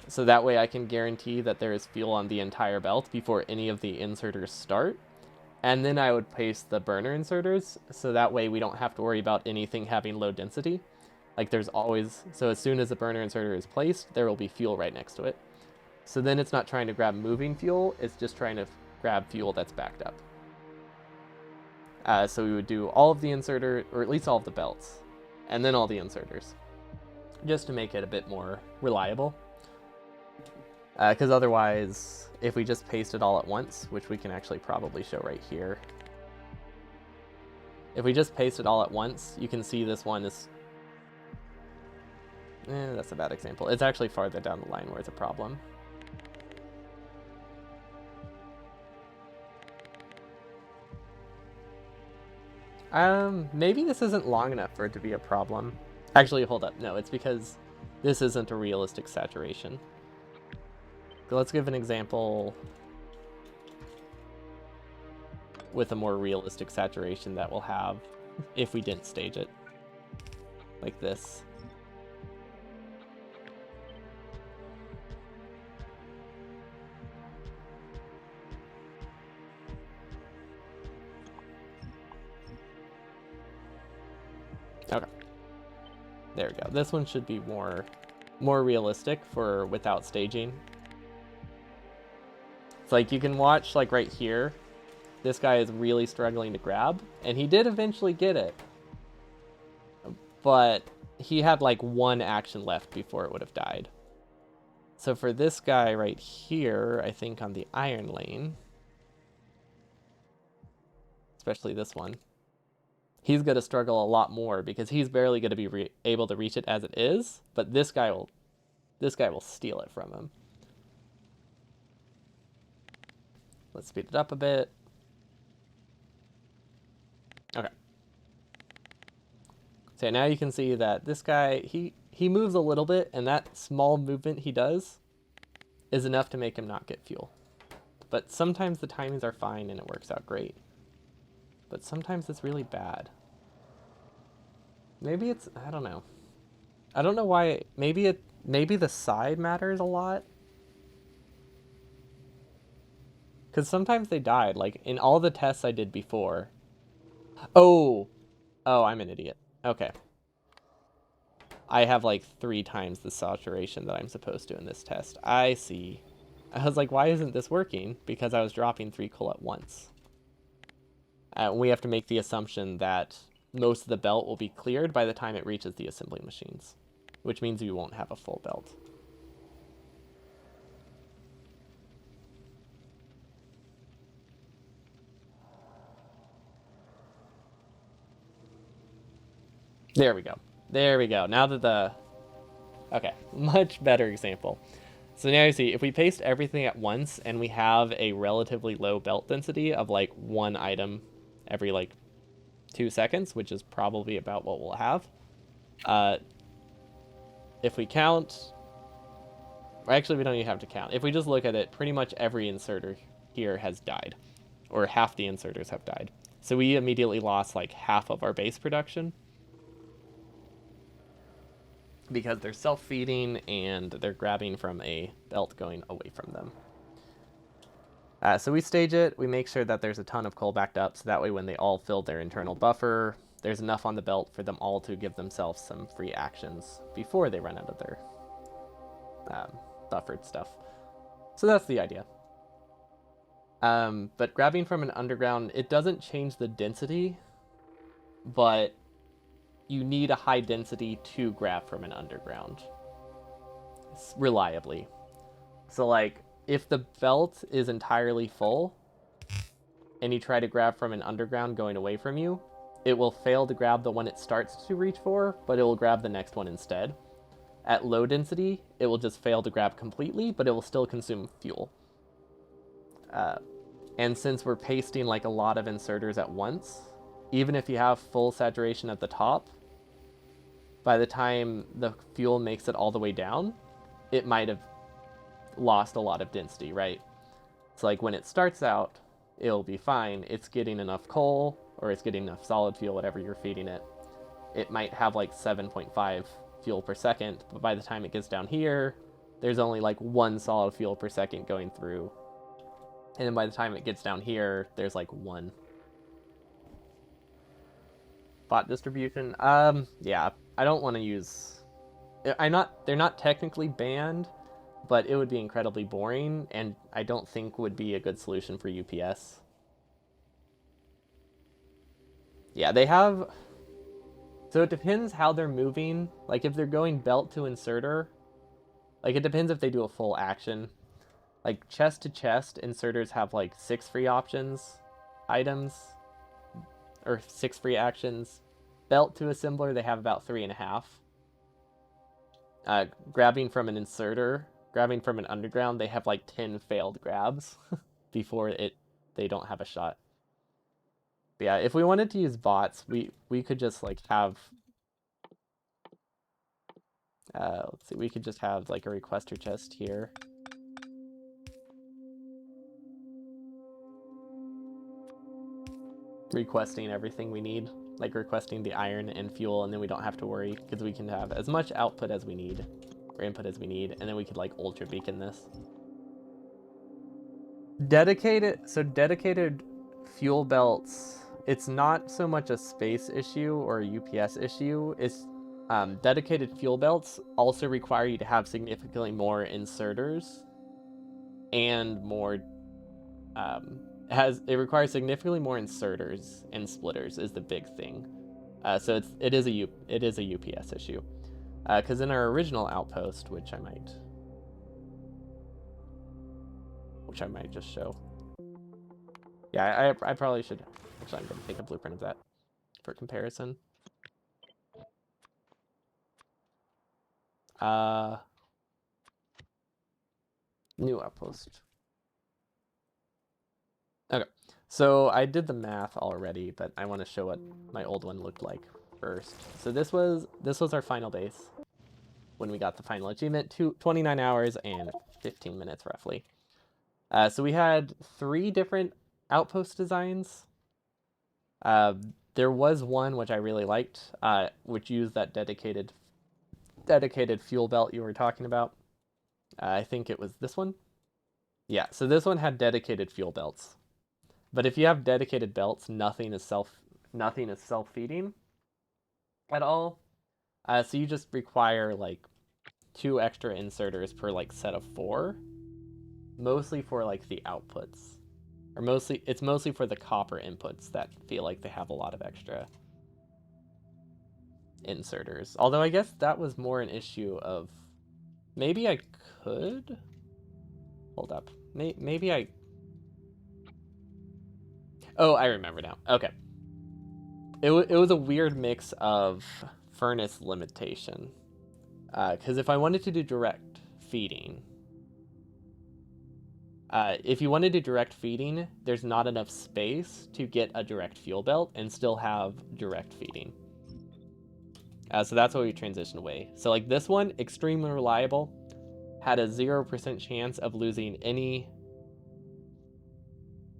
So that way I can guarantee that there is fuel on the entire belt before any of the inserters start. And then I would paste the burner inserters, so that way we don't have to worry about anything having low density. Like there's always... So as soon as the burner inserter is placed, there will be fuel right next to it. So then it's not trying to grab moving fuel, it's just trying to grab fuel that's backed up. So we would do all of the inserter, or at least all of the belts, and then all the inserters, just to make it a bit more reliable. Because otherwise, if we just paste it all at once, which we can actually probably show right here. If we just paste it all at once, you can see this one is... that's a bad example. It's actually farther down the line where it's a problem. Maybe this isn't long enough for it to be a problem. Actually, hold up. No, it's because this isn't a realistic saturation. So let's give an example with a more realistic saturation that we'll have if we didn't stage it. Like this. Okay. There we go. This one should be more realistic for without staging. It's like you can watch, like right here, this guy is really struggling to grab, and he did eventually get it. But he had like one action left before it would have died. So for this guy right here, I think on the iron lane, especially this one, he's going to struggle a lot more because he's barely going to be able to reach it as it is, but this guy will steal it from him. Let's speed it up a bit. Okay. So now you can see that this guy, he moves a little bit, and that small movement he does is enough to make him not get fuel. But sometimes the timings are fine and it works out great. But sometimes it's really bad. Maybe it's, I don't know. I don't know why. Maybe the side matters a lot. Because sometimes they died, like in all the tests I did before. Oh, I'm an idiot. Okay. I have like 3 times the saturation that I'm supposed to in this test. I see. I was like, why isn't this working? Because I was dropping 3 coal at once. We have to make the assumption that most of the belt will be cleared by the time it reaches the assembly machines, which means you won't have a full belt. There we go. There we go. Now that Okay, much better example. So now you see, if we paste everything at once and we have a relatively low belt density of like one item every like 2 seconds, which is probably about what we'll have. If we count, actually we don't even have to count. If we just look at it, pretty much every inserter here has died, or half the inserters have died. So we immediately lost like half of our base production because they're self-feeding and they're grabbing from a belt going away from them. So we stage it, we make sure that there's a ton of coal backed up, so that way when they all fill their internal buffer, there's enough on the belt for them all to give themselves some free actions before they run out of their buffered stuff. So that's the idea. But grabbing from an underground, it doesn't change the density, but you need a high density to grab from an underground reliably. So like, if the belt is entirely full and you try to grab from an underground going away from you, it will fail to grab the one it starts to reach for, but it will grab the next one instead. At low density, it will just fail to grab completely, but it will still consume fuel. And since we're pasting like a lot of inserters at once, even if you have full saturation at the top, by the time the fuel makes it all the way down, it might have lost a lot of density, right? So like when it starts out, it'll be fine. It's getting enough coal, or it's getting enough solid fuel, whatever you're feeding it. It might have like 7.5 fuel per second, but by the time it gets down here, there's only like 1 solid fuel per second going through. And then by the time it gets down here, there's like 1. Bot distribution. Yeah, I don't want to use. They're not technically banned, but it would be incredibly boring, and I don't think would be a good solution for UPS. Yeah, they have. So it depends how they're moving. Like if they're going belt to inserter, like it depends if they do a full action. Like chest to chest, inserters have like 6 free options, items, or 6 free actions. Belt to assembler, they have about 3.5. Grabbing from an inserter, grabbing from an underground, they have like 10 failed grabs before they don't have a shot. But yeah, if we wanted to use bots, we could just like have let's see, we could just have like a requester chest here. Requesting everything we need, like requesting the iron and fuel, and then we don't have to worry because we can have as much output as we need, or input as we need, and then we could like ultra beacon this. Dedicated fuel belts, it's not so much a space issue or a UPS issue. It's dedicated fuel belts also require you to have significantly more inserters and more it requires significantly more inserters and splitters is the big thing. So it is a UPS issue. Because in our original outpost, which I might just show. Yeah, I probably should. Actually, I'm gonna take a blueprint of that for comparison. New outpost. Okay, so I did the math already, but I want to show what my old one looked like first. So this was our final base when we got the final achievement, 29 hours and 15 minutes roughly. So we had 3 different outpost designs. There was one which I really liked, which used that dedicated fuel belt you were talking about. I think it was this one. Yeah, so this one had dedicated fuel belts. But if you have dedicated belts, nothing is self-feeding at all. So you just require like 2 extra inserters per like set of 4, mostly for like the outputs, or it's mostly for the copper inputs that feel like they have a lot of extra inserters. Although I guess that was more an issue of maybe I could hold up. Maybe I. Oh, I remember now. Okay. It was a weird mix of furnace limitation. Because if I wanted to do direct feeding, if you want to do direct feeding, there's not enough space to get a direct fuel belt and still have direct feeding. So that's why we transitioned away. So like this one, extremely reliable, had a 0% chance of losing any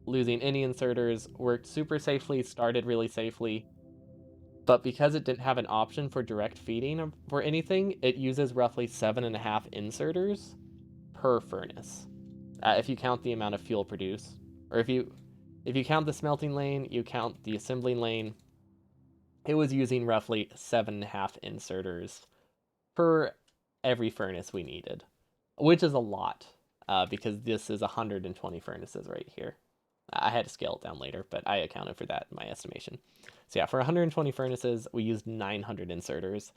inserters, worked super safely, started really safely. But because it didn't have an option for direct feeding for anything, it uses roughly 7.5 inserters per furnace. If you count the amount of fuel produced, or if you count the smelting lane, you count the assembling lane, it was using roughly 7.5 inserters per every furnace we needed, which is a lot, because this is 120 furnaces right here. I had to scale it down later, but I accounted for that in my estimation. So yeah, for 120 furnaces, we used 900 inserters,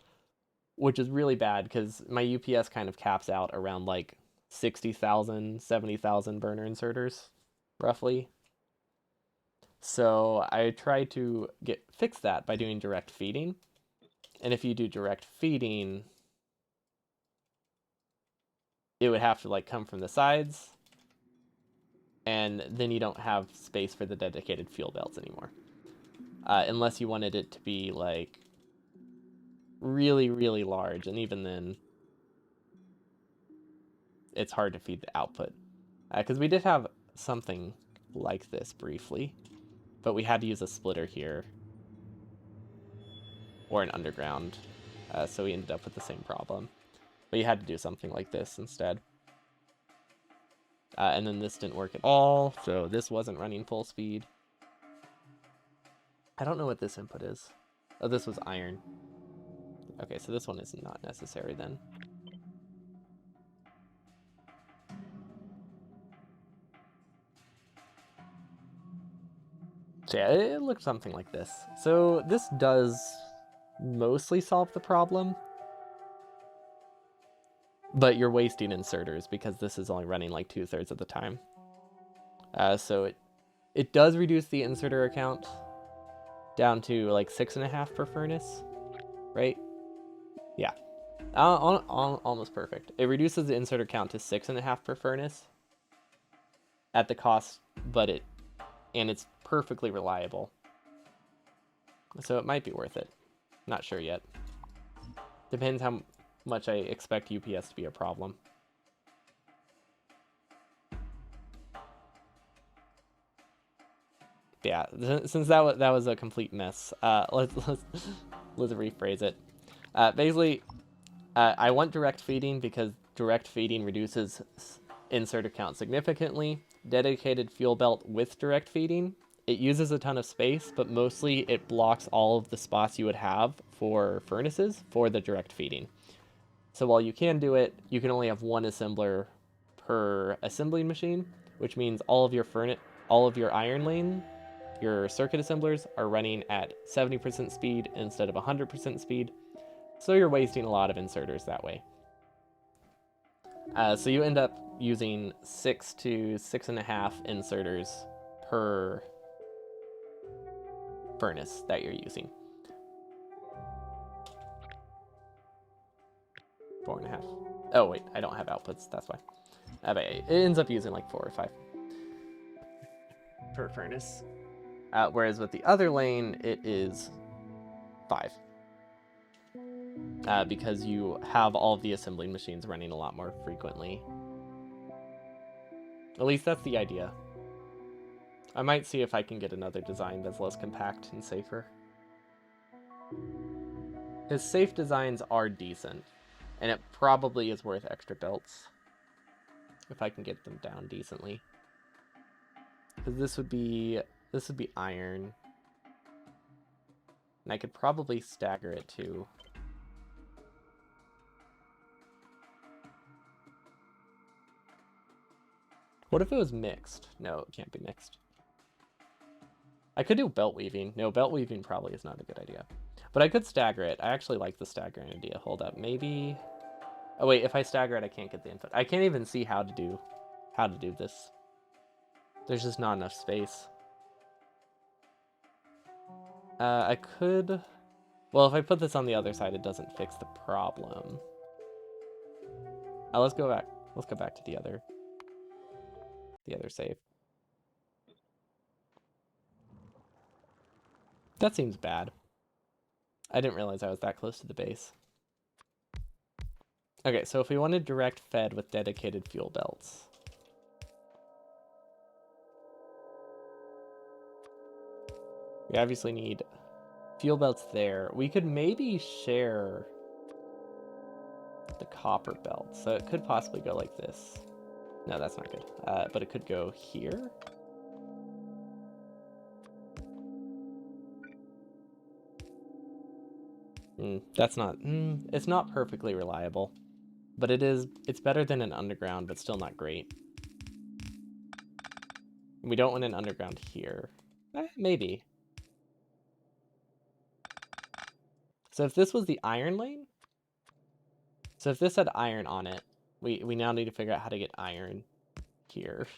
which is really bad because my UPS kind of caps out around like 60,000, 70,000 burner inserters, roughly. So I tried to fix that by doing direct feeding. And if you do direct feeding, it would have to like come from the sides, and then you don't have space for the dedicated fuel belts anymore. Unless you wanted it to be like really, really large, and even then, it's hard to feed the output. Because we did have something like this briefly, but we had to use a splitter here or an underground, so we ended up with the same problem. But you had to do something like this instead. And then this didn't work at all, so this wasn't running full speed. I don't know what this input is. Oh, this was iron. Okay, so this one is not necessary then. So yeah, it looked something like this. So this does mostly solve the problem, but you're wasting inserters because this is only running like 2/3 of the time. So it does reduce the inserter account down to like 6.5 per furnace, right? Yeah, almost perfect. It reduces the inserter count to 6.5 per furnace at the cost, and it's perfectly reliable. So it might be worth it. Not sure yet. Depends how much I expect UPS to be a problem. Yeah, since that was a complete mess, let's rephrase it. Basically, I want direct feeding because direct feeding reduces inserter count significantly. Dedicated fuel belt with direct feeding, it uses a ton of space, but mostly it blocks all of the spots you would have for furnaces for the direct feeding. So while you can do it, you can only have one assembler per assembling machine, which means all of your iron lane, your circuit assemblers are running at 70% speed instead of 100% speed. So you're wasting a lot of inserters that way. So you end up using 6 to 6.5 inserters per furnace that you're using. 4.5. Oh wait, I don't have outputs, that's why. But it ends up using like 4 or 5 per furnace. Whereas with the other lane, it is 5. Because you have all of the assembling machines running a lot more frequently. At least that's the idea. I might see if I can get another design that's less compact and safer. His safe designs are decent, and it probably is worth extra belts if I can get them down decently. Because this would be iron, and I could probably stagger it too. What if it was mixed? No, it can't be mixed. I could do belt weaving. No, belt weaving probably is not a good idea. But I could stagger it. I actually like the staggering idea. Hold up, maybe. Oh wait, if I stagger it, I can't get the input. I can't even see how to do this. There's just not enough space. I could. Well, if I put this on the other side, it doesn't fix the problem. Let's go back. Let's go back to the other save. That seems bad. I didn't realize I was that close to the base. Okay, so if we wanted direct fed with dedicated fuel belts, we obviously need fuel belts there. We could maybe share the copper belt, so it could possibly go like this. No, that's not good. But it could go here. That's not. It's not perfectly reliable, but it's better than an underground, but still not great. We don't want an underground here. Maybe. So if this was the iron lane, so if this had iron on it, we now need to figure out how to get iron here.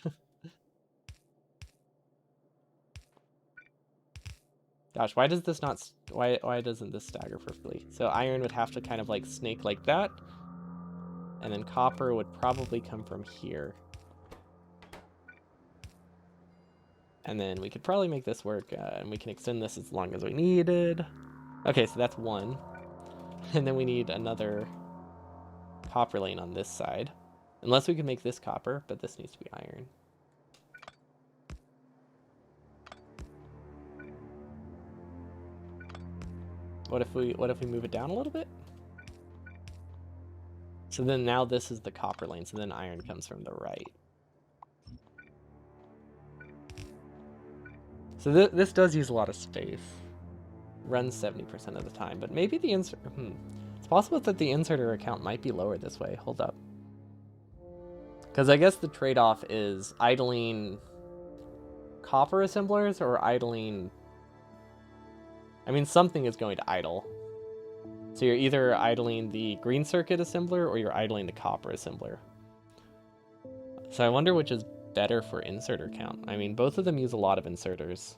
Gosh, why does this not? Why doesn't this stagger perfectly? So iron would have to kind of like snake like that, and then copper would probably come from here. And then we could probably make this work, and we can extend this as long as we needed. Okay, so that's one. And then we need another copper lane on this side. Unless we can make this copper, but this needs to be iron. What if we move it down a little bit? So then now this is the copper lane, so then iron comes from the right. So this does use a lot of space. Runs 70% of the time, but maybe the insert... It's possible that the inserter account might be lower this way. Hold up. Because I guess the trade-off is idling copper assemblers or idling... I mean, something is going to idle. So you're either idling the green circuit assembler or you're idling the copper assembler. So I wonder which is better for inserter count. I mean, both of them use a lot of inserters.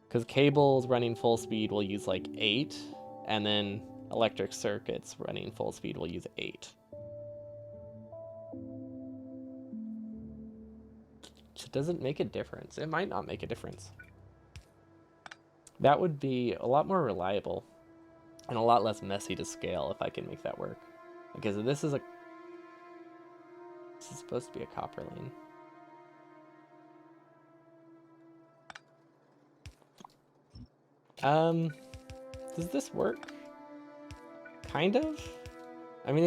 Because cables running full speed will use like 8, and then electric circuits running full speed will use 8. So does it make a difference? It might not make a difference. That would be a lot more reliable and a lot less messy to scale if I can make that work. Because this is supposed to be a copper lane. Does this work? Kind of? I mean,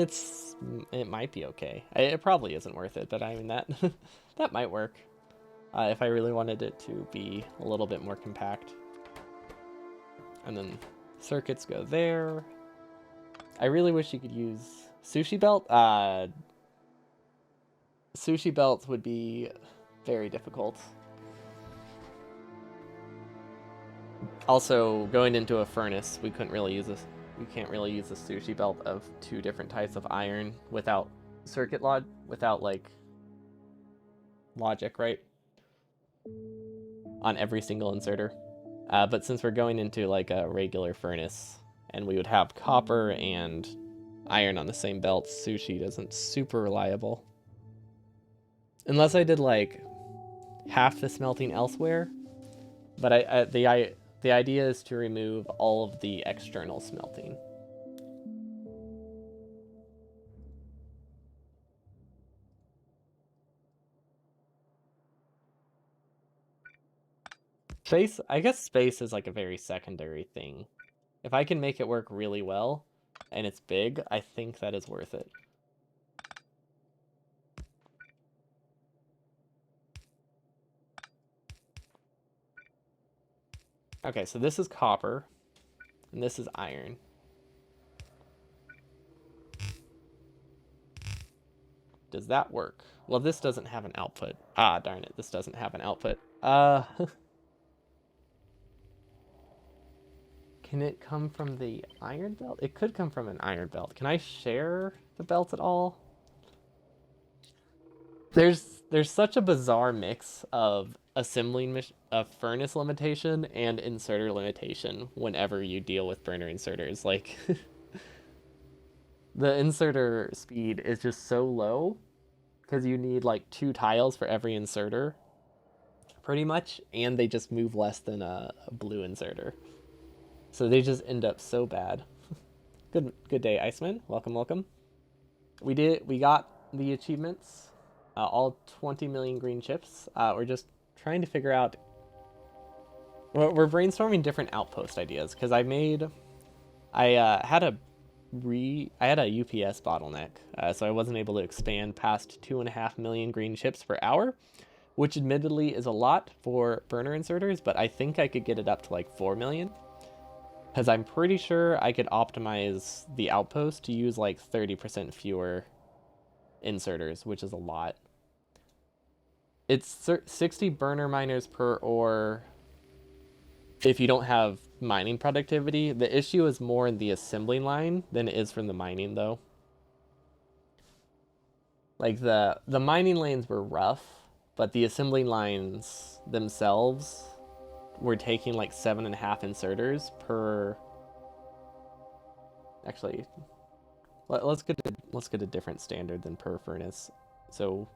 it might be okay. It probably isn't worth it, but I mean, that that might work. If I really wanted it to be a little bit more compact. And then circuits go there. I really wish you could use sushi belt. Sushi belts would be very difficult. Also, going into a furnace, we can't really use a sushi belt of 2 different types of iron without without like logic, right? On every single inserter. But since we're going into like a regular furnace and we would have copper and iron on the same belt, sushi isn't super reliable. Unless I did like half the smelting elsewhere. But the idea is to remove all of the external smelting. I guess space is like a very secondary thing. If I can make it work really well, and it's big, I think that is worth it. Okay, so this is copper, and this is iron. Does that work? Well, this doesn't have an output. Ah, darn it, this doesn't have an output. Can it come from the iron belt? It could come from an iron belt. Can I share the belt at all? There's such a bizarre mix of assembling a furnace limitation and inserter limitation whenever you deal with burner inserters. Like, The inserter speed is just so low because you need like 2 tiles for every inserter, pretty much, and they just move less than a blue inserter. So they just end up so bad. Good day, Iceman. Welcome, welcome. We got the achievements, all 20 million green chips. We're just trying to figure out. We're brainstorming different outpost ideas because I had a UPS bottleneck, so I wasn't able to expand past 2.5 million green chips per hour, which admittedly is a lot for burner inserters, but I think I could get it up to like 4 million. Because I'm pretty sure I could optimize the outpost to use like 30% fewer inserters, which is a lot. It's 60 burner miners per ore if you don't have mining productivity. The issue is more in the assembling line than it is from the mining, though. Like the mining lanes were rough, but the assembling lines themselves were taking like 7.5 inserters per. Actually, let's get a different standard than per furnace. So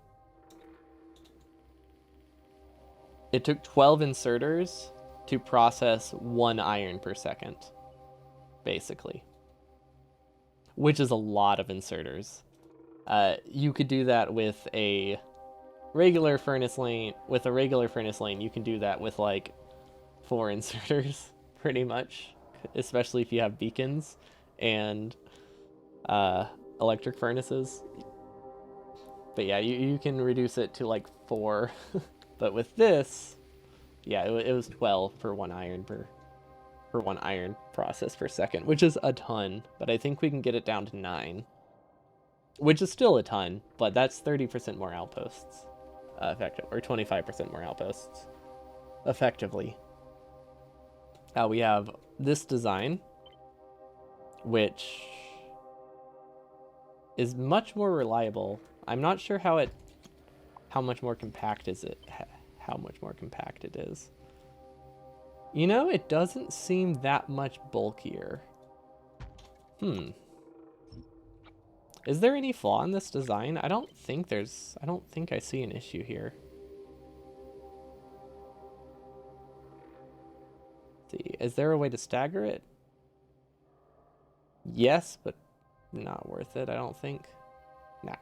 it took 12 inserters to process 1 iron per second, basically, which is a lot of inserters. You could do that with a regular furnace lane. With a regular furnace lane, you can do that with like 4 inserters, pretty much, especially if you have beacons and electric furnaces. But yeah, you can reduce it to like 4. But with this, yeah, it was 12 per 1 iron per 1 iron process per second, which is a ton. But I think we can get it down to 9, which is still a ton. But that's 30% more outposts, effective, or 25% more outposts, effectively. We have this design, which is much more reliable. I'm not sure how much more compact is it. How much more compact it is. You know, it doesn't seem that much bulkier. Is there any flaw in this design? I don't think I see an issue here. Let's see, is there a way to stagger it? Yes, but not worth it, I don't think. Nah,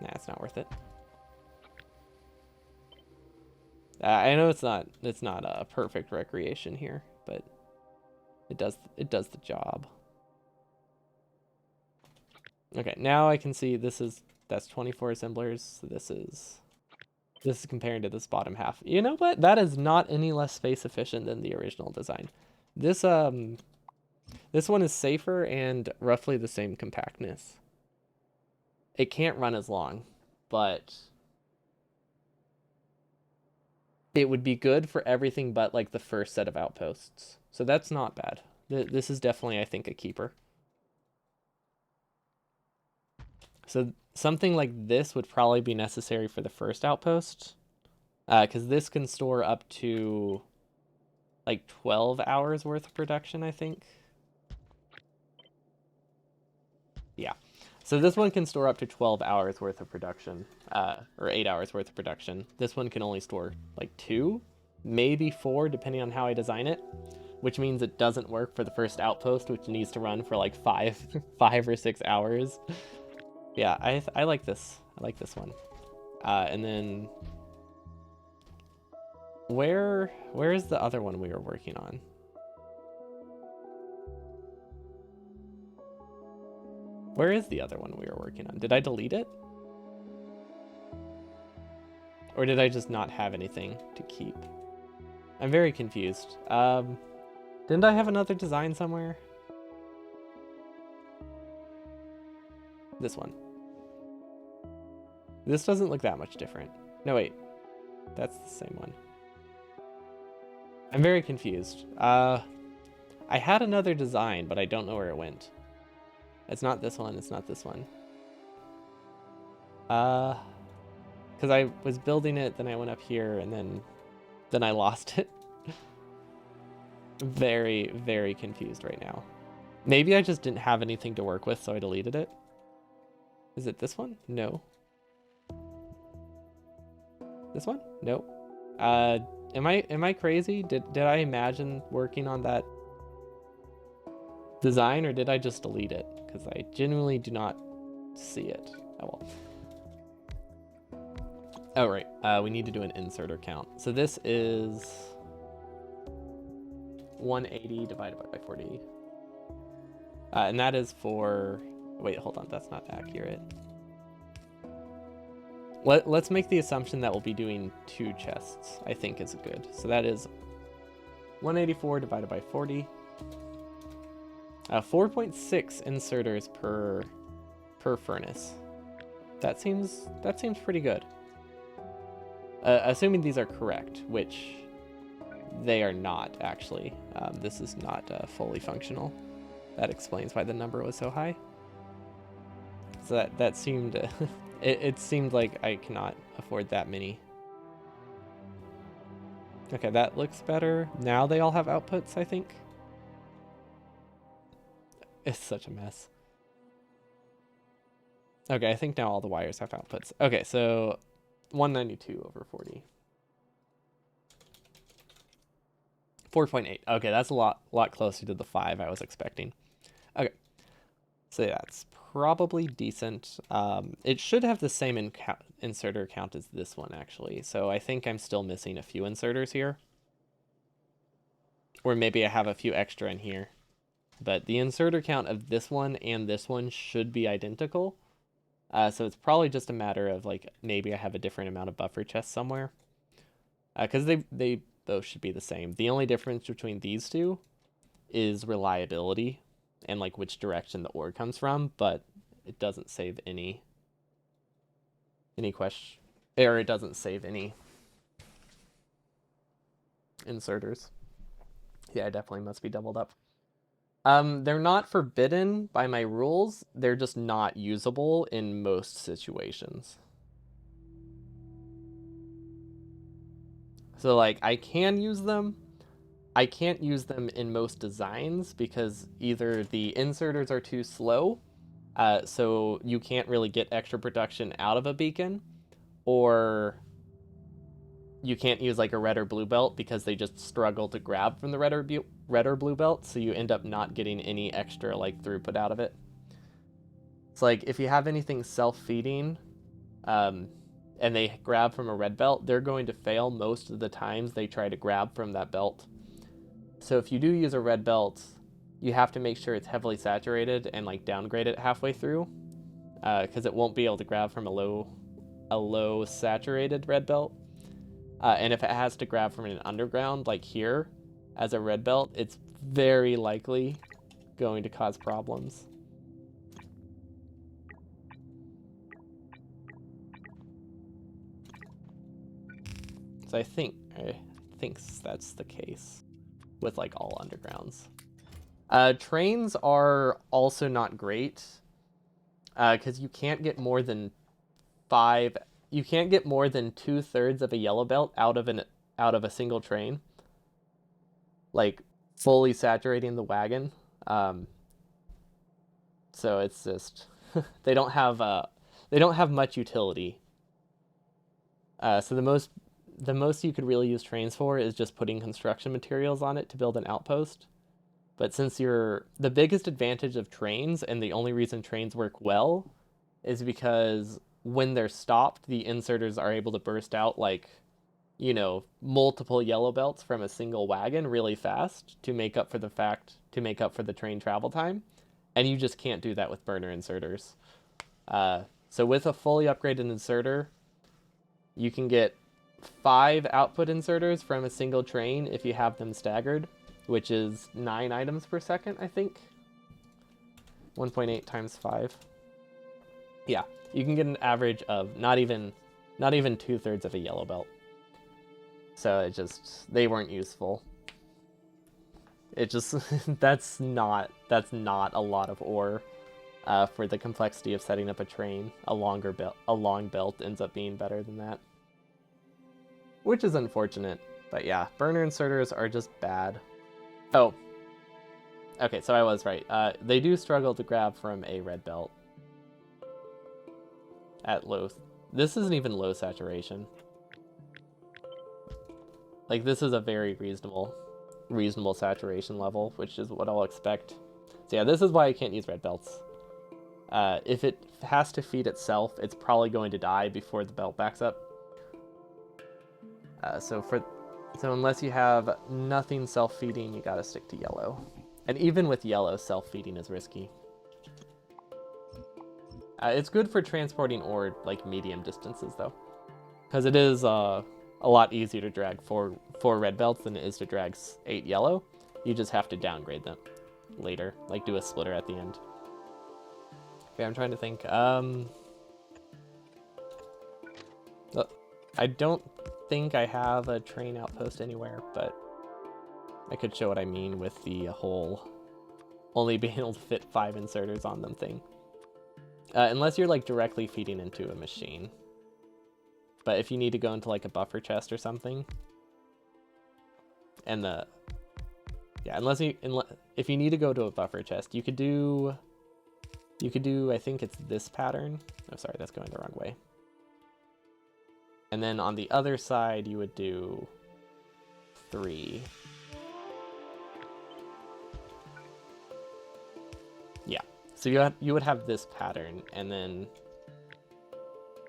it's not worth it. I know it's not a perfect recreation here, but it does the job. Okay, now I can see that's 24 assemblers. So this is comparing to this bottom half. You know what? That is not any less space efficient than the original design. This one is safer and roughly the same compactness. It can't run as long, but it would be good for everything but like the first set of outposts. So that's not bad. This is definitely, I think, a keeper. So something like this would probably be necessary for the first outpost, because this can store up to like 12 hours worth of production, I think. Yeah. So this one can store up to 12 hours worth of production, or 8 hours worth of production. This one can only store like 2, maybe 4, depending on how I design it, which means it doesn't work for the first outpost, which needs to run for like 5 or 6 hours. Yeah, I like this. I like this one. And then where is the other one we were working on? Where is the other one we were working on? Did I delete it? Or did I just not have anything to keep? I'm very confused. Didn't I have another design somewhere? This one. This doesn't look that much different. No, wait. That's the same one. I'm very confused. I had another design, but I don't know where it went. It's not this one, it's not this one. Because I was building it, then I went up here, and then I lost it. Very, very confused right now. Maybe I just didn't have anything to work with, so I deleted it. Is it this one? No. This one? No. Am I crazy? Did I imagine working on that design, or did I just delete it? Because I genuinely do not see it. Oh well. Oh right. We need to do an inserter count. So this is 180 divided by 40. And that is for... Wait, hold on. That's not accurate. Let's make the assumption that we'll be doing 2 chests, I think is good. So that is 184 divided by 40. 4.6 inserters per furnace. That seems pretty good. Assuming these are correct, which they are not, actually. This is not fully functional. That explains why the number was so high. So that seemed... it seemed like I cannot afford that many. Okay, that looks better. Now they all have outputs, I think. It's such a mess. Okay, I think now all the wires have outputs. Okay, so 192 over 40. 4.8. Okay, that's a lot closer to the 5 I was expecting. Okay, so yeah, it's probably decent. It should have the same inserter count as this one, actually. So I think I'm still missing a few inserters here. Or maybe I have a few extra in here. But the inserter count of this one and this one should be identical. So it's probably just a matter of, like, maybe I have a different amount of buffer chests somewhere. Because they both should be the same. The only difference between these two is reliability and, like, which direction the ore comes from, but it doesn't save any question, or it doesn't save any inserters. Yeah, it definitely must be doubled up. They're not forbidden by my rules. They're just not usable in most situations. So, like, I can use them. I can't use them in most designs because either the inserters are too slow, so you can't really get extra production out of a beacon, or you can't use like a red or blue belt because they just struggle to grab from the red or blue belt, so you end up not getting any extra like throughput out of it. It's like if you have anything self-feeding, and they grab from a red belt, they're going to fail most of the times they try to grab from that belt. So if you do use a red belt, you have to make sure it's heavily saturated and like downgrade it halfway through, because it won't be able to grab from a low saturated red belt. And if it has to grab from an underground, like here, as a red belt, it's very likely going to cause problems. So I think that's the case with like all undergrounds. Trains are also not great, because you can't get more than 5. You can't get more than 2/3 of a yellow belt out of a single train, like fully saturating the wagon. So it's just they don't have much utility. So the most you could really use trains for is just putting construction materials on it to build an outpost. But since the biggest advantage of trains, and the only reason trains work well, is because when they're stopped, the inserters are able to burst out like, multiple yellow belts from a single wagon really fast to make up for the train travel time, and you just can't do that with burner inserters. So with a fully upgraded inserter, you can get 5 output inserters from a single train if you have them staggered, which is 9 items per second, I think. 1.8 times 5. Yeah, you can get an average of not even 2/3 of a yellow belt. So they weren't useful. It just that's not a lot of ore for the complexity of setting up a train. A long belt ends up being better than that, which is unfortunate. But yeah, burner inserters are just bad. Oh, okay, so I was right. They do struggle to grab from a red belt. at low. This isn't even low saturation. Like, this is a very reasonable saturation level, which is what I'll expect. So yeah, this is why I can't use red belts. If it has to feed itself, it's probably going to die before the belt backs up. So unless you have nothing self-feeding, you gotta stick to yellow. And even with yellow, self-feeding is risky. It's good for transporting ore like medium distances though, because it is a lot easier to drag four red belts than it is to drag 8 yellow. You just have to downgrade them later, like do a splitter at the end. Okay, I'm trying to think. I don't think I have a train outpost anywhere, but I could show what I mean with the whole only being able to fit 5 inserters on them thing. Unless you're like directly feeding into a machine. But if you need to go into like a buffer chest or something, and if you need to go to a buffer chest, you could do I think it's this pattern. Oh, sorry, that's going the wrong way. And then on the other side, you would do 3. Yeah. So you would have this pattern, and then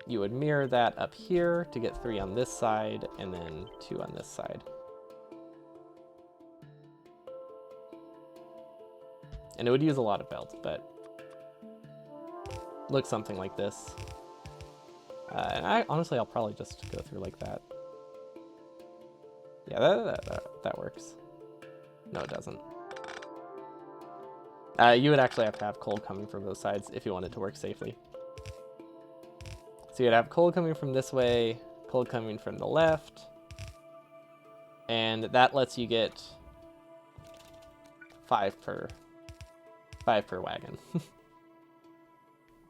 you would mirror that up here to get 3 on this side, and then 2 on this side. And it would use a lot of belts, but looks something like this. And I'll probably just go through like that. Yeah, that works. No, it doesn't. You would actually have to have coal coming from both sides if you want it to work safely. So you'd have coal coming from this way, coal coming from the left, and that lets you get 5 per wagon.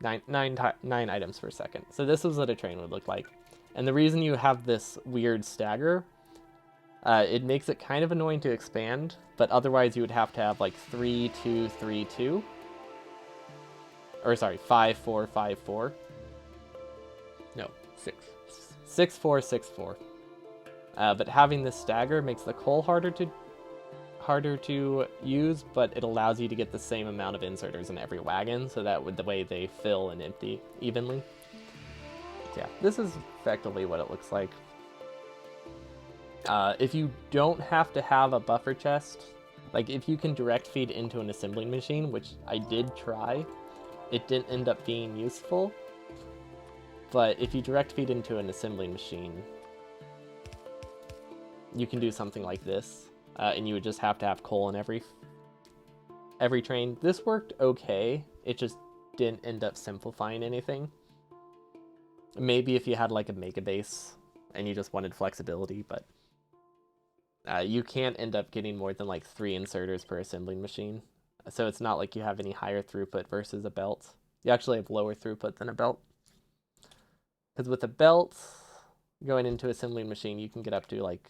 9 items per second. So this is what a train would look like. And the reason you have this weird stagger, it makes it kind of annoying to expand, but otherwise you would have to have like 3, 2, 3, 2. Or sorry, 5, 4, 5, 4. No, 6. 6, 4, 6, 4. But having this stagger makes the coal harder to use, but it allows you to get the same amount of inserters in every wagon, so that the way they fill and empty evenly. So yeah, this is effectively what it looks like. If you don't have to have a buffer chest, like if you can direct feed into an assembling machine, which I did try, it didn't end up being useful. But if you direct feed into an assembling machine, you can do something like this. And you would just have to have coal in every train. This worked okay. It just didn't end up simplifying anything. Maybe if you had like a mega base and you just wanted flexibility, but you can't end up getting more than like 3 inserters per assembling machine. So it's not like you have any higher throughput versus a belt. You actually have lower throughput than a belt. Because with a belt going into assembling machine, you can get up to like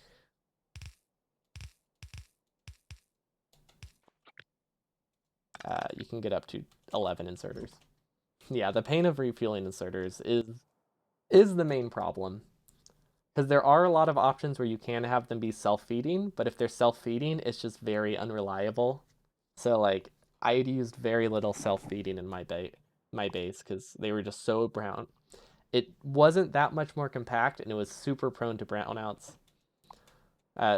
you can get up to 11 inserters. Yeah, the pain of refueling inserters is the main problem. Because there are a lot of options where you can have them be self-feeding, but if they're self-feeding, it's just very unreliable. So like, I used very little self-feeding in my base because they were just so brown. It wasn't that much more compact, and it was super prone to brownouts.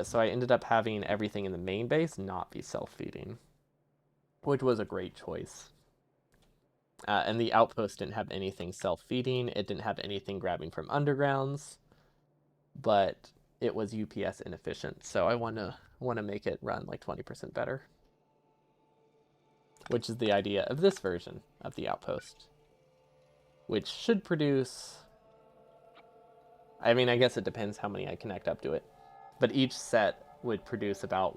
So I ended up having everything in the main base not be self-feeding, which was a great choice. And the outpost didn't have anything self-feeding. It didn't have anything grabbing from undergrounds, but it was UPS inefficient. So I want to make it run like 20% better, which is the idea of this version of the outpost, which should produce, I mean, I guess it depends how many I connect up to it, but each set would produce about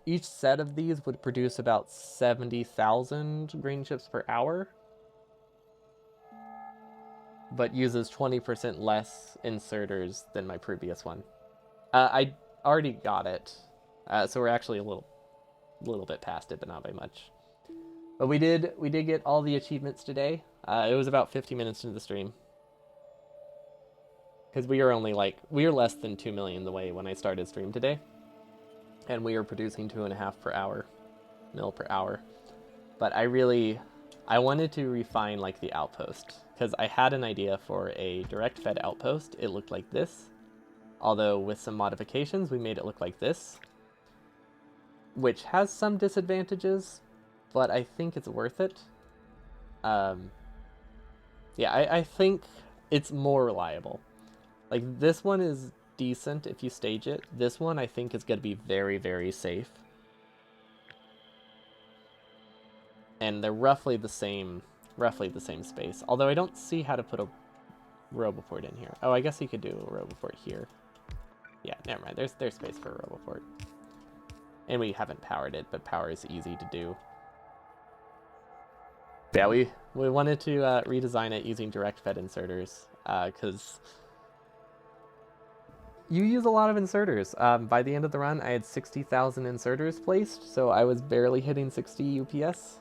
each set of these would produce about 70,000 green chips per hour, but uses 20% less inserters than my previous one. I already got it, so we're actually a little bit past it, but not by much. But we did get all the achievements today. It was about 50 minutes into the stream. Because we were less than 2 million the way when I started stream today. And we were producing 2.5 per hour, mil per hour. But I wanted to refine like the outpost. Because I had an idea for a direct fed outpost. It looked like this. Although with some modifications, we made it look like this. Which has some disadvantages, but I think it's worth it. Yeah, I think it's more reliable. Like, this one is decent if you stage it. This one, I think, is going to be very, very safe. And they're roughly the same space. Although I don't see how to put a Roboport in here. Oh, I guess you could do a Roboport here. Yeah, never mind. There's space for a Roboport. And we haven't powered it, but power is easy to do. Yeah, we wanted to redesign it using direct fed inserters, because you use a lot of inserters. By the end of the run, I had 60,000 inserters placed, so I was barely hitting 60 UPS.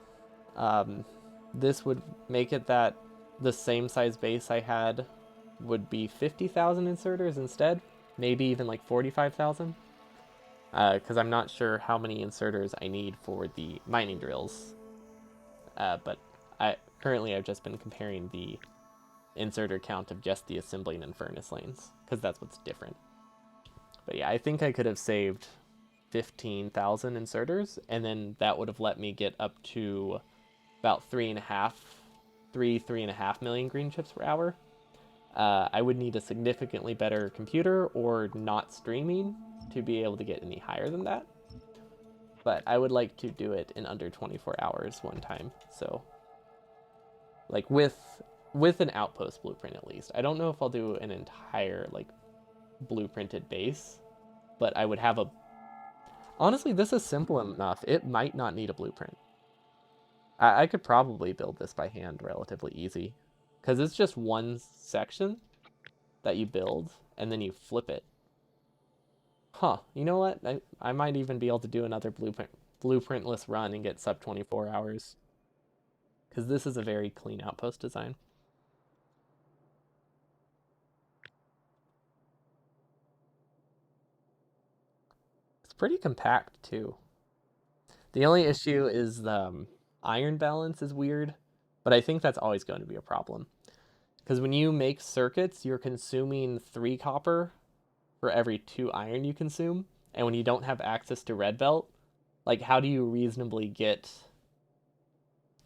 This would make it that the same size base I had would be 50,000 inserters instead, maybe even like 45,000. Because I'm not sure how many inserters I need for the mining drills. But currently I've just been comparing the inserter count of just the assembling and furnace lanes, because that's what's different. But yeah, I think I could have saved 15,000 inserters, and then that would have let me get up to about 3.5 million green chips per hour. I would need a significantly better computer or not streaming to be able to get any higher than that. But I would like to do it in under 24 hours one time. So, like, with an outpost blueprint at least. I don't know if I'll do an entire, like, blueprinted base, but I would have a... Honestly, this is simple enough. It might not need a blueprint. I could probably build this by hand relatively easy, because it's just one section that you build, and then you flip it. Huh, you know what? I might even be able to do another blueprintless run and get sub 24 hours. Because this is a very clean outpost design. It's pretty compact, too. The only issue is the iron balance is weird, but I think that's always going to be a problem. Because when you make circuits, you're consuming 3 copper for every 2 iron you consume, and when you don't have access to red belt, like, how do you reasonably get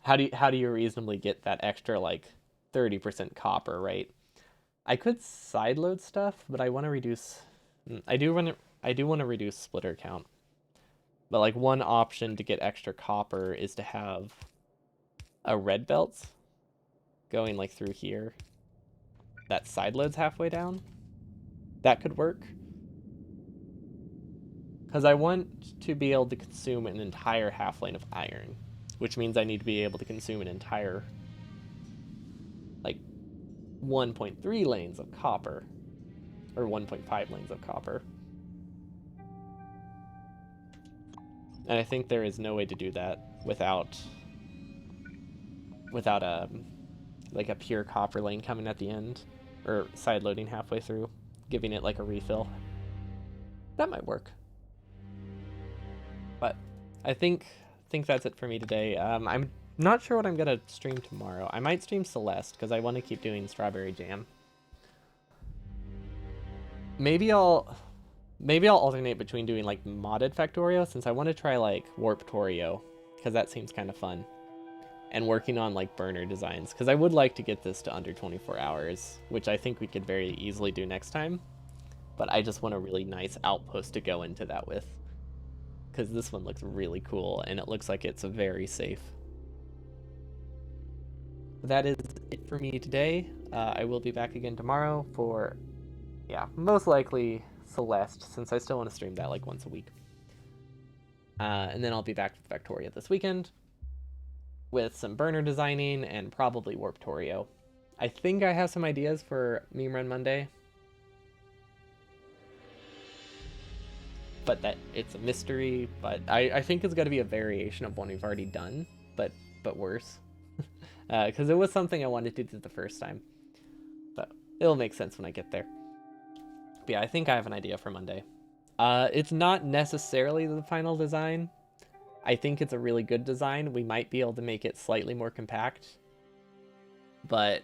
that extra, like, 30% copper, right? I could sideload stuff, but I want to reduce... I do want to reduce splitter count. But, like, one option to get extra copper is to have a red belt going, like, through here that sideloads halfway down. That could work. Because I want to be able to consume an entire half lane of iron, which means I need to be able to consume an entire, like, 1.3 lanes of copper, or 1.5 lanes of copper. And I think there is no way to do that without like a pure copper lane coming at the end, or side loading halfway through, giving it like a refill. That might work. But I think that's it for me today. I'm not sure what I'm gonna stream tomorrow. I might stream Celeste because I want to keep doing Strawberry Jam. Maybe I'll alternate between doing like modded Factorio, since I want to try like Warptorio, because that seems kind of fun, and working on like burner designs, because I would like to get this to under 24 hours, which I think we could very easily do next time. But I just want a really nice outpost to go into that with, because this one looks really cool and it looks like it's very safe. That is it for me today. I will be back again tomorrow for, yeah, most likely Celeste, since I still want to stream that like once a week. And then I'll be back with Factorio this weekend with some burner designing and probably Warptorio. I think I have some ideas for Meme Run Monday, but that it's a mystery. But I think it's going to be a variation of one we've already done, but worse. Because it was something I wanted to do the first time. But it'll make sense when I get there. But yeah, I think I have an idea for Monday. It's not necessarily the final design. I think it's a really good design. We might be able to make it slightly more compact. But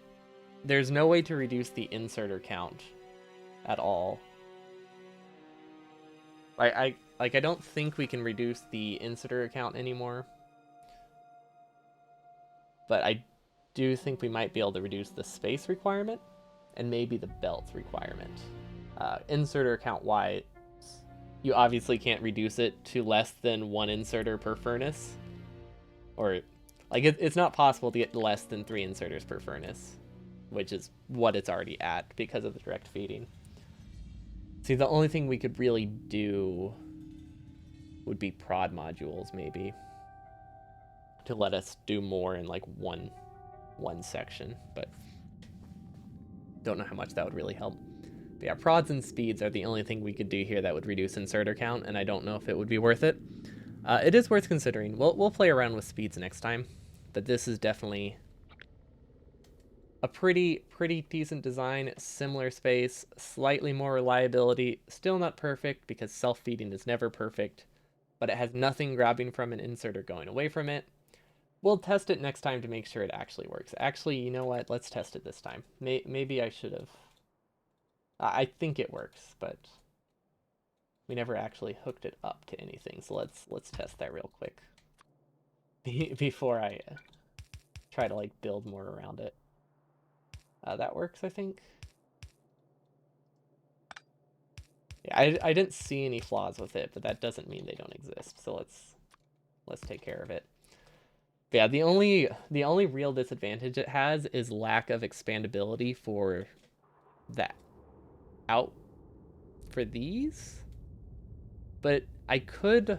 there's no way to reduce the inserter count at all. I don't think we can reduce the inserter count anymore. But I do think we might be able to reduce the space requirement and maybe the belt requirement. Inserter count wise, you obviously can't reduce it to less than one inserter per furnace. Or, like, it's not possible to get less than 3 inserters per furnace, which is what it's already at because of the direct feeding. See, the only thing we could really do would be prod modules, maybe, to let us do more in, like, one section, but don't know how much that would really help. But yeah, prods and speeds are the only thing we could do here that would reduce inserter count, and I don't know if it would be worth it. It is worth considering. We'll play around with speeds next time, but this is definitely a pretty decent design, similar space, slightly more reliability, still not perfect because self-feeding is never perfect, but it has nothing grabbing from an insert or going away from it. We'll test it next time to make sure it actually works. Actually, you know what? Let's test it this time. Maybe I should have. I think it works, but we never actually hooked it up to anything. So let's test that real quick before I try to like build more around it. That works, I think. Yeah, I didn't see any flaws with it, but that doesn't mean they don't exist. So let's take care of it. But yeah, the only real disadvantage it has is lack of expandability for that out for these. But I could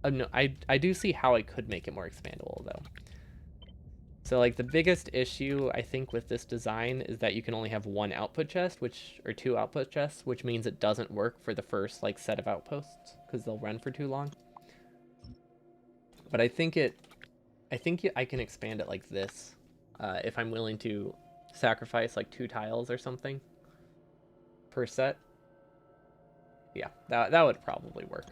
no, I do see how I could make it more expandable though. So like the biggest issue I think with this design is that you can only have one output chest, or 2 output chests, which means it doesn't work for the first like set of outposts because they'll run for too long. But I think I can expand it like this if I'm willing to sacrifice like 2 tiles or something per set. Yeah, that would probably work.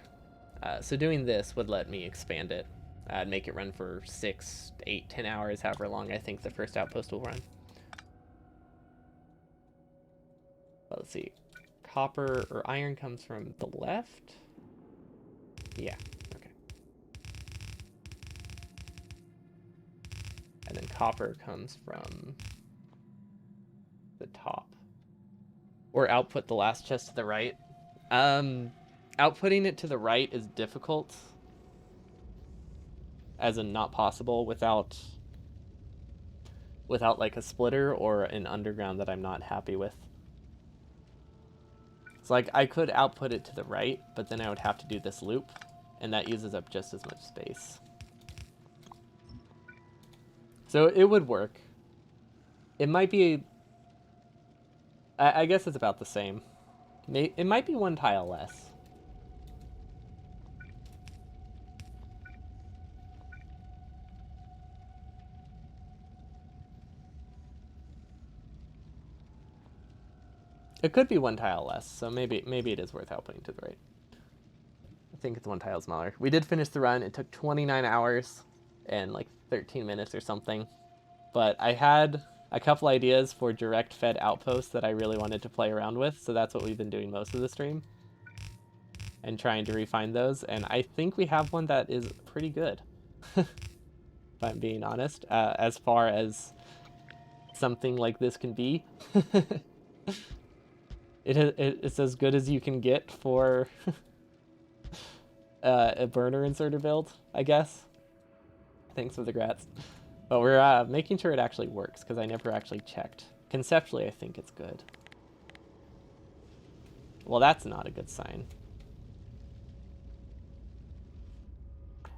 So doing this would let me expand it and make it run for 6, 8, 10 hours, however long I think the first outpost will run. But let's see. Copper or iron comes from the left? Yeah, okay. And then copper comes from the top. Or output the last chest to the right. Outputting it to the right is difficult. As in not possible without like a splitter or an underground that I'm not happy with. So like I could output it to the right, but then I would have to do this loop, and that uses up just as much space. So it would work. It might be, I guess it's about the same. It might be 1 tile less. It could be 1 tile less, so maybe it is worth outputting to the right. I think it's 1 tile smaller. We did finish the run. It took 29 hours and like 13 minutes or something. But I had a couple ideas for direct fed outposts that I really wanted to play around with, so that's what we've been doing most of the stream. And trying to refine those, and I think we have one that is pretty good. If I'm being honest, as far as something like this can be. It's as good as you can get for a burner inserter build, I guess. Thanks for the grats. But we're making sure it actually works, because I never actually checked. Conceptually, I think it's good. Well, that's not a good sign.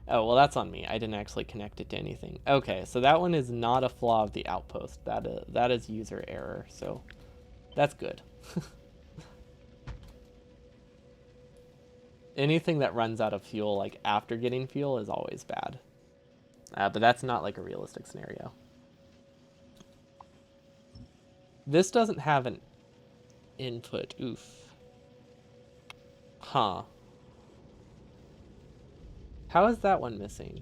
Oh, well, that's on me. I didn't actually connect it to anything. Okay, so that one is not a flaw of the outpost. That is user error, so that's good. Anything that runs out of fuel, like, after getting fuel is always bad. But that's not, like, a realistic scenario. This doesn't have an input. Oof. Huh. How is that one missing?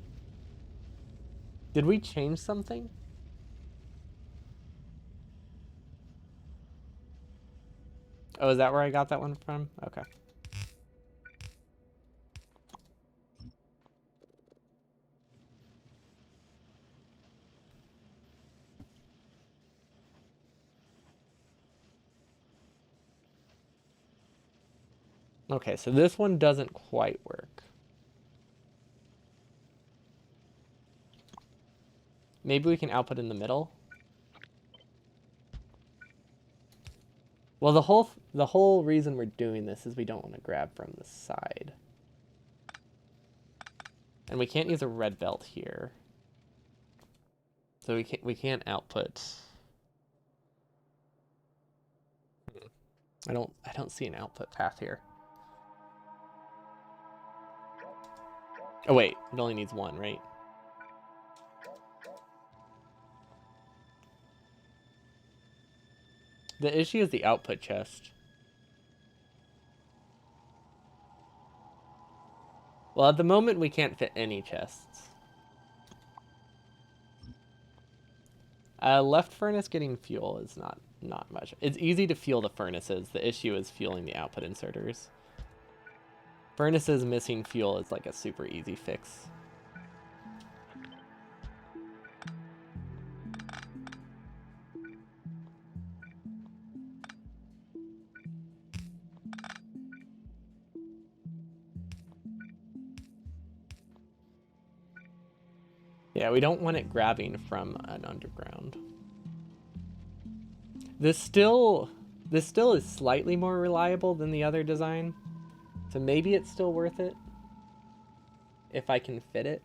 Did we change something? Oh, is that where I got that one from? Okay. Okay, so this one doesn't quite work. Maybe we can output in the middle. Well, the whole reason we're doing this is we don't want to grab from the side. And we can't use a red belt here. So we can't output. I don't see an output path here. Oh wait, it only needs one, right? The issue is the output chest. Well, at the moment we can't fit any chests. Left furnace getting fuel is not much. It's easy to fuel the furnaces. The issue is fueling the output inserters. Furnaces missing fuel is like a super easy fix. Yeah, we don't want it grabbing from an underground. This still is slightly more reliable than the other design. So maybe it's still worth it if I can fit it.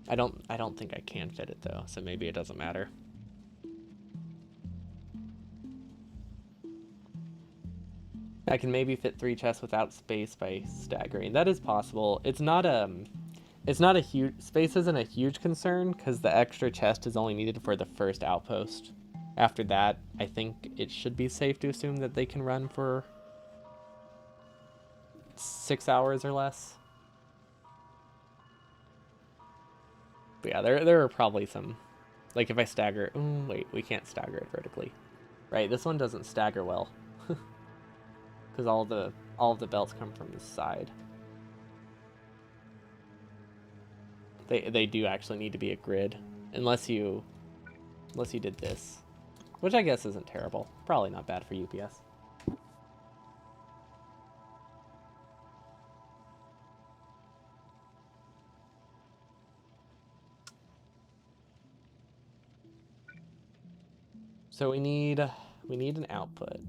I don't think I can fit it though, so maybe it doesn't matter. I can maybe fit 3 chests without space by staggering. That is possible. It's not a huge space isn't a huge concern because the extra chest is only needed for the first outpost. After that, I think it should be safe to assume that they can run for 6 hours or less. But yeah, there are probably some, like if I stagger, wait, we can't stagger it vertically. Right, this one doesn't stagger well. Because all of the belts come from the side. They do actually need to be a grid, unless you did this, which I guess isn't terrible. Probably not bad for UPS. So we need an output.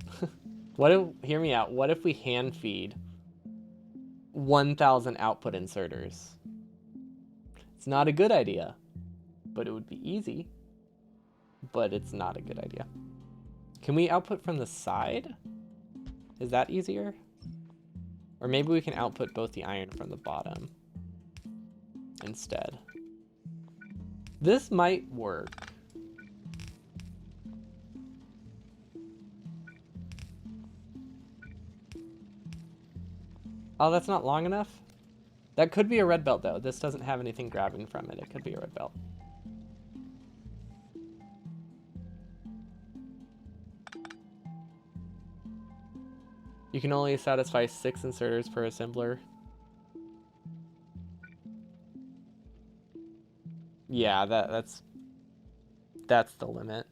Hear me out. What if we hand feed 1,000 output inserters? It's not a good idea, but it would be easy. But it's not a good idea. Can we output from the side? Is that easier? Or maybe we can output both the iron from the bottom instead. This might work. Oh, that's not long enough? That could be a red belt, though. This doesn't have anything grabbing from it. It could be a red belt. You can only satisfy 6 inserters per assembler. Yeah, that's the limit.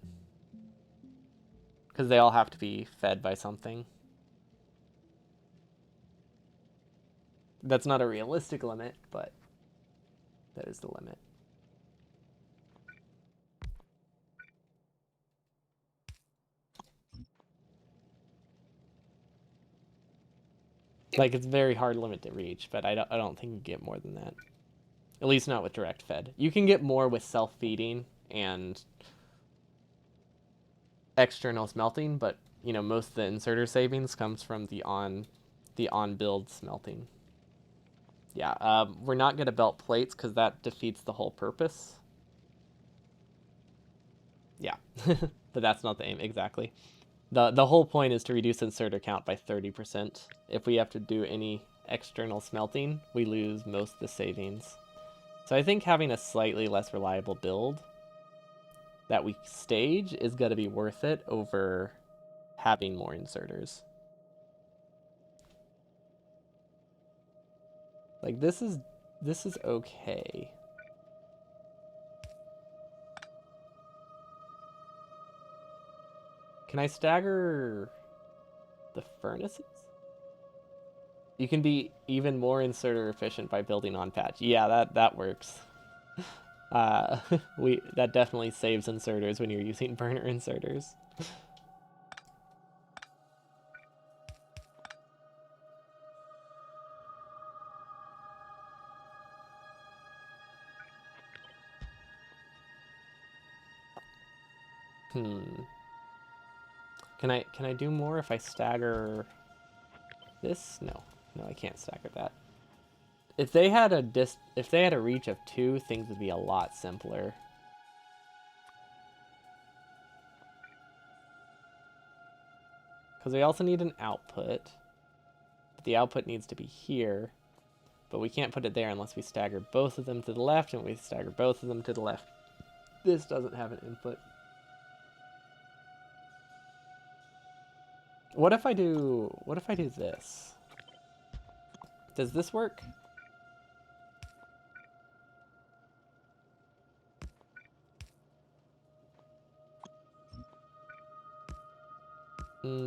Because they all have to be fed by something. That's not a realistic limit, but that is the limit. Like, it's a very hard limit to reach, but I don't think you can get more than that. At least not with direct fed. You can get more with self-feeding and external smelting, but you know, most of the inserter savings comes from the on-build smelting. Yeah, we're not going to belt plates because that defeats the whole purpose. Yeah, but that's not the aim exactly. The whole point is to reduce inserter count by 30%. If we have to do any external smelting, we lose most of the savings. So I think having a slightly less reliable build that we stage is going to be worth it over having more inserters. Like this is okay. Can I stagger the furnaces? You can be even more inserter efficient by building on patch. Yeah, that works. Uh, that definitely saves inserters when you're using burner inserters. Hmm. Can I do more if I stagger this? No. No, I can't stagger that. If they had a reach of 2, things would be a lot simpler. Because we also need an output. But the output needs to be here. But we can't put it there unless we stagger both of them to the left, and we stagger both of them to the left. This doesn't have an input. What if I do this? Does this work?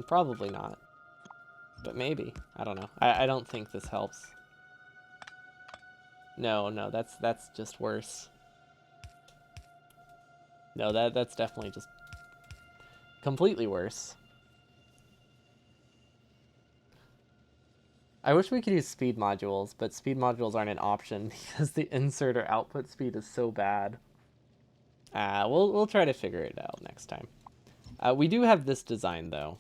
Probably not. But maybe. I don't know. I don't think this helps. No, that's just worse. No, that's definitely just completely worse. I wish we could use speed modules, but speed modules aren't an option because the inserter output speed is so bad. We'll try to figure it out next time. We do have this design though,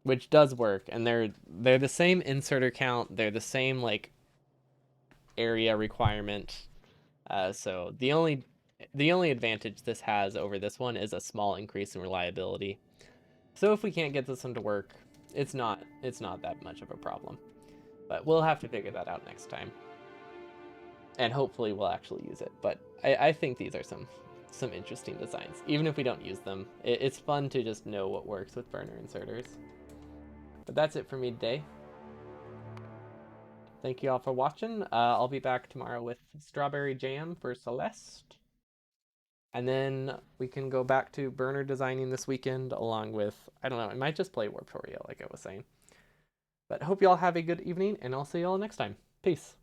which does work, and they're the same inserter count. They're the same like area requirement. So the only advantage this has over this one is a small increase in reliability. So if we can't get this one to work, it's not that much of a problem. But we'll have to figure that out next time. And hopefully we'll actually use it. But I think these are some interesting designs. Even if we don't use them, it's fun to just know what works with burner inserters. But that's it for me today. Thank you all for watching. I'll be back tomorrow with strawberry jam for Celeste. And then we can go back to burner designing this weekend along with, I don't know, I might just play Warptorio like I was saying. But hope you all have a good evening, and I'll see you all next time. Peace.